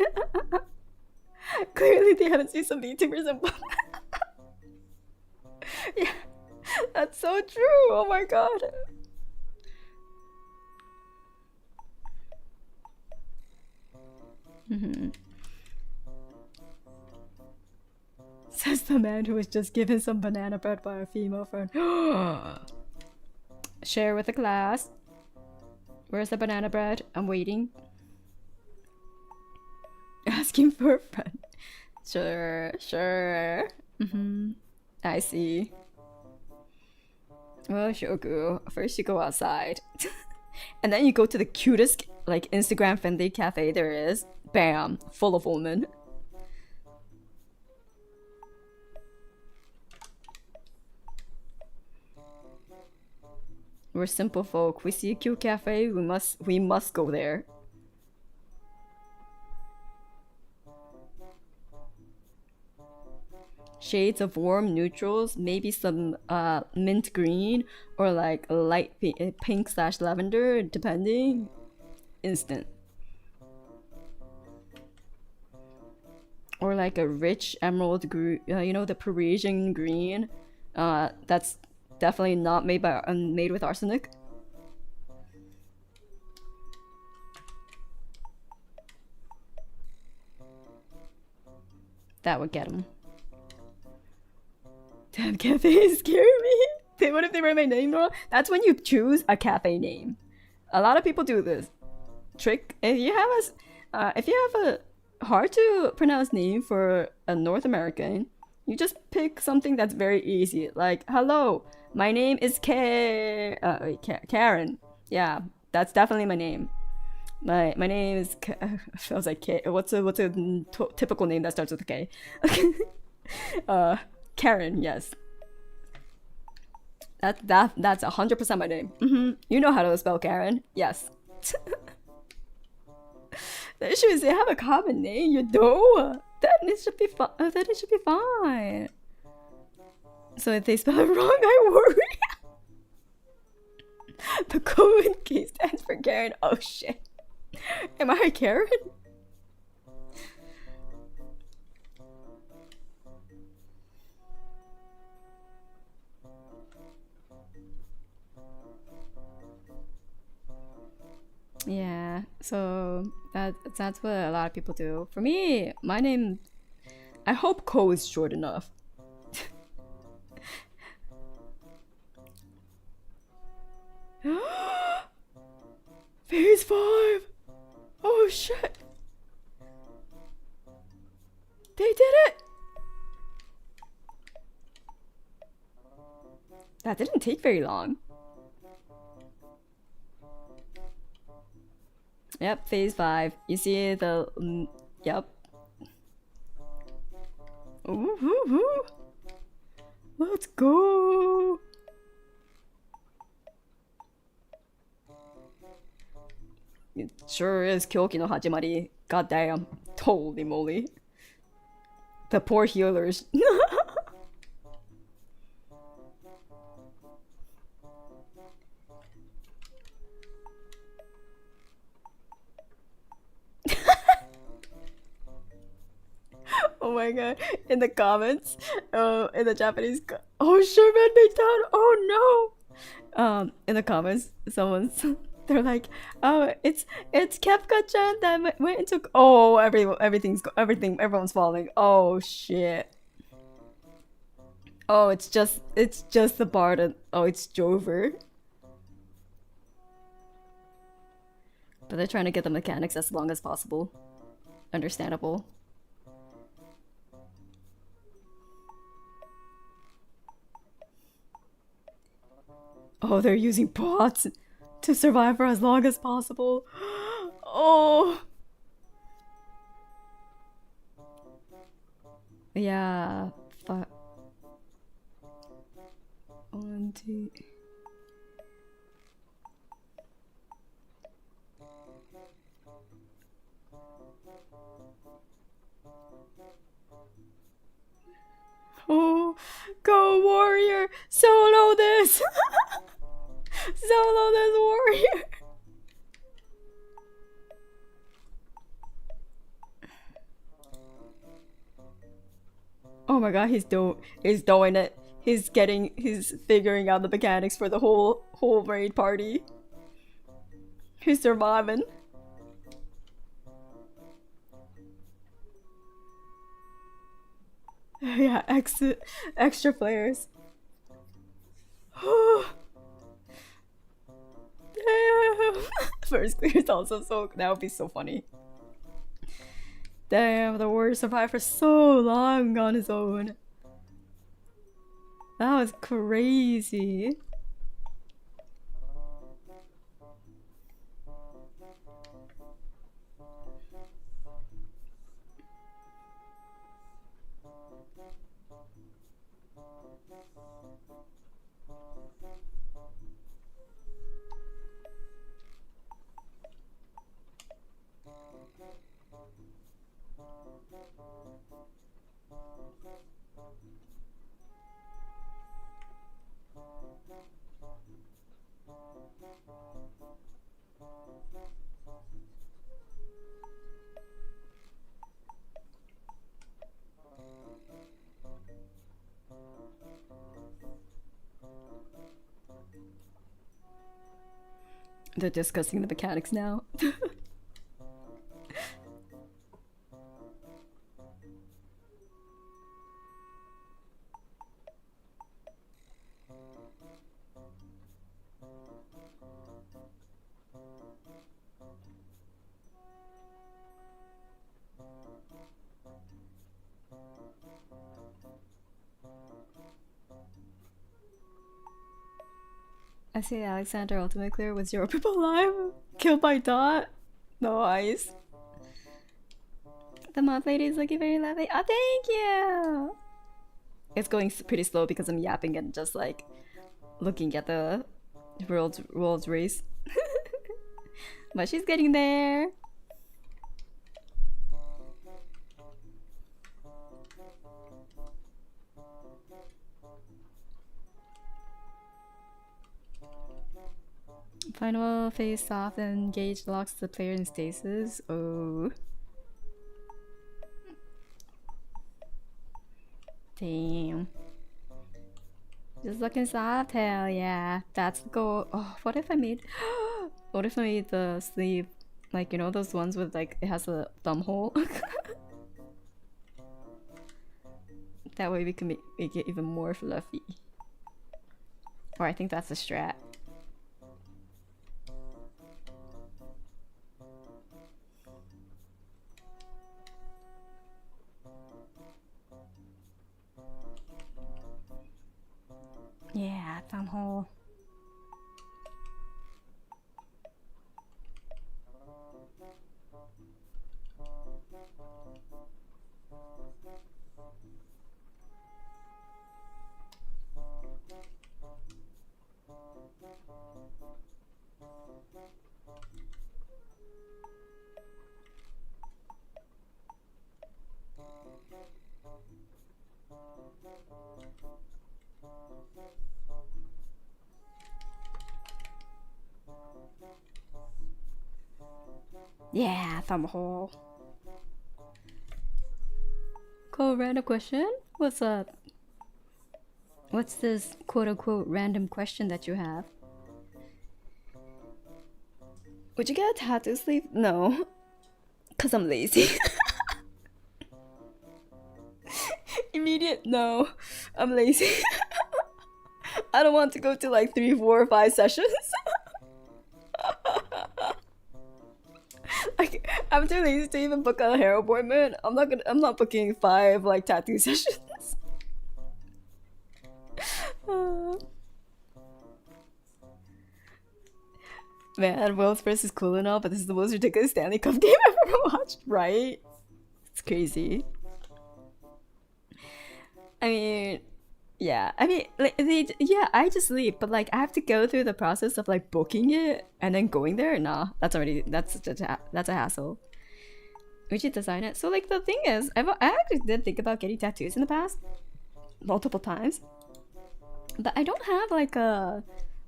Clearly they haven't seen some VTubers in yeah, that's so true. Oh my god. Says the man who was just given some banana bread by a female friend. Share with the class. Where's the banana bread? I'm waiting. Asking for a friend. Sure. I see. Well, Shoku, first you go outside. And then you go to the cutest, like, Instagram friendly cafe there is. Bam! Full of women. We're simple folk. We see a cute cafe, we must go there. Shades of warm neutrals, maybe some mint green or like light pink / lavender, depending. Instant. Or like a rich emerald green, you know, the Parisian green. That's definitely not made with arsenic. That would get him. Damn, cafes scare me. What if they write my name wrong? That's when you choose a cafe name. A lot of people do this trick. If you have a hard to pronounce name for a North American, you just pick something that's very easy. Like, hello, my name is Karen. Yeah, that's definitely my name. My name is. I was like, K. What's a typical name that starts with a K? Karen, yes. That's 100% my name. You know how to spell Karen. Yes. The issue is they have a common name, you know. Then it should be fine. Then it should be fine. So if they spell it wrong, I worry. The code key stands for Karen. Oh shit. Am I a Karen? Yeah, so that's what a lot of people do. For me, my name, I hope Ko is short enough. Phase 5! Oh shit! They did it! That didn't take very long. Yep, phase 5. You see the... yep. Ooh. Let's go! It sure is Kyoki no Hajimari. Goddamn. Holy moly. The poor healers. Oh my god. In the comments, in the Japanese, oh Sherman McDown, oh no! In the comments, they're like, oh, it's Kefka-chan that went and took, oh, everyone's falling. Oh shit. Oh, it's just the bard and, oh, it's Jover. But they're trying to get the mechanics as long as possible. Understandable. Oh, they're using bots to survive for as long as possible. Oh. Yeah. Fuck. 1, 2. Oh, go warrior! Solo this! Solo this warrior! Oh my god, he's doing it. He's figuring out the mechanics for the whole raid party. He's surviving. Yeah, extra players. Damn. First clear is also so, that would be so funny. Damn, the warrior survived for so long on his own. That was crazy. They're discussing the mechanics now. I see Alexander ultimate clear with 0 people alive. Killed by Dot. Nice. The mod lady is looking very lovely. Oh, thank you! It's going pretty slow because I'm yapping and just like looking at the world's race. But she's getting there. Final phase soft and gauge locks the player in stasis. Oh. Damn. Just looking soft, hell yeah. That's the goal. Oh, what if I made what if I made the sleeve like, you know, those ones with like it has a thumb hole? That way we can make it even more fluffy. Or I think that's the strat. Yeah, thumb hole. Yeah, thumb hole. Cool, random question? What's up? What's this quote-unquote random question that you have? Would you get a tattoo sleeve? No. Cause I'm lazy. Immediate no. I'm lazy. I don't want to go to like 3, 4, 5 sessions. Like, I'm too lazy to even book a hair appointment. I'm not booking 5 like tattoo sessions. Man, World's First is cool enough, but this is the most ridiculous Stanley Cup game I've ever watched, right? It's crazy. I mean, yeah. I mean, like, yeah, I just leave, but like I have to go through the process of like booking it and then going there. Nah, that's a hassle. We should design it. So like the thing is, I actually did think about getting tattoos in the past, multiple times, but I don't have like a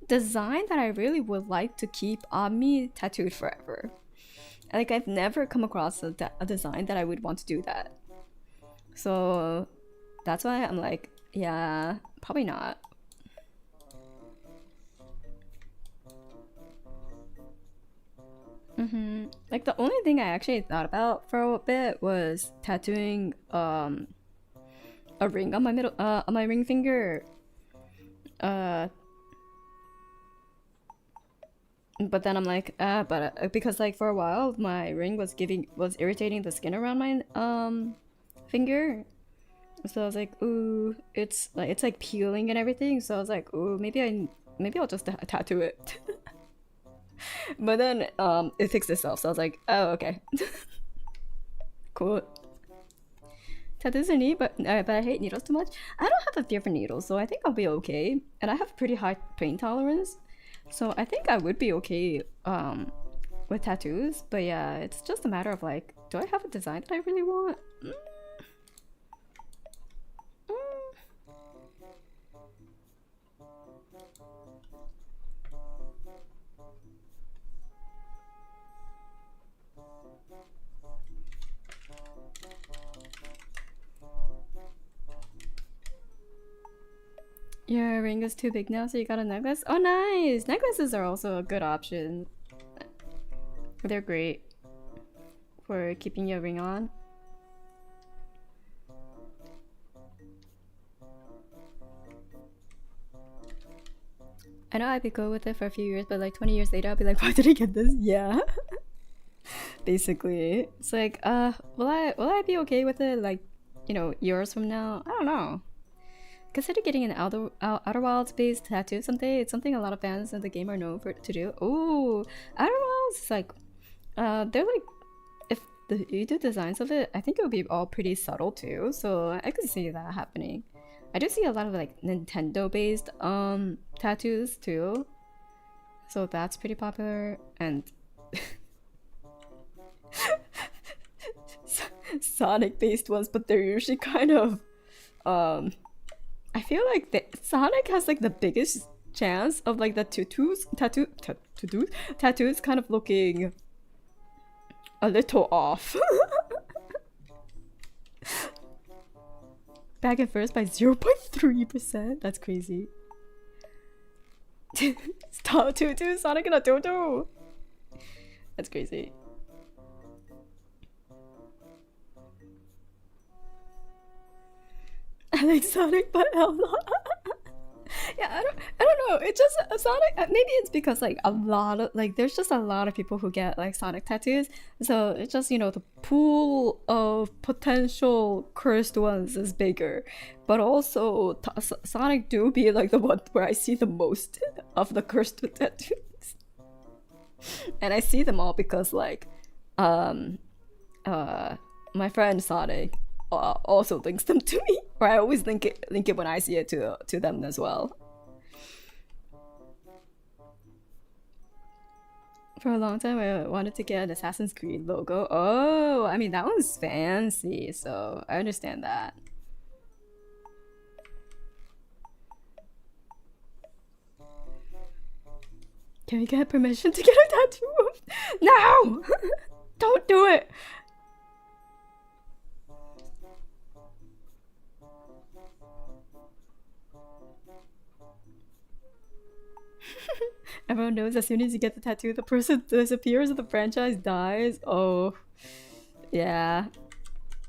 design that I really would like to keep on me tattooed forever. Like I've never come across a design that I would want to do that. So that's why I'm like, yeah, probably not. Like the only thing I actually thought about for a bit was tattooing a ring on my ring finger. But then I'm like, because like for a while my ring was irritating the skin around my finger. So I was like, ooh, it's like peeling and everything. So I was like, ooh, maybe I'll just tattoo it. But then it fixed itself. So I was like, oh, okay. Cool. Tattoos are neat, but I hate needles too much. I don't have a fear for needles, so I think I'll be okay. And I have pretty high pain tolerance. So I think I would be okay with tattoos, but yeah, it's just a matter of like, do I have a design that I really want? Your ring is too big now, so you got a necklace? Oh, nice! Necklaces are also a good option. They're great for keeping your ring on. I know I'd be cool with it for a few years, but like 20 years later, I'll be like, why did I get this? Yeah. Basically. It's like, will I be okay with it, like, you know, years from now? I don't know. Consider getting an Outer Wilds based tattoo someday. It's something a lot of fans of the game are known to do. Ooh, Outer Wilds is like, they're like, if you do designs of it, I think it would be all pretty subtle too. So I could see that happening. I do see a lot of like Nintendo based tattoos too. So that's pretty popular. And Sonic based ones, but they're usually kind of I feel like Sonic has like the biggest chance of like the tattoos kind of looking a little off. Back at first by 0.3%. That's crazy. Stop Tutu, Sonic and a Tutu. That's crazy. I like Sonic, but yeah, I don't know. It's just Sonic. Maybe it's because like a lot of like there's just a lot of people who get like Sonic tattoos. So it's just the pool of potential cursed ones is bigger, but also Sonic do be like the one where I see the most of the cursed tattoos, and I see them all because like my friend Sonic also links them to me, or I always link it when I see it to them as well. For a long time, I wanted to get an Assassin's Creed logo. Oh, I mean that one's fancy, so I understand that. Can we get permission to get a tattoo? No! Don't do it! Everyone knows as soon as you get the tattoo, the person disappears and the franchise dies. Oh, yeah.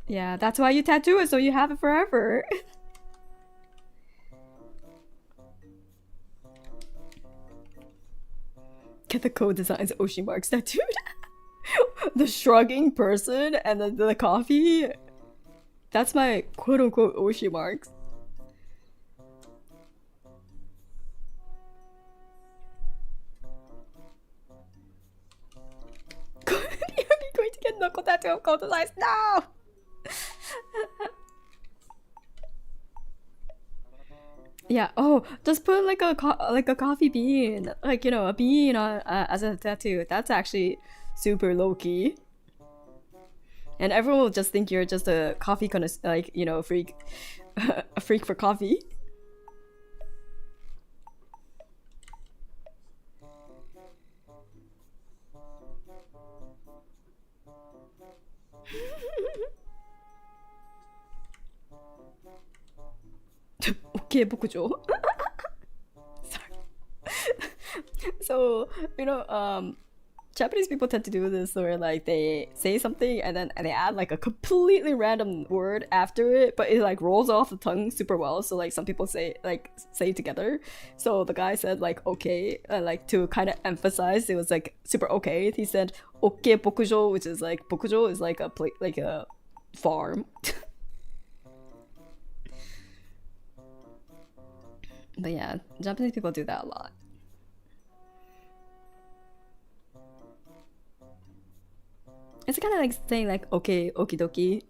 Yeah, that's why you tattoo it, so you have it forever. Get the code designs Oshi marks tattooed. The shrugging person and the coffee. That's my quote unquote Oshi marks. You're going to get knuckle tattoo of code designs. No! Yeah. Oh, just put like a coffee bean, like a bean on as a tattoo. That's actually super low key, and everyone will just think you're just a coffee kind of like freak, a freak for coffee. Okay, bokujo. Sorry. So Japanese people tend to do this where like they say something and then they add like a completely random word after it, but it like rolls off the tongue super well. So like some people say together. So the guy said like okay, like to kind of emphasize it was like super okay. He said okay bokujo, which is like bokujo is like a farm. But yeah, Japanese people do that a lot. It's kind of like saying like okay, okie dokie,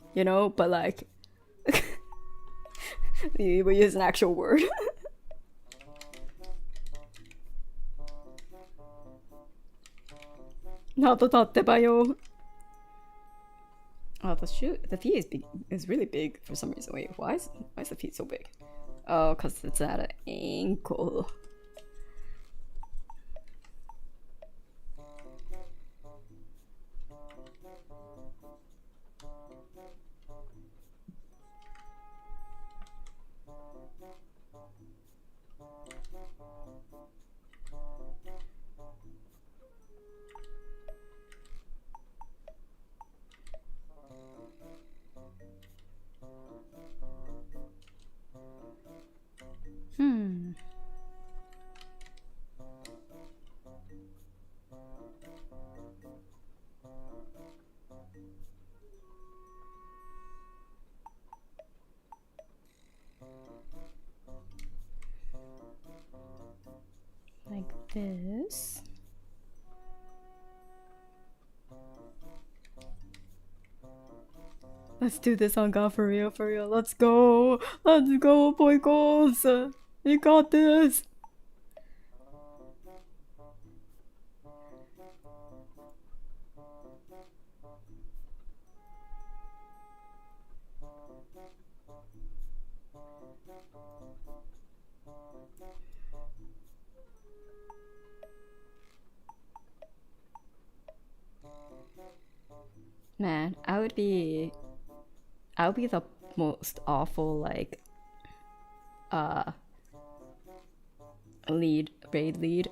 but like we use an actual word. Not the tatebayo. Oh, the feet is big. Is really big for some reason. Wait, why is the feet so big? Oh, cause it's at an ankle. Hmm. Like this. Let's do this on God, for real, for real. Let's go. Let's go, boy goals. You got this. Man, I would be the most awful, like, raid lead.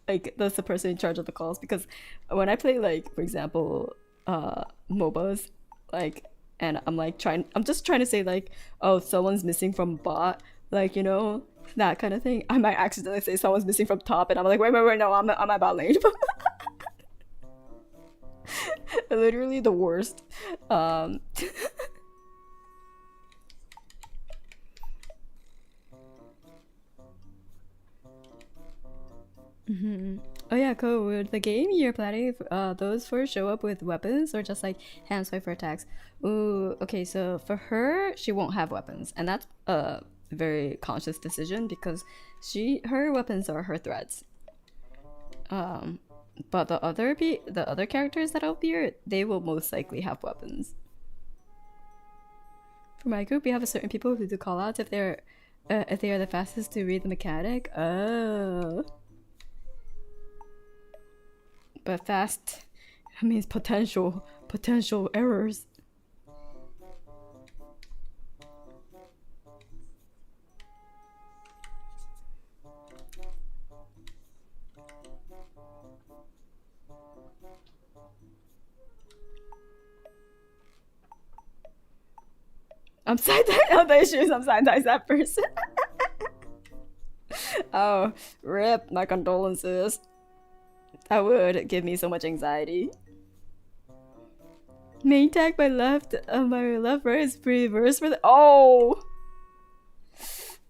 Like, that's the person in charge of the calls, because when I play, like, for example, MOBAs, like, and I'm just trying to say, like, oh, someone's missing from bot, like, you know, that kind of thing. I might accidentally say someone's missing from top, and I'm like, wait, no, I'm at bot lane. Literally the worst. Oh yeah, cool. Would the game you're planning, those four show up with weapons or just like hand swipe for attacks? Ooh, okay, so for her, she won't have weapons, and that's a very conscious decision because her weapons are her threats. But the other characters that appear, they will most likely have weapons. For my group, we have a certain people who do callouts if they are the fastest to read the mechanic. Oh. But fast means potential errors. I'm side oh, the issue is I'm side that person. Oh, rip, my condolences. That would give me so much anxiety. Main tag my left right is reverse for the oh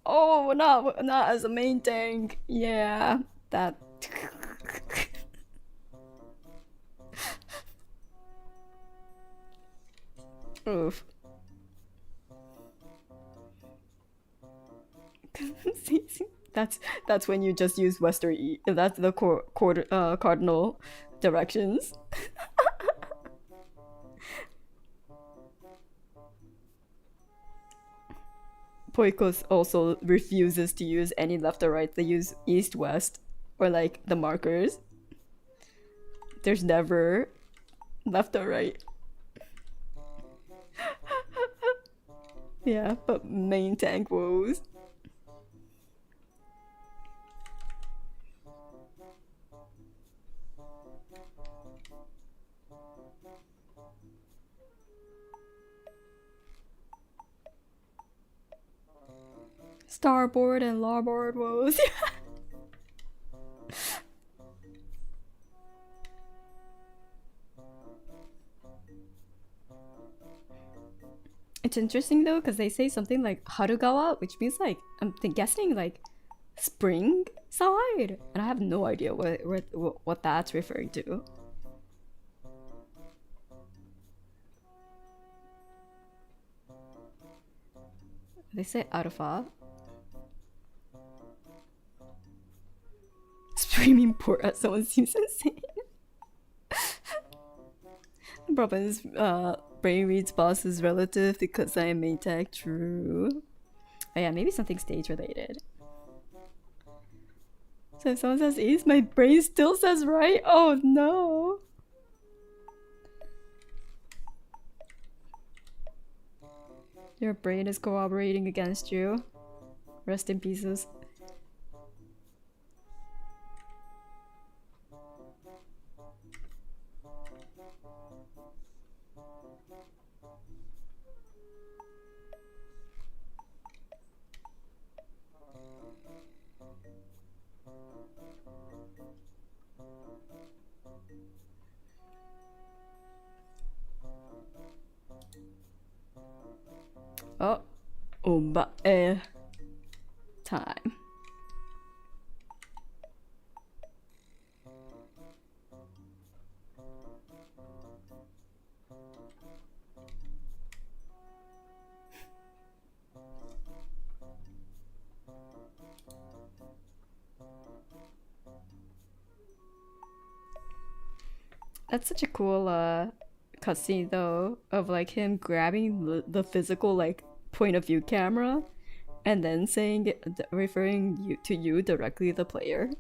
not as a main tank. Yeah, that. Oof. That's when you just use west or east. That's the cardinal directions. Poikos also refuses to use any left or right. They use east west or like the markers. There's never left or right. Yeah, but main tank woes. Starboard and larboard woes. It's interesting though, because they say something like Harugawa, which means like, I'm guessing like spring side, and I have no idea what that's referring to. They say Alpha. Screaming port at someone seems insane. The problem is, brain reads boss is relative because I am main tag. True. Oh yeah, maybe something stage related. So if someone says east, my brain still says right? Oh no. Your brain is cooperating against you. Rest in pieces. Oh, Umba time. That's such a cool cutscene though, of like him grabbing the physical like point of view camera and then saying referring you to you directly, the player.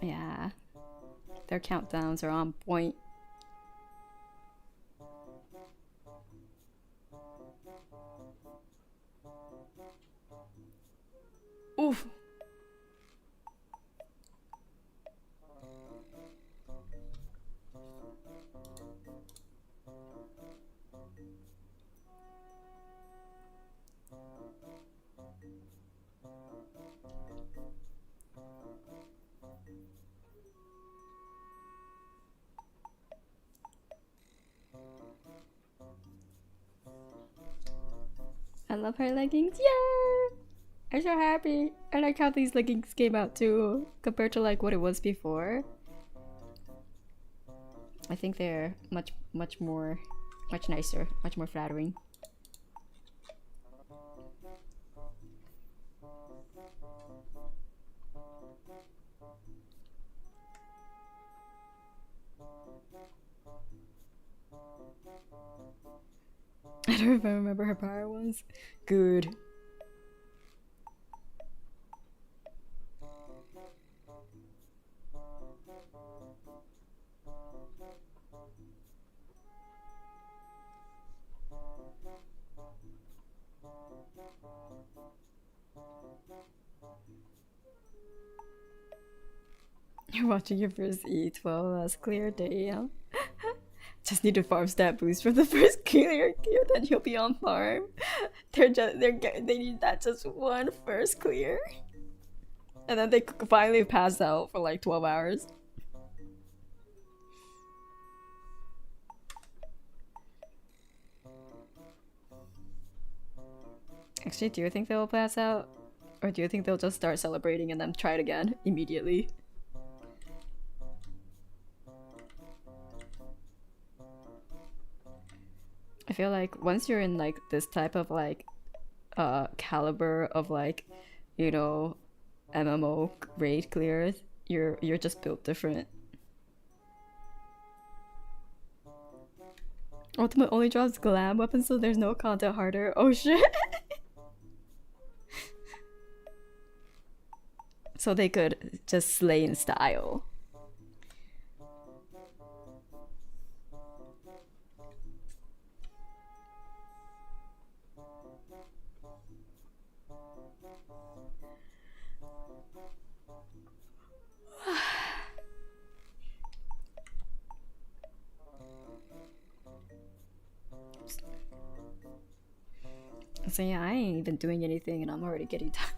Yeah, their countdowns are on point. Oof. I love her leggings. Yay! I'm so happy. I like how these leggings came out too, compared to like what it was before. I think they're much nicer, much more flattering. I don't even remember her power ones. Good. You're watching your first E12 as clear, damn. Just need to farm stat boost for the first clear gear, then you'll be on farm. They need that just one first clear. And then they finally pass out for like 12 hours. Actually, do you think they'll pass out? Or do you think they'll just start celebrating and then try it again immediately? I feel like once you're in like this type of like caliber of like, you know, MMO raid clears, you're just built different. Ultimate only drops glam weapons, so there's no content harder. Oh shit. So they could just slay in style. So yeah, I ain't even doing anything and I'm already getting tired.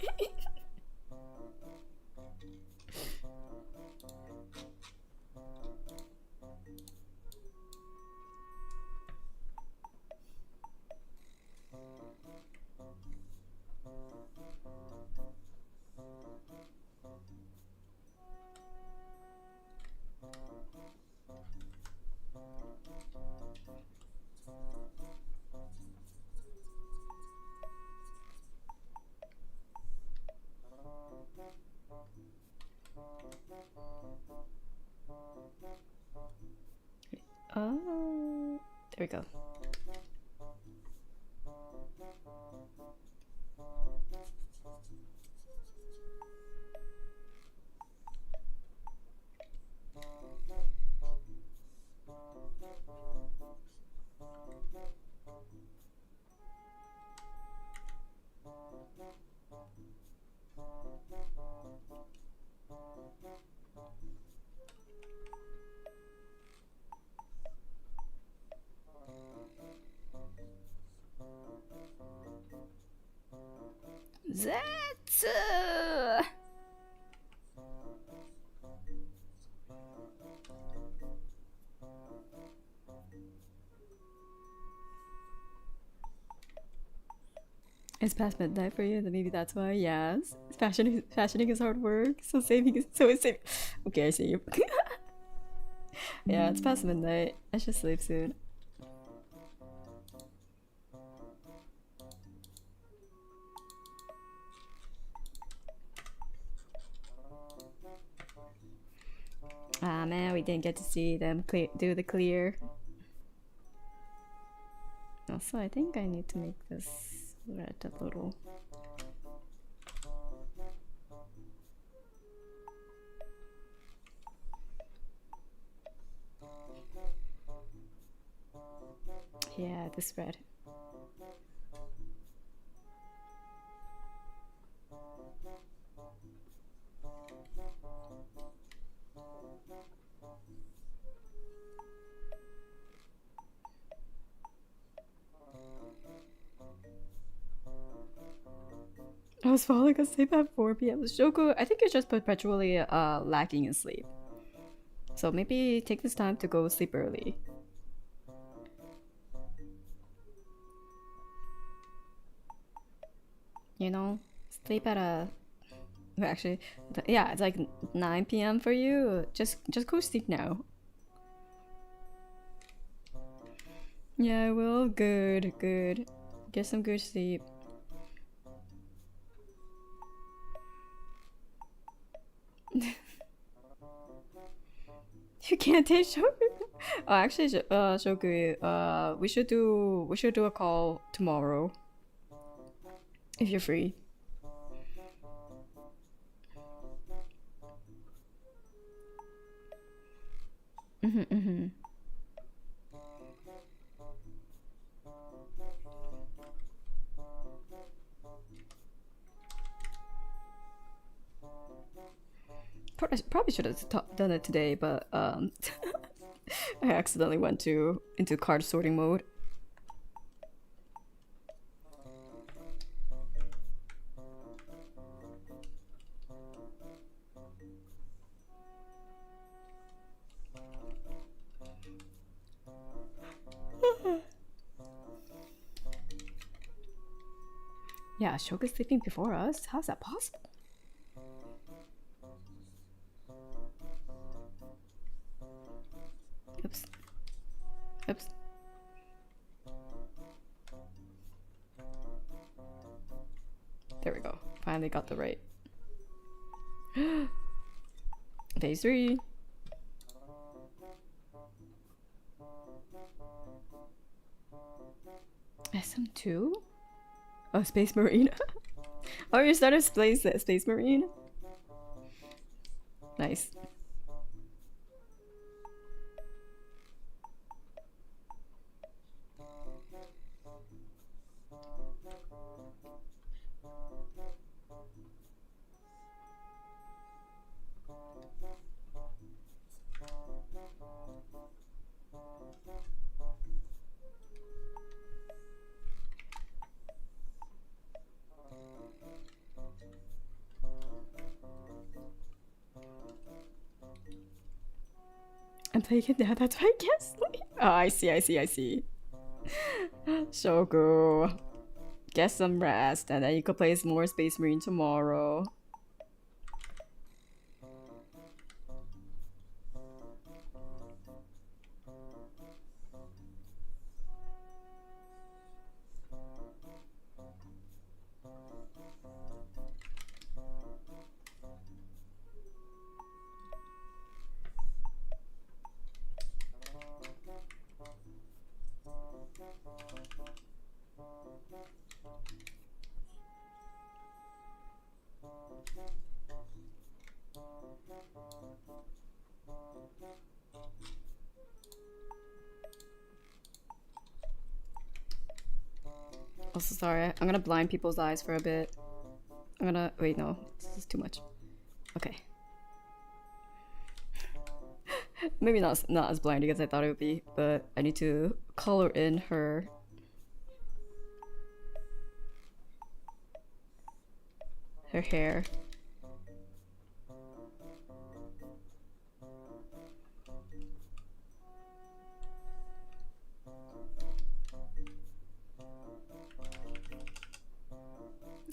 There we go. Zetsu! It's past midnight for you, then maybe that's why. Yes, fashioning is hard work. So saving is saving. Okay, I see you. Yeah, it's past midnight. I should sleep soon. Ah man, we didn't get to see them do the clear. Also, I think I need to make this red a little. Yeah, this red. I was falling asleep at 4 p.m. Shoku, I think you're just perpetually lacking in sleep. So maybe take this time to go sleep early. You know, sleep at a... Actually, yeah, it's like 9 p.m. for you. Just go sleep now. Yeah, I will. Good. Get some good sleep. You can't take Shoku. Oh, actually, Shoku, we should do a call tomorrow if you're free. Probably should have done it today, but I accidentally went into card sorting mode. Yeah, Shoka's sleeping before us? How's that possible? Oops. There we go. Finally got the right. Phase 3. SM2? Oh, Space Marine. Oh, you started Space Marine? Nice. I'm playing it now, that's why I can't sleep. Oh, I see. Shoku. Get some rest, and then you could play some more Space Marine tomorrow. Also, sorry, I'm gonna blind people's eyes for a bit. I'm gonna wait. No, this is too much. Okay. Maybe not as blinding as I thought it would be, but I need to color in her hair.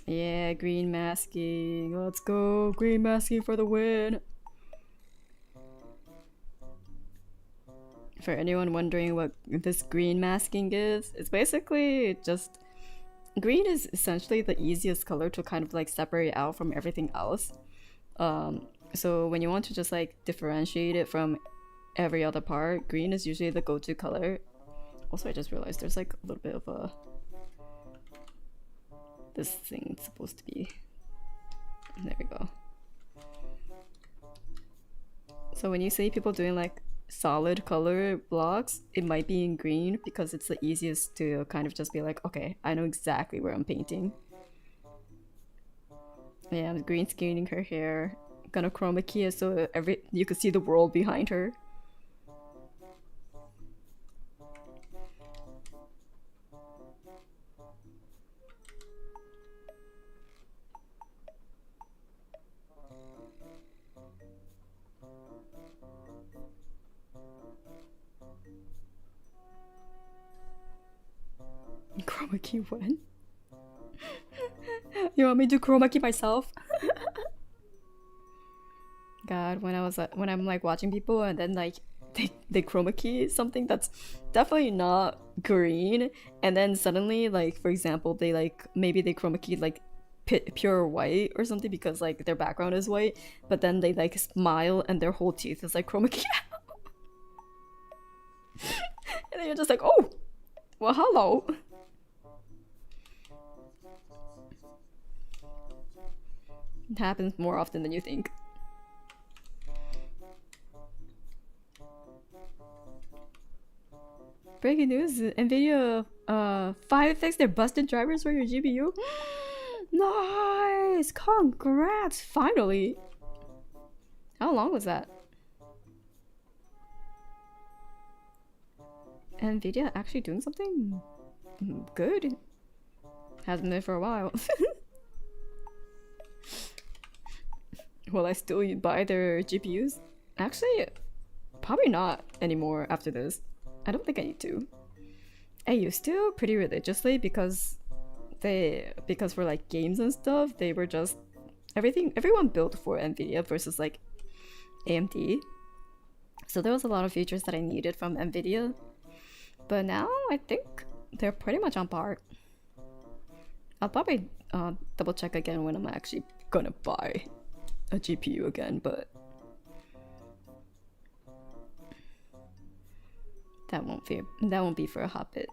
Yeah, green masking. Let's go. Green masking for the win. For anyone wondering what this green masking is, it's basically just green is essentially the easiest color to kind of like separate out from everything else. So when you want to just like differentiate it from every other part, green is usually the go-to color. Also, I just realized there's like a little bit of a this thing's supposed to be. There we go. So when you see people doing like solid color blocks, it might be in green because it's the easiest to kind of just be like, okay, I know exactly where I'm painting. Yeah, I'm green screening her hair. Gonna chroma key it so you can see the world behind her. Chroma key when? You want me to chroma key myself? God, when I'm like watching people and then like they chroma key something that's definitely not green, and then suddenly like for example they like maybe they chroma key like pure white or something because like their background is white, but then they like smile and their whole teeth is like chroma key. And then you're just like, oh, well, hello. It happens more often than you think. Breaking news, NVIDIA 5 fixed their busted drivers for your GPU. Nice! Congrats! Finally! How long was that? NVIDIA actually doing something good? Hasn't been for a while. Will I still buy their GPUs? Actually, probably not anymore after this. I don't think I need to. I used to pretty religiously because for like games and stuff, they were just everyone built for NVIDIA versus like AMD. So there was a lot of features that I needed from NVIDIA. But now I think they're pretty much on par. I'll probably double check again when I'm actually gonna buy a GPU again, but that won't be for a hot bit.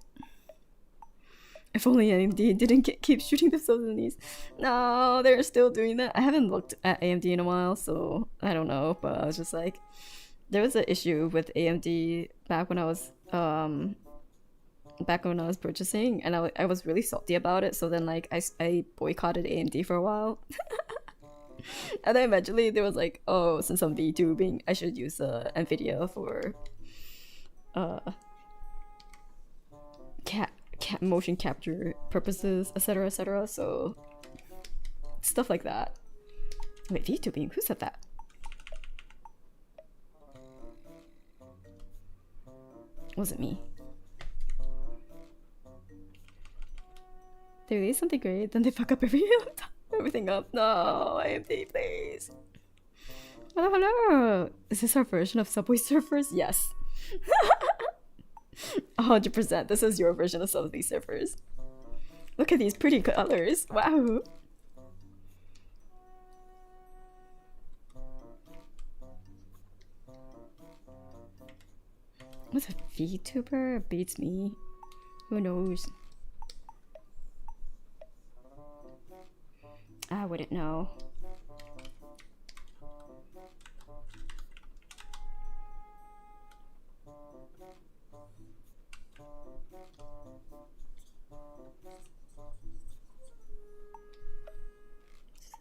If only AMD didn't keep shooting themselves in the knees. No, they're still doing that. I haven't looked at AMD in a while, so I don't know. But I was just like, there was an issue with AMD back when I was purchasing, and I was really salty about it. So then like I boycotted AMD for a while. And then eventually there was like, oh, since I'm VTubing, I should use NVIDIA for motion capture purposes, etc, etc. So stuff like that. Wait, VTubing? Who said that? Wasn't me. They release something great, then they fuck up everything up. No, AMD, please. Hello, hello. Is this our version of Subway Surfers? Yes. 100%. This is your version of Subway Surfers. Look at these pretty colors. Wow. What's a VTuber? Beats me. Who knows? I wouldn't know.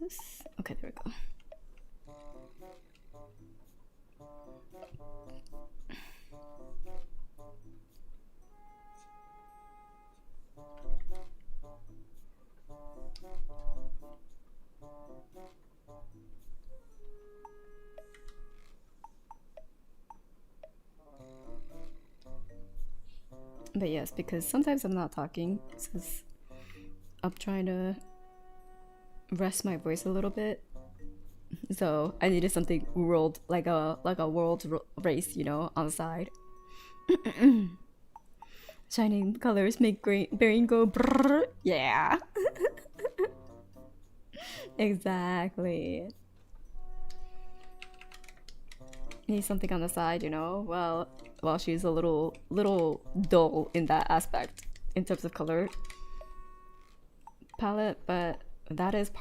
this? Okay, there we go. But yes, because sometimes I'm not talking since I'm trying to rest my voice a little bit. So I needed something world like a world race, you know, on the side. Shining colors make brain go brrr. Yeah. Exactly. Need something on the side, you know. Well, she's a little dull in that aspect in terms of color palette, but that is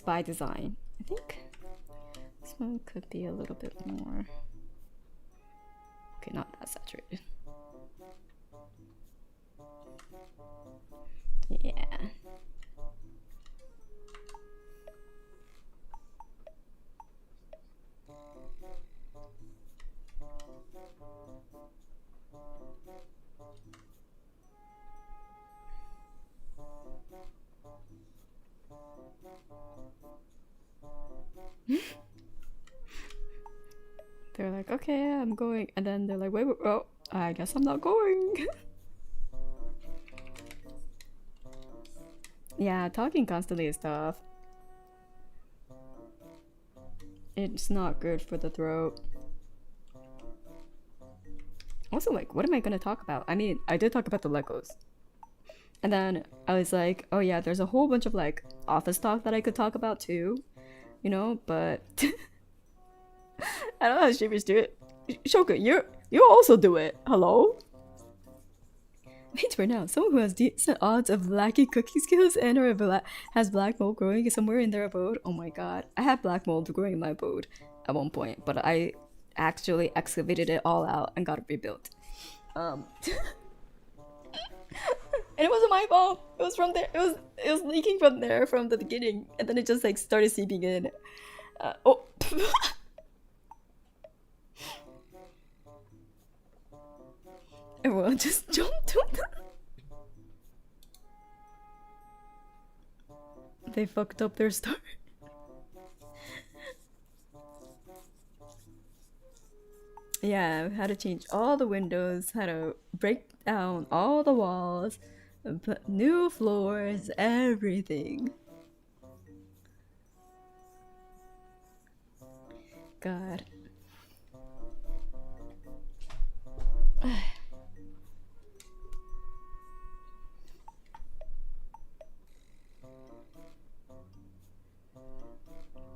by design. I think this one could be a little bit more. Okay, not that saturated. Yeah. They're like, okay, I'm going, and then they're like, wait, oh, I guess I'm not going. Yeah, talking constantly is tough. It's not good for the throat. Also, like, what am I gonna talk about? I mean, I did talk about the Legos. And then I was like, oh yeah, there's a whole bunch of like office talk that I could talk about too, you know, but I don't know how streamers do it. Shoka, you also do it. Hello? Wait for now. Someone who has decent odds of lacking cooking skills and or has black mold growing somewhere in their abode. Oh my god. I had black mold growing in my abode at one point, but I actually excavated it all out and got it rebuilt. And it wasn't my fault. It was from there. It was leaking from there from the beginning, and then it just like started seeping in. Oh. Everyone just jumped. They fucked up their start. Yeah, I had to change all the windows, had to break down all the walls, and put new floors, everything. God.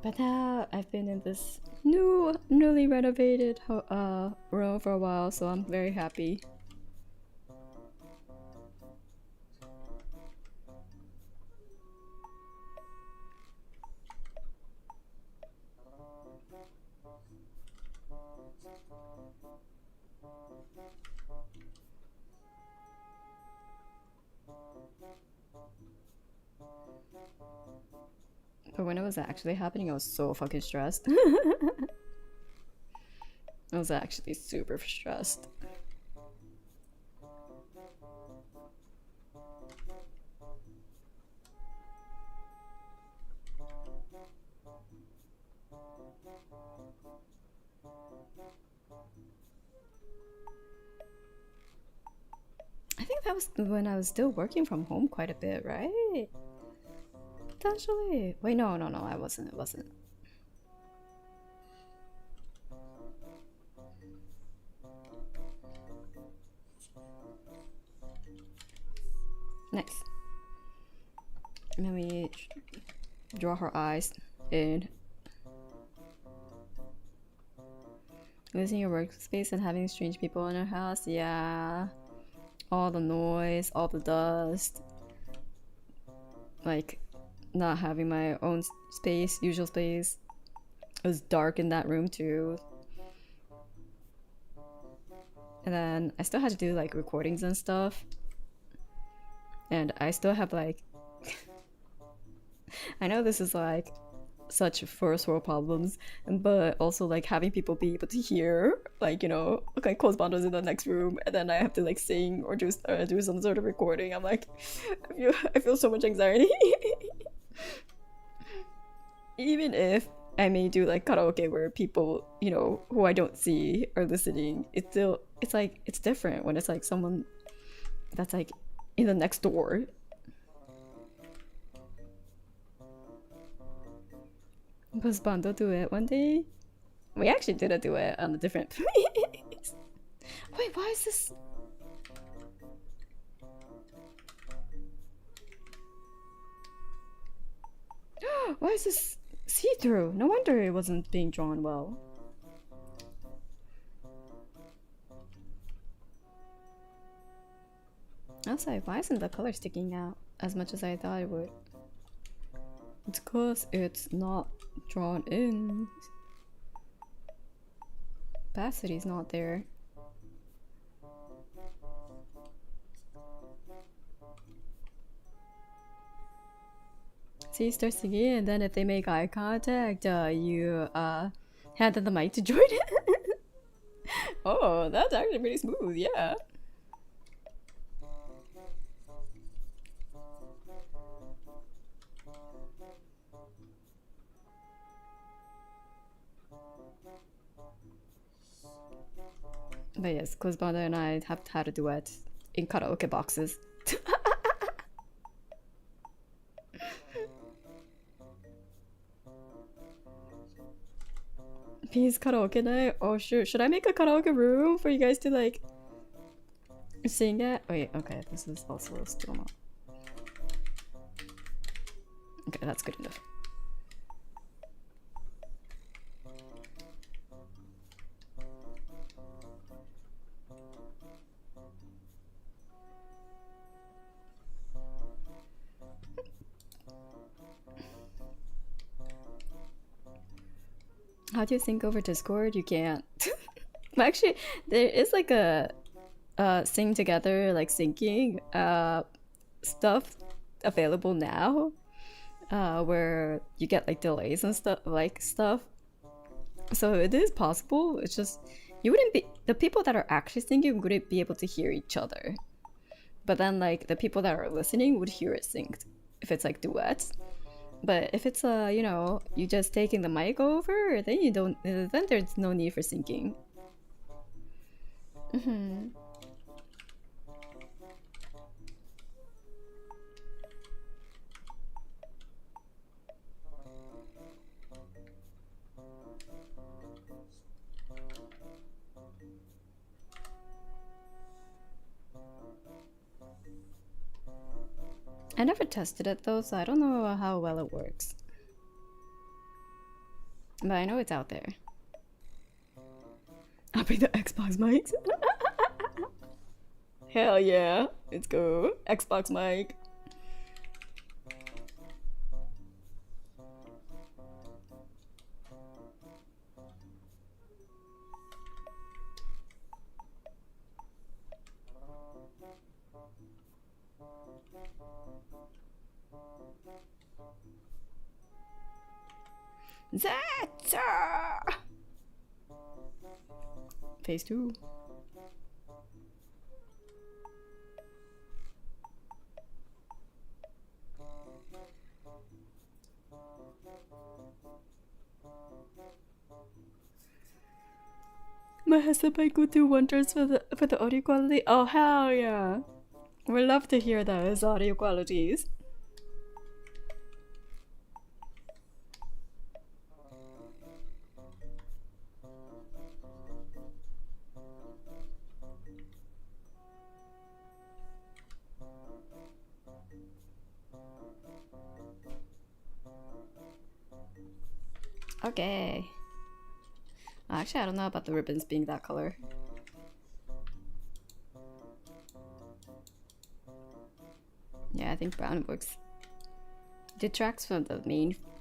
But now I've been in this newly renovated room for a while, so I'm very happy. But when it was actually happening, I was so fucking stressed. I was actually super stressed. I think that was when I was still working from home quite a bit, right? Potentially. Wait, no, I wasn't. It wasn't. Nice. And then we draw her eyes in. Losing your workspace and having strange people in your house, yeah. All the noise, all the dust. Like, not having my own space, usual space. It was dark in that room too. And then I still had to do like recordings and stuff. And I still have like I know this is like such first world problems, but also like having people be able to hear, like, you know, okay, close bundles in the next room, and then I have to like sing or do some sort of recording. I'm like, I feel so much anxiety. Even if I may do like karaoke where people, you know, who I don't see are listening, it's still, it's like, it's different when it's like someone that's like in the next door. Was Bando duet one day? We actually did a duet on a different place. Wait, why is this? Why is this see-through? No wonder it wasn't being drawn well. I was like, why isn't the color sticking out as much as I thought it would? It's cause it's not drawn in. Opacity's not there. See, start singing, and then if they make eye contact, you hand them the mic to join it. Oh, that's actually pretty smooth, yeah. But yes, Kozbanda and I have had a duet in karaoke boxes. Peace karaoke night? Oh shoot, should I make a karaoke room for you guys to like sing at? Wait, okay, this is also still not. Okay, that's good enough. How do you sync over Discord? You can't. Actually, there is like a sing together, like syncing stuff available now, where you get like delays and stuff. So it is possible. It's just you wouldn't be, the people that are actually singing wouldn't be able to hear each other, but then like the people that are listening would hear it synced if it's like duets. But if it's you know, you just taking the mic over, then you don't. Then there's no need for syncing. I never tested it though, so I don't know how well it works. But I know it's out there. I'll bring the Xbox mics. Hell yeah. Let's go. Xbox mic. Zeta! Phase 2. My headset mic will do wonders for the audio quality. Oh hell yeah! We love to hear those audio qualities. Okay. Actually, I don't know about the ribbons being that color. Yeah, I think brown works. Detracts from the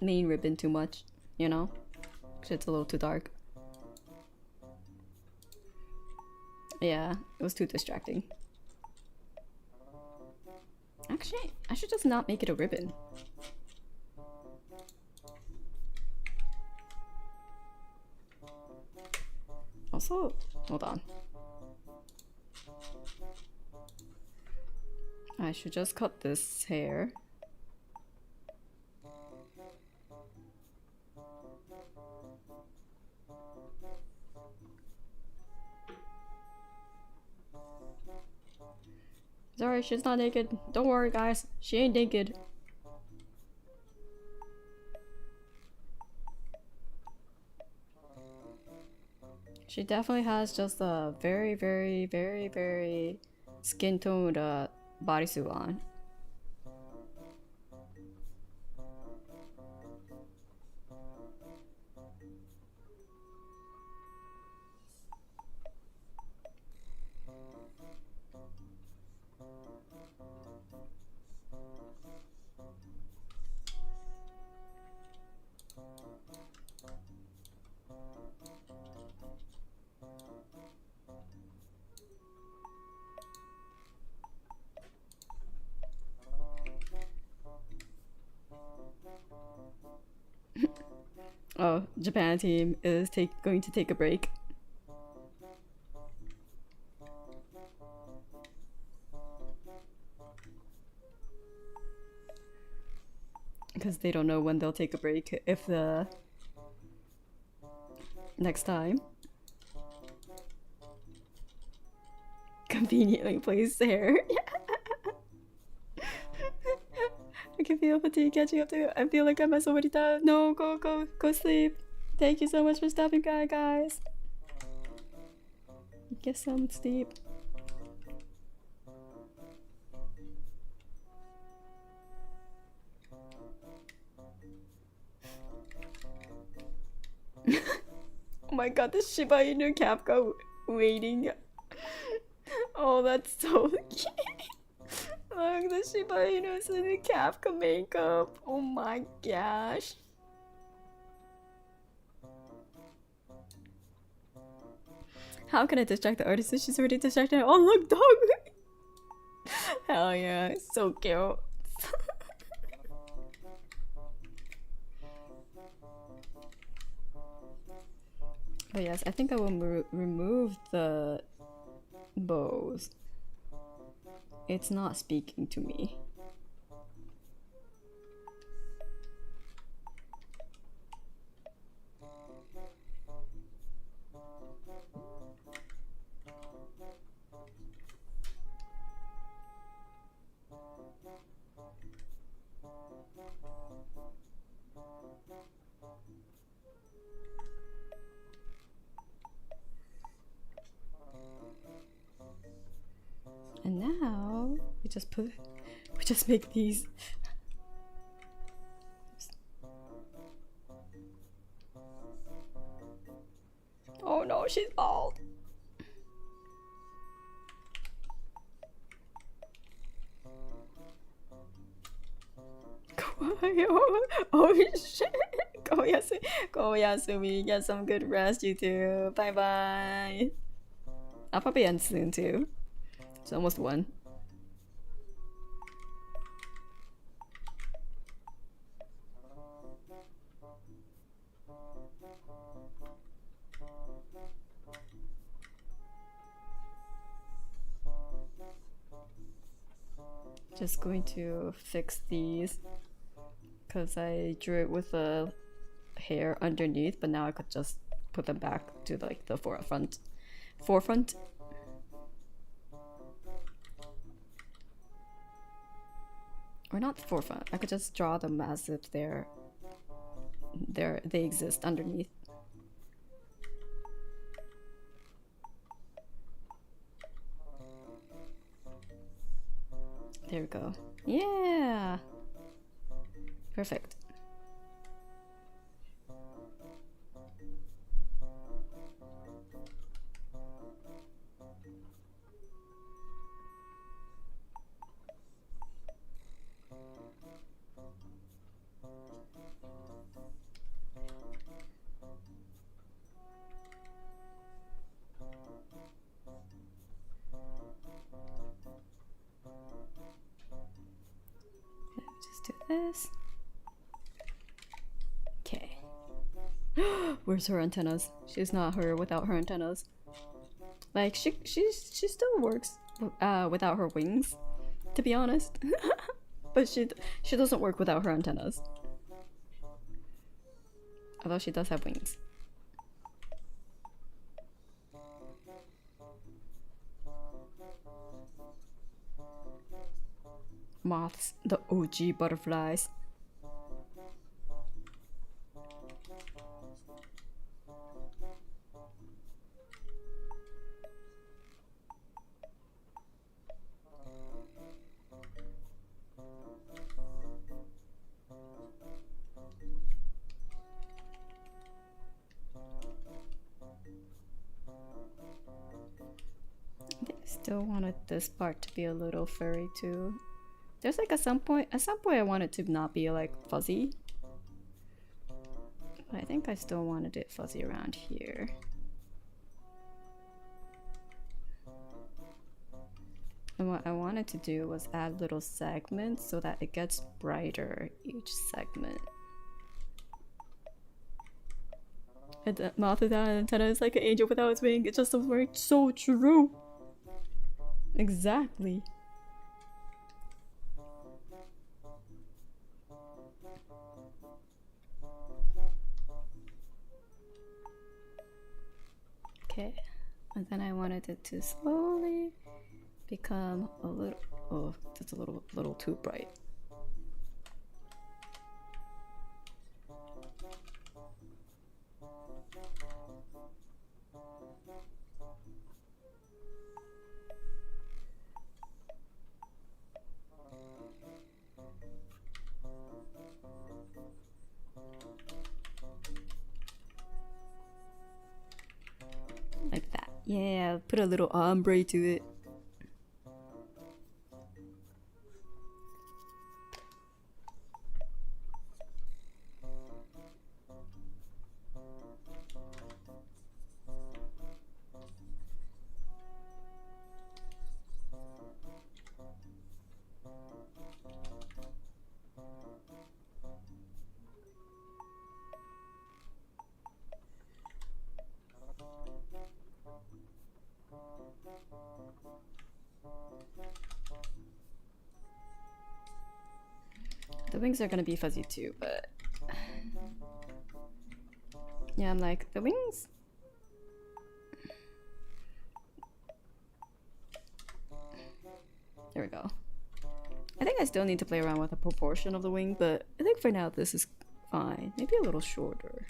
main ribbon too much, you know? Because it's a little too dark. Yeah, it was too distracting. Actually, I should just not make it a ribbon. Also, hold on. I should just cut this hair. Sorry, she's not naked. Don't worry, guys. She ain't naked. She definitely has just a very, very, very, very skin-toned bodysuit on. Oh, Japan team is going to take a break. Because they don't know when they'll take a break, if the next time. Conveniently placed hair. I can feel fatigue catching up to. I feel like I messed somebody down. No, go sleep. Thank you so much for stopping by, guys. Get some sleep. Oh my god, the Shiba Inu Capca waiting. Oh, that's so cute. Look, the Shiba Inu's in the Capca makeup. Oh my gosh. How can I distract the artist if she's already distracted? Oh look, dog! Hell yeah, so cute. But yes, I think I will remove the bows. It's not speaking to me. And now we just make these. Oh no, she's bald. Oh shit. Go Yasumi, get some good rest, you too. Bye bye. I'll probably end soon too. It's almost 1. Just going to fix these because I drew it with the hair underneath, but now I could just put them back to like the forefront. Or not the forefront. I could just draw them as if they exist underneath. There we go. Yeah. Perfect. Just do this. Okay. Where's her antennas? She's not her without her antennas. Like she still works without her wings, to be honest. But she doesn't work without her antennas. Although she does have wings. Moths, the OG butterflies. I still wanted this part to be a little furry too. There's like at some point I want it to not be like fuzzy. But I think I still wanted it fuzzy around here. And what I wanted to do was add little segments so that it gets brighter each segment. And the mouth without an antenna is like an angel without its wing. It just doesn't work. So true. Exactly. Okay, and then I wanted it to slowly become a little, oh, that's a little too bright. Like that. Yeah, put a little ombre to it. The wings are gonna be fuzzy too, but yeah, I'm like, the wings? There we go. I think I still need to play around with the proportion of the wing, but I think for now this is fine. Maybe a little shorter.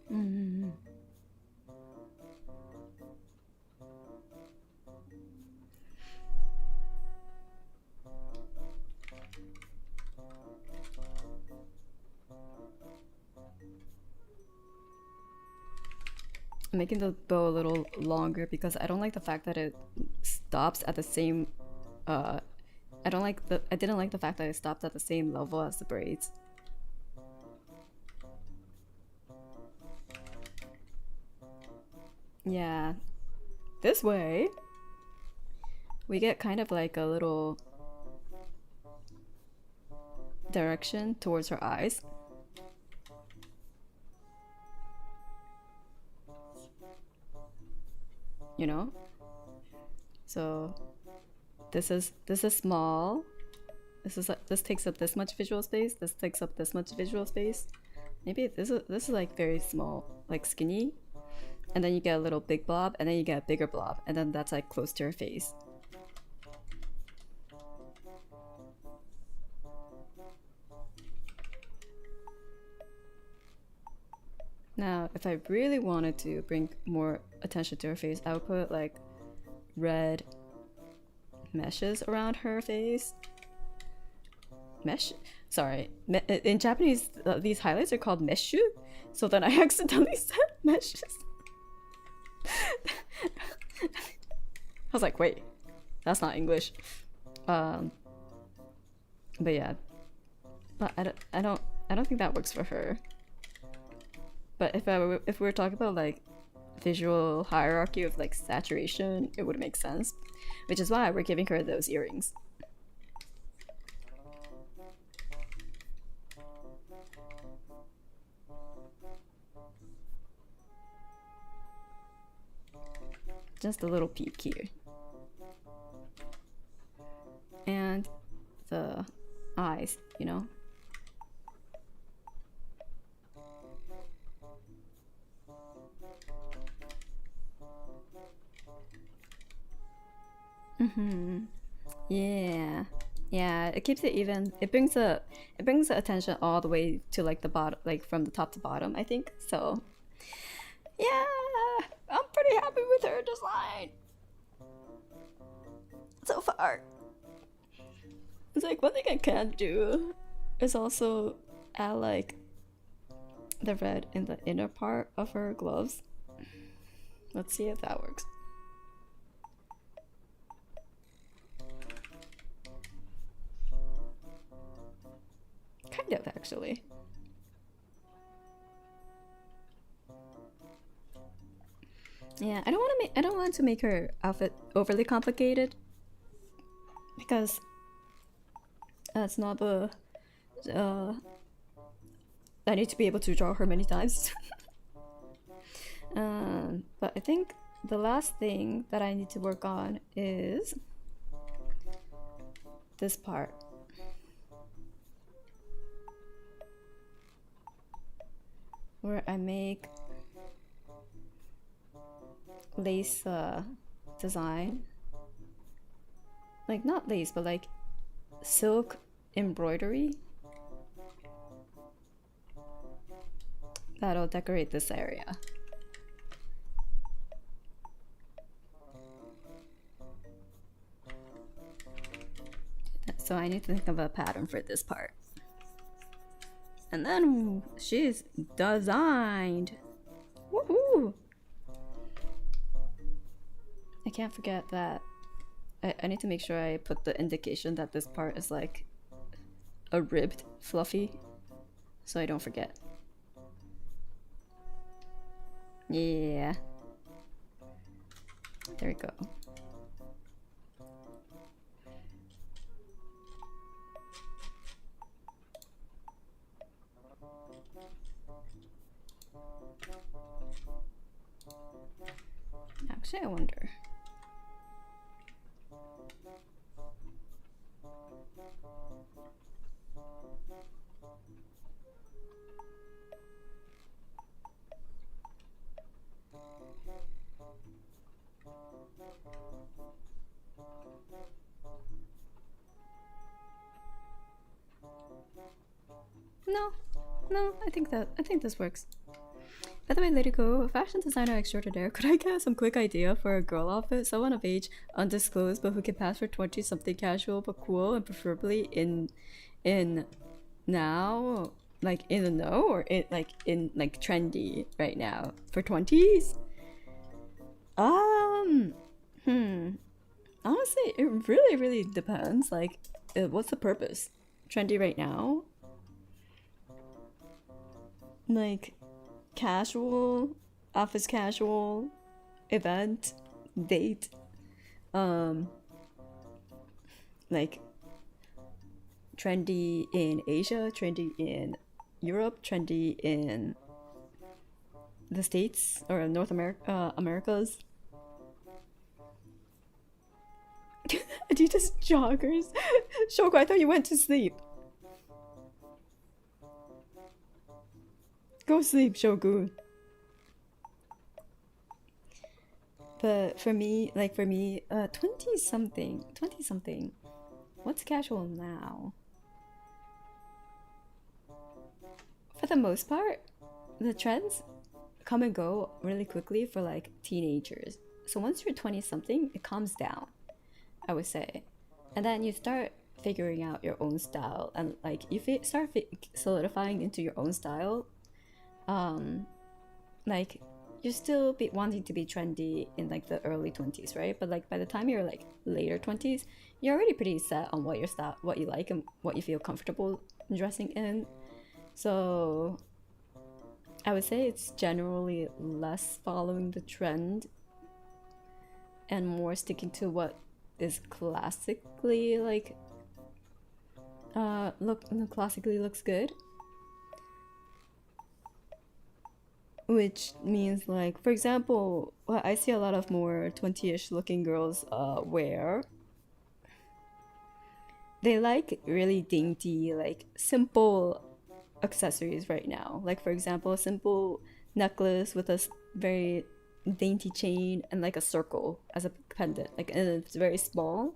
Mm-hmm. I'm making the bow a little longer because I don't like the fact that it stops at the same I didn't like the fact that it stopped at the same level as the braids. Yeah, this way we get kind of like a little direction towards her eyes. You know? So this is small. This takes up this much visual space. This takes up this much visual space. Maybe this is like very small, like skinny. And then you get a little big blob, and then you get a bigger blob, and then that's like close to her face. Now, if I really wanted to bring more attention to her face, I would put like red meshes around her face. Mesh? Sorry. In Japanese, these highlights are called meshu, so then I accidentally said meshes. I was like, wait, that's not English. But yeah, but I don't think that works for her. But if we were talking about like visual hierarchy of like saturation, it would make sense. Which is why we're giving her those earrings. Just a little peek here. And the eyes, you know? Yeah. Yeah, it keeps it even. It brings the attention all the way to like the bottom, like from the top to bottom, I think. So yeah, I'm pretty happy with her design so far. It's like one thing I can do is also add like the red in the inner part of her gloves. Let's see if that works. Kind of, actually. Yeah, I don't want to make her outfit overly complicated because that's not the I need to be able to draw her many times. But I think the last thing that I need to work on is this part. Where I make lace design. Like not lace, but like silk embroidery. That'll decorate this area. So I need to think of a pattern for this part. And then she's designed. Woohoo! I can't forget that I need to make sure I put the indication that this part is like a ribbed fluffy, so I don't forget. Yeah. There we go. Actually, I wonder. No, I think this works. By the way, Lady Go, fashion designer extraordinaire, could I get some quick idea for a girl outfit? Someone of age, undisclosed, but who can pass for 20-something, casual but cool, and preferably in now, like in the know, or in like trendy right now for 20s. Honestly, it really depends. Like, what's the purpose? Trendy right now? Like casual, office casual, event, date, like trendy in Asia, trendy in Europe, trendy in the States or North America, Americas. Adidas joggers. Shoko, I thought you went to sleep. Go sleep, Shogun. But for me, 20-something. What's casual now? For the most part, the trends come and go really quickly for like teenagers. So once you're 20-something, it calms down, I would say. And then you start figuring out your own style, and like you start solidifying into your own style. Like you still be wanting to be trendy in like the early 20s, right? But like by the time you're like later 20s, you're already pretty set on what your style, what you like, and what you feel comfortable dressing in. So I would say it's generally less following the trend and more sticking to what is classically like classically looks good, which means like, for example, what I see a lot of more 20ish looking girls wear, they like really dainty, like simple accessories right now. Like for example, a simple necklace with a very dainty chain and like a circle as a pendant, like, and it's very small,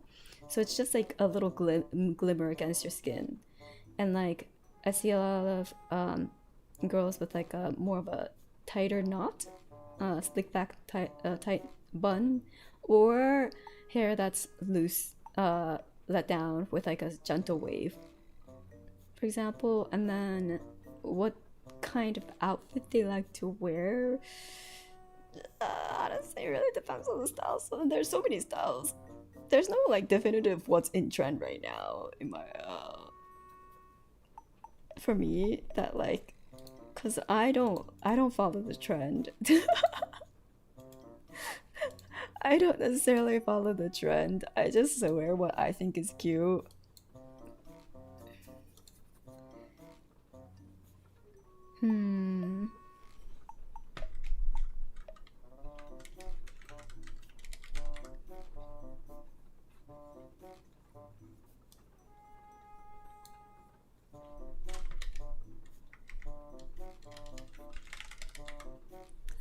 so it's just like a little glimmer against your skin. And like I see a lot of girls with like a more of a tighter knot, slick back tight bun, or hair that's loose, let down with like a gentle wave, for example. And then what kind of outfit they like to wear, honestly, it really depends on the style. So there's so many styles. There's no like definitive what's in trend right now in my for me, that like, because I don't follow the trend. I don't necessarily follow the trend. I just wear what I think is cute. Hmm.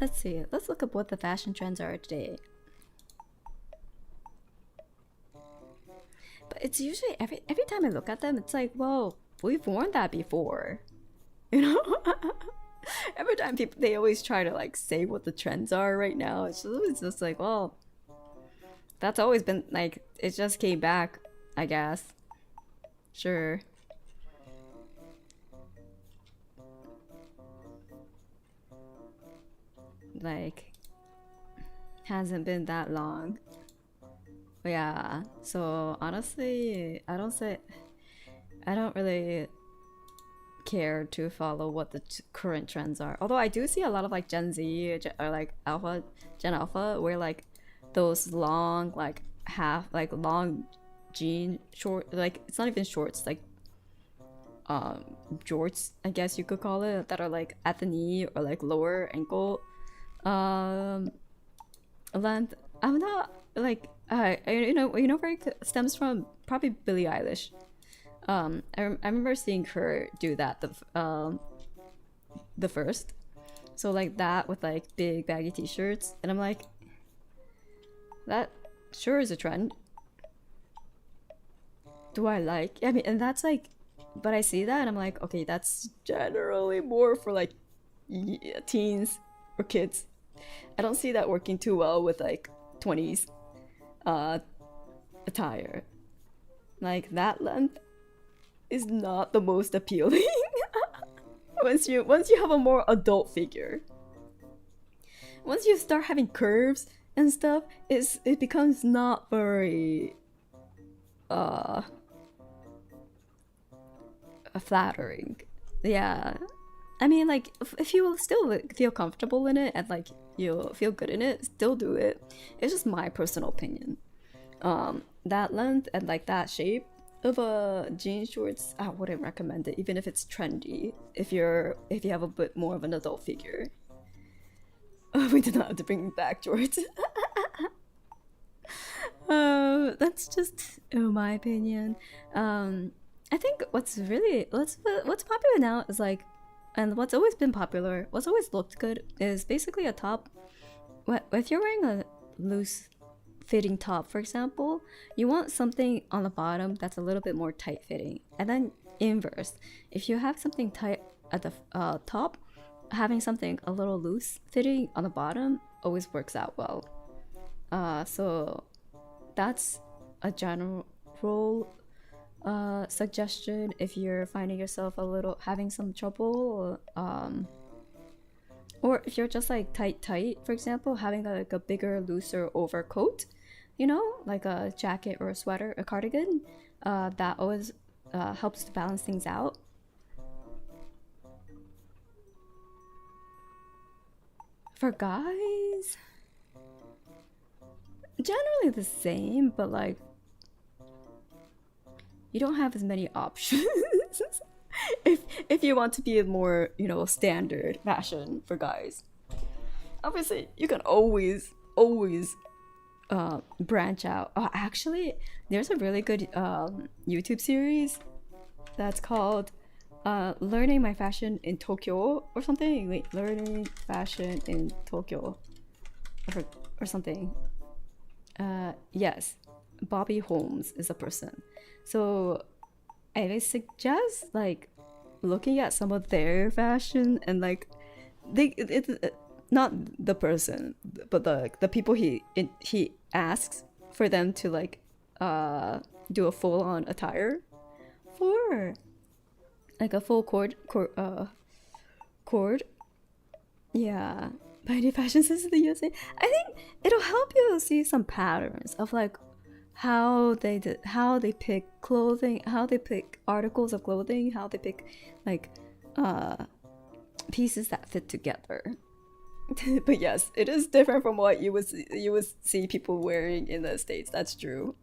Let's see. Let's look up what the fashion trends are today. But it's usually every time I look at them, it's like, well, we've worn that before, you know. Every time people, they always try to like say what the trends are right now. It's always just like, well, that's always been like, it just came back, I guess. Sure. Like, hasn't been that long. But yeah. So honestly, I don't really care to follow what the current trends are. Although I do see a lot of like Gen Z or like Gen Alpha, where like those long, like half, like long jean short, like it's not even shorts, like um jorts, I guess you could call it, that are like at the knee or like lower ankle um length. I'm not like where it stems from, probably Billie Eilish. I remember seeing her do that the first. So like that with like big baggy t-shirts, and I'm like, that sure is a trend. Do I like? I mean, and that's like, but I see that and I'm like, okay, that's generally more for like teens or kids. I don't see that working too well with like 20s uh attire. Like that length is not the most appealing. Once you have a more adult figure, once you start having curves and stuff, it becomes not very uh flattering. Yeah. I mean, like, if you still like, feel comfortable in it and like you feel good in it, still do it. It's just my personal opinion. That length and like that shape of a jean shorts, I wouldn't recommend it, even if it's trendy. If you have a bit more of an adult figure. We did not have to bring back shorts. That's just my opinion. I think what's popular now is like, and what's always been popular, what's always looked good is basically a top. If you're wearing a loose fitting top, for example, you want something on the bottom that's a little bit more tight fitting, and then inverse. If you have something tight at the top, having something a little loose fitting on the bottom always works out well. So that's a general suggestion if you're finding yourself a little having some trouble, or if you're just like tight, for example, having like a bigger, looser overcoat, like a jacket or a sweater, a cardigan, that always helps to balance things out. For guys, generally the same, but like you don't have as many options. If you want to be a more, you know, standard fashion for guys, obviously you can always branch out. Oh, actually, there's a really good YouTube series that's called Learning My Fashion in Tokyo or something. Wait, Learning Fashion in Tokyo or something. Yes, Bobby Holmes is a person. So I suggest like looking at some of their fashion and like not the person but the people he asks for them to like do a full on attire for like a full cord. Yeah, Body Fashion Sense of the USA. I think it'll help you see some patterns of like how they pick clothing, how they pick articles of clothing, how they pick like pieces that fit together. But yes, it is different from what you would see people wearing in the States. That's true.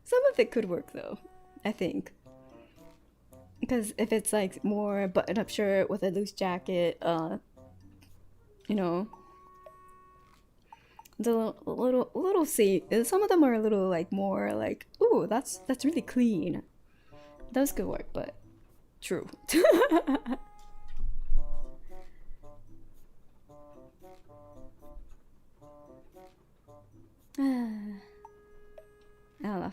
Some of it could work though, I think. Because if it's like more button-up shirt with a loose jacket, you know, the little see, some of them are a little like more like, ooh, that's really clean. Those could work, but true. I don't know.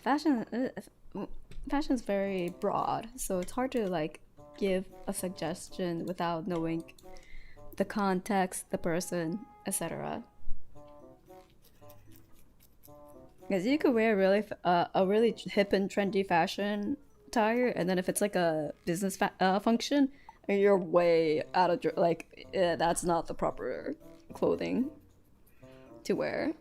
Fashion's very broad, so it's hard to like give a suggestion without knowing the context, the person, etc. Because you could wear a really hip and trendy fashion attire, and then if it's like a business function, you're way out of like that's not the proper clothing to wear.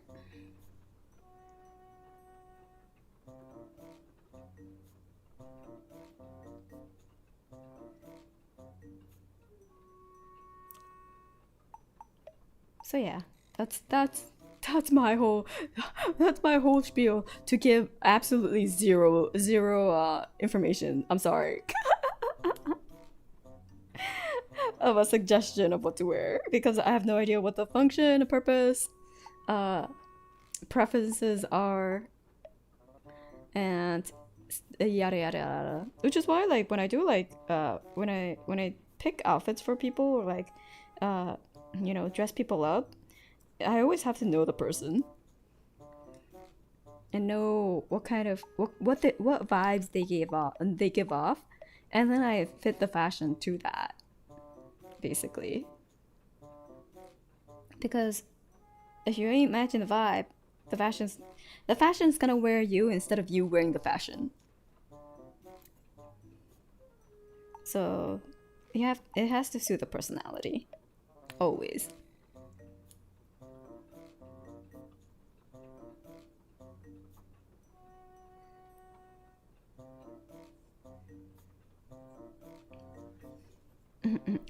So yeah, that's my whole spiel to give absolutely zero information. I'm sorry. Of a suggestion of what to wear because I have no idea what the function, the purpose, preferences are, and yada yada yada. Which is why like when I do like when I pick outfits for people or like you know, dress people up, I always have to know the person and know what kind of what vibes they give off, and then I fit the fashion to that, basically. Because if you ain't matching the vibe, the fashion's gonna wear you instead of you wearing the fashion. So it has to suit the personality. Always.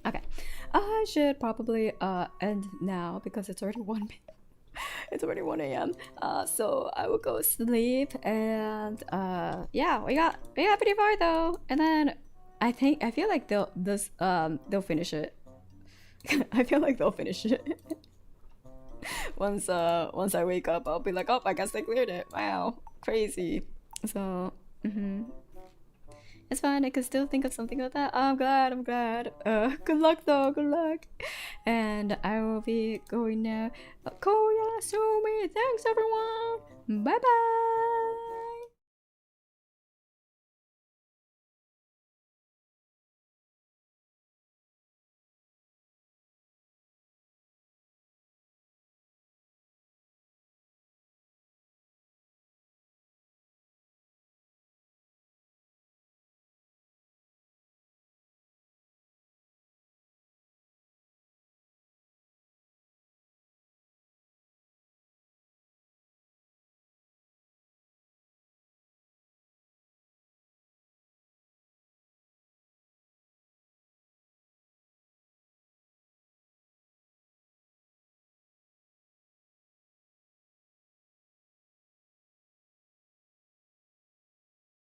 Okay, I should probably end now because it's already 1 it's already 1 a.m. So I will go sleep, and yeah, we got pretty far though, and then I feel like they'll finish it. I feel like they'll finish it. Once I wake up, I'll be like, oh, I guess they cleared it. Wow, crazy. So it's fine. I can still think of something like that. I'm glad. Good luck though. Good luck. And I will be going now. Koyasumi. Thanks everyone. Bye bye.